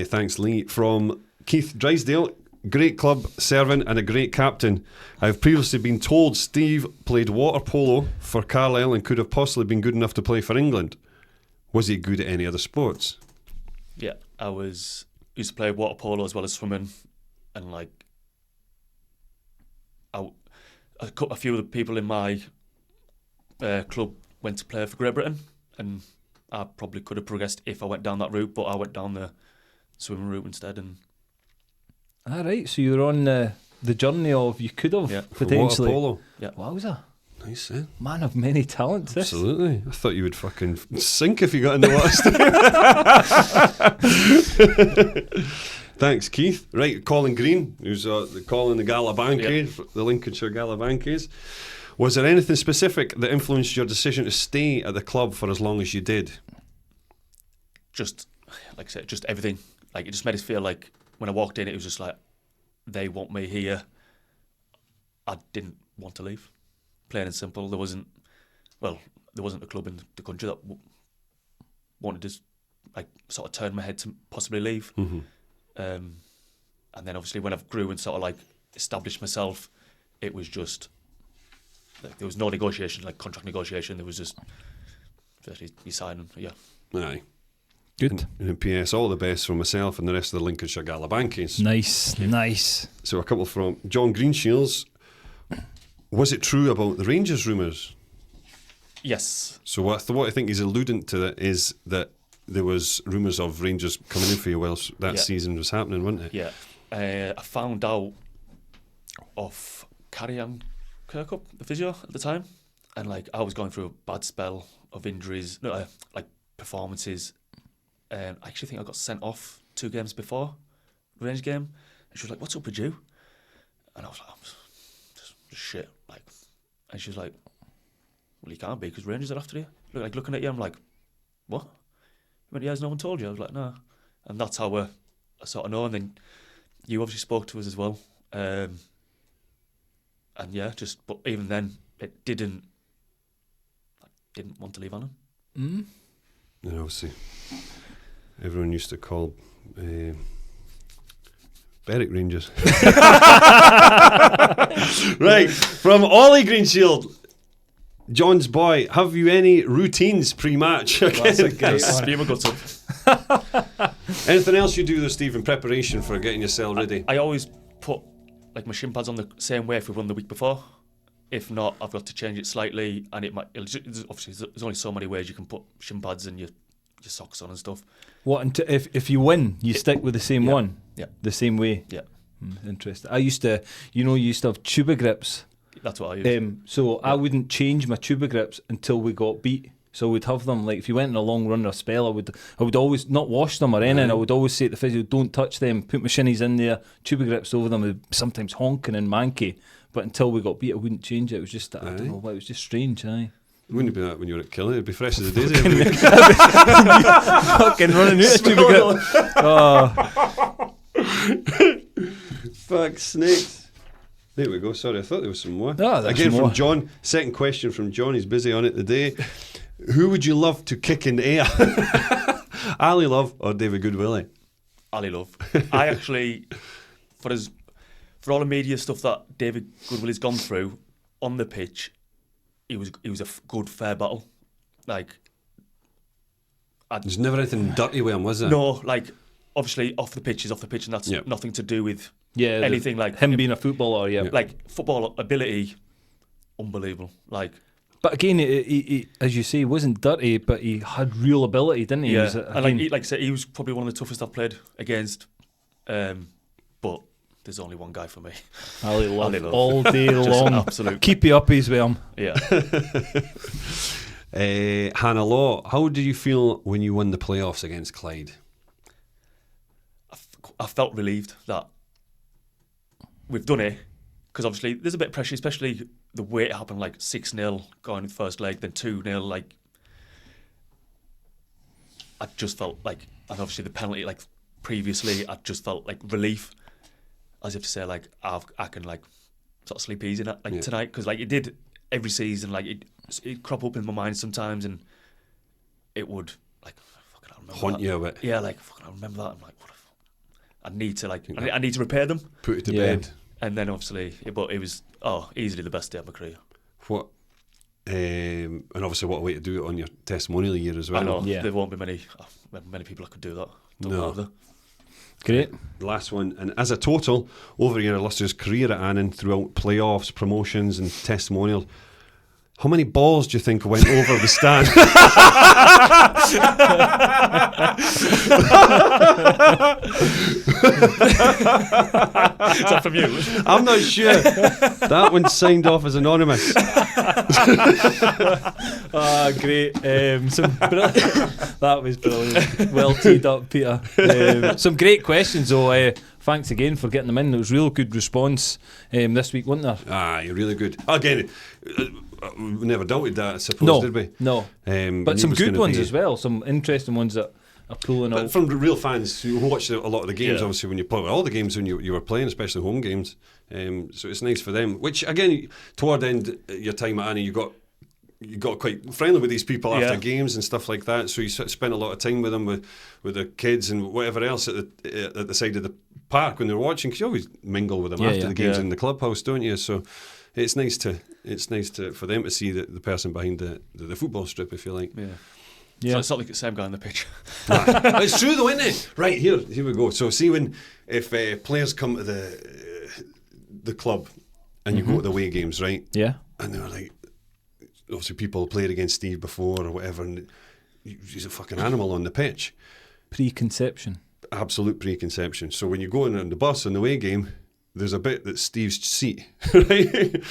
[SPEAKER 2] Thanks, Lee. From Keith Drysdale. Great club servant and a great captain. I've previously been told Steve played water polo for Carlisle and could have possibly been good enough to play for England. Was he good at any other sports?
[SPEAKER 3] Yeah, I used to play water polo as well as swimming, and like a few of the people in my club went to play for Great Britain, and I probably could have progressed if I went down that route, but I went down the swimming route instead. And
[SPEAKER 1] all right, so you're on the journey of you could have potentially.
[SPEAKER 2] Water polo.
[SPEAKER 3] Yeah,
[SPEAKER 1] wowza.
[SPEAKER 2] Nice, eh?
[SPEAKER 1] Man of many talents.
[SPEAKER 2] Absolutely. I thought you would fucking sink if you got in the water. Thanks, Keith. Right, Colin Green, who's Colin the Galabanke, the Lincolnshire Galabankes. Was there anything specific that influenced your decision to stay at the club for as long as you did?
[SPEAKER 3] Just, like I said, just everything. Like, it just made us feel like when I walked in, it was just like, they want me here. I didn't want to leave. Plain and simple. There wasn't a club in the country that wanted to like sort of turn my head to possibly leave. And then obviously when I grew and sort of like established myself, it was just like, there was no negotiation, like contract negotiation. There was just you sign and
[SPEAKER 2] Aye.
[SPEAKER 1] Good.
[SPEAKER 2] And P.S. all the best from myself and the rest of the Lincolnshire Galabankes.
[SPEAKER 1] Nice.
[SPEAKER 2] So a couple from John Greenshields. Was it true about the Rangers rumours?
[SPEAKER 3] Yes.
[SPEAKER 2] So what I think he's alluding to that is that there was rumours of Rangers coming in for you whilst that season was happening, wasn't it?
[SPEAKER 3] Yeah. I found out of Carrie-Anne Kirkup, the physio at the time, and like I was going through a bad spell of injuries, like performances. I actually think I got sent off 2 games before the Rangers game, and she was like, "What's up with you?" And I was like, "I'm just shit." Like, and she was like, "Well, you can't be because Rangers are after you." Like looking at you, I'm like, "What?" When has no one told you? I was like, "No," and that's how I sort of know. And then you obviously spoke to us as well, and but even then, I didn't want to leave Annan.
[SPEAKER 2] And obviously, everyone used to call Berwick Rangers. Right, from Ollie Greenshield. John's boy, have you any routines pre-match?
[SPEAKER 1] That's a great
[SPEAKER 3] Spear my guts up.
[SPEAKER 2] Anything else you do though, Steve, in preparation for getting yourself ready?
[SPEAKER 3] I always put like my shin pads on the same way if we run the week before. If not, I've got to change it slightly, and obviously there's only so many ways you can put shin pads and your socks on and stuff.
[SPEAKER 1] What? If you win, you stick with the same one.
[SPEAKER 3] Yeah.
[SPEAKER 1] The same way.
[SPEAKER 3] Yeah.
[SPEAKER 1] Interesting. I used to, you used to have tuba grips.
[SPEAKER 3] That's what I use.
[SPEAKER 1] So I wouldn't change my tuba grips until we got beat. So we'd have them, like if you went on a long run or a spell, I would always not wash them or anything. I would always say to the physio, don't touch them, put my shinnies in there, tuba grips over them, sometimes honking and manky. But until we got beat, I wouldn't change it. It was just, I don't know, it was just strange, aye.
[SPEAKER 2] It wouldn't be that when you were at Killing. It'd be fresh as a daisy.
[SPEAKER 1] Fucking running out of tuba grip.
[SPEAKER 2] Fuck snakes. There we go. Sorry, I thought there was some more. Again
[SPEAKER 1] more.
[SPEAKER 2] from John. Second question from John. He's busy on it today. Who would you love to kick in the air? Ali Love or David Goodwillie?
[SPEAKER 3] Ali Love. I actually, for all the media stuff that David Goodwillie's gone through on the pitch, he was a good fair battle. Like,
[SPEAKER 2] there's never anything dirty with him, was there?
[SPEAKER 3] No, like obviously off the pitch is off the pitch, and that's nothing to do with anything like
[SPEAKER 1] him being a footballer. Yeah,
[SPEAKER 3] like football ability, unbelievable. Like,
[SPEAKER 1] but again, he as you say, he wasn't dirty, but he had real ability, didn't he?
[SPEAKER 3] Yeah,
[SPEAKER 1] and
[SPEAKER 3] like I said, he was probably one of the toughest I've played against. But there's only one guy for me.
[SPEAKER 1] Ali Love all day long.
[SPEAKER 3] Absolute.
[SPEAKER 1] Keep you up his with him.
[SPEAKER 3] Yeah.
[SPEAKER 2] Hannah Law, how did you feel when you won the playoffs against Clyde?
[SPEAKER 3] I felt relieved that we've done it, because obviously there's a bit of pressure, especially the way it happened, like 6-0 going in the first leg, then 2-0. Like, I just felt like, and obviously the penalty, like previously, I just felt like relief, as if to say, like, I can like sort of sleep easy tonight, because like it did every season, like it crop up in my mind sometimes, and it would like fucking I remember
[SPEAKER 2] haunt
[SPEAKER 3] that.
[SPEAKER 2] you a bit.
[SPEAKER 3] Yeah, like fucking I remember that. I'm like, what the fuck? I need to like I need to repair them.
[SPEAKER 2] Put it to bed.
[SPEAKER 3] And then obviously, but it was easily the best day of my career.
[SPEAKER 2] What? And obviously, what a way to do it on your testimonial year as well.
[SPEAKER 3] I know there won't be many people that could do that. Don't have there.
[SPEAKER 1] Great.
[SPEAKER 2] Last one. And as a total, over your illustrious career at Annan, throughout playoffs, promotions and testimonial, how many balls do you think went over the stand?
[SPEAKER 3] Is that from you?
[SPEAKER 2] I'm not sure. That one's signed off as anonymous.
[SPEAKER 1] Great. That was brilliant. Well teed up, Peter. Some great questions, though. Thanks again for getting them in. It was real good response this week, wasn't there?
[SPEAKER 2] You're really good. Again, we never doubted that, I suppose, did we?
[SPEAKER 1] No. But some good ones as well. Some interesting ones that are pulling out.
[SPEAKER 2] From the real fans who watched a lot of the games, obviously, when you play all the games when you were playing, especially home games. So it's nice for them. Which, again, toward the end of your time at Annie, you got quite friendly with these people after games and stuff like that. So you spent a lot of time with them, with the kids and whatever else at the side of the park when they were watching, because you always mingle with them after the games in the clubhouse, don't you? So it's nice to for them to see the person behind the football strip, if you like.
[SPEAKER 3] Yeah. So it's not like the same guy on the pitch.
[SPEAKER 2] It's true though, isn't it? Right, here we go. So see, if players come to the club and you go to the away games, right?
[SPEAKER 1] Yeah.
[SPEAKER 2] And they're like, obviously people played against Steve before or whatever, and he's a fucking animal on the pitch.
[SPEAKER 1] Preconception. Absolute
[SPEAKER 2] preconception. So when you go on the bus on the away game, there's a bit that's Steve's seat, right?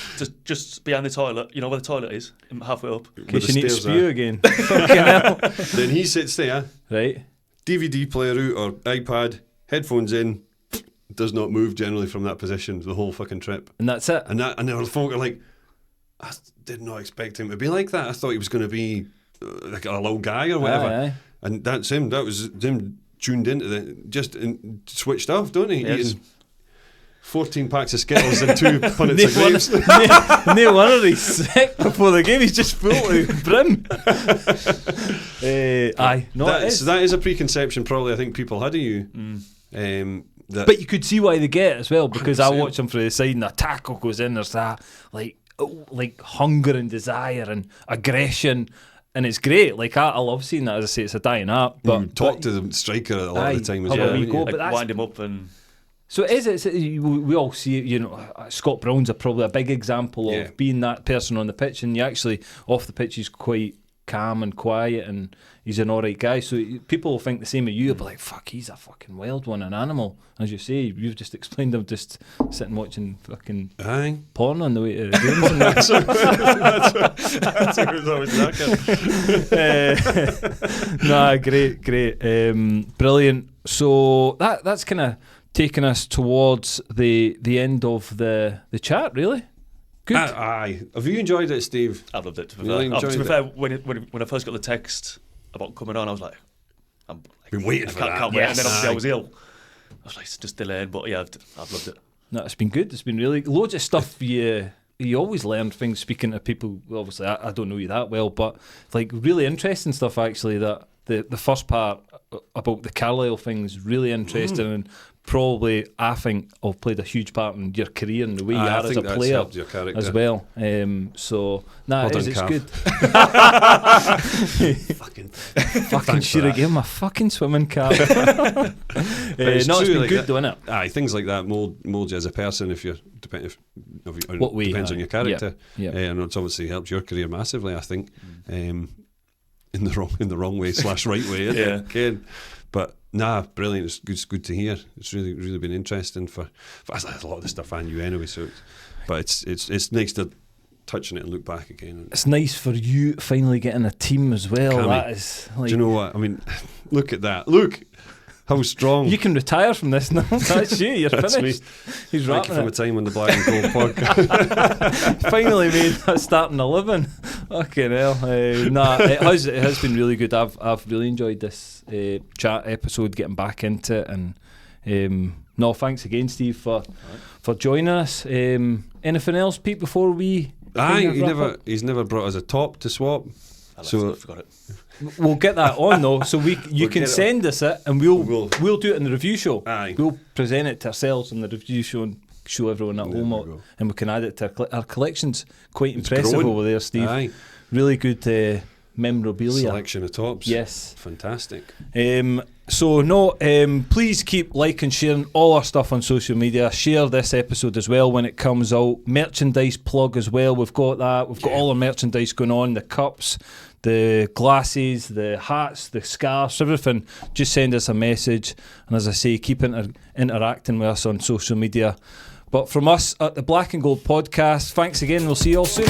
[SPEAKER 3] Just behind the toilet. You know where the toilet is? Halfway up.
[SPEAKER 1] In case you need to spew again. Fucking hell.
[SPEAKER 2] Then he sits there.
[SPEAKER 1] Right.
[SPEAKER 2] DVD player out or iPad, headphones in, does not move generally from that position the whole fucking trip.
[SPEAKER 1] And that's it.
[SPEAKER 2] And the folk are like, I did not expect him to be like that. I thought he was going to be like a low guy or whatever.
[SPEAKER 1] Aye.
[SPEAKER 2] And that's him. That was him tuned into switched off, don't he?
[SPEAKER 3] Yes.
[SPEAKER 2] Eating 14 packs of Skittles and 2 punnets of grapes.
[SPEAKER 1] No wonder he's sick before the game. He's just full to brim.
[SPEAKER 2] That is a preconception probably I think people had of you.
[SPEAKER 1] But you could see why they get it as well, because 100%. I watch them from the side and the tackle goes in. There's that, like, like hunger and desire and aggression. And it's great. Like I love seeing that. As I say, it's a dying art. But
[SPEAKER 2] you talk to the striker a lot of the time as
[SPEAKER 1] how
[SPEAKER 2] well.
[SPEAKER 1] we go,
[SPEAKER 3] like
[SPEAKER 1] but that's,
[SPEAKER 3] wind him up and.
[SPEAKER 1] so we all see it, you know. Scott Brown's probably a big example of being that person on the pitch, and you actually off the pitch he's quite calm and quiet, and he's an alright guy. So people will think the same of you, but like, fuck, he's a fucking wild one, an animal. As you say, you've just explained him just sitting watching fucking porn on the way to the games. And
[SPEAKER 3] That's what was always knackered.
[SPEAKER 1] Nah, great, brilliant. So that's kind of taking us towards the end of the chat, really. Good.
[SPEAKER 2] Aye. Have you enjoyed it, Steve?
[SPEAKER 3] I loved it. To be
[SPEAKER 2] Really
[SPEAKER 3] fair,
[SPEAKER 2] enjoyed
[SPEAKER 3] fair when I first got the text about coming on, I was like,
[SPEAKER 2] Been waiting for that.
[SPEAKER 3] Can't wait. And then obviously I was ill. I was like, it's just delayed, but yeah, I've loved it.
[SPEAKER 1] No, it's been good. It's been really loads of stuff. You always learn things speaking to people. Well, obviously, I don't know you that well, but like really interesting stuff. Actually, that the first part about the Carlisle thing is really interesting, and probably I think I've played a huge part in your career and the way you are as a player
[SPEAKER 2] your character
[SPEAKER 1] as well. So it's good. fucking should have given him a fucking swimming cap. It's been
[SPEAKER 2] like
[SPEAKER 1] good, though, innit?
[SPEAKER 2] Aye, things like that mould you as a person if you're depends on your character.
[SPEAKER 1] Yeah.
[SPEAKER 2] And it's obviously helped your career massively, I think. In the wrong way / right way, isn't it? Again. But brilliant. It's good to hear. It's really been interesting for a lot of the stuff I knew anyway. So, but it's nice to touch on it and look back again.
[SPEAKER 1] It's nice for you finally getting a team as well. That is like,
[SPEAKER 2] do you know what I mean? Look at that. Look how strong.
[SPEAKER 1] You can retire from this now. That's you. You're
[SPEAKER 2] That's
[SPEAKER 1] finished.
[SPEAKER 2] me.
[SPEAKER 1] He's
[SPEAKER 2] Thank you
[SPEAKER 1] wrapping
[SPEAKER 2] for my
[SPEAKER 1] it.
[SPEAKER 2] time on the Black and Gold podcast.
[SPEAKER 1] Finally made that starting a living. Fucking hell. It has been really good. I've really enjoyed this chat episode, getting back into it, and thanks again, Steve, for joining us. Anything else, Pete, before we
[SPEAKER 2] he's never brought us a top to swap.
[SPEAKER 3] I forgot it.
[SPEAKER 1] We'll get that on though, so you can send us it, and we'll do it in the review show.
[SPEAKER 2] Aye.
[SPEAKER 1] We'll present it to ourselves in the review show and show everyone at home, and we can add it to our collection's quite impressive
[SPEAKER 2] growing
[SPEAKER 1] over there, Steve.
[SPEAKER 2] Aye.
[SPEAKER 1] Really good memorabilia.
[SPEAKER 2] Selection of tops.
[SPEAKER 1] Yes.
[SPEAKER 2] Fantastic.
[SPEAKER 1] Please keep liking and sharing all our stuff on social media. Share this episode as well when it comes out. Merchandise plug as well. We've got that. We've got all our merchandise going on. The cups, the glasses, the hats, the scarves, everything. Just send us a message. And as I say, keep interacting with us on social media. But from us at the Black and Gold podcast, thanks again. We'll see you all soon.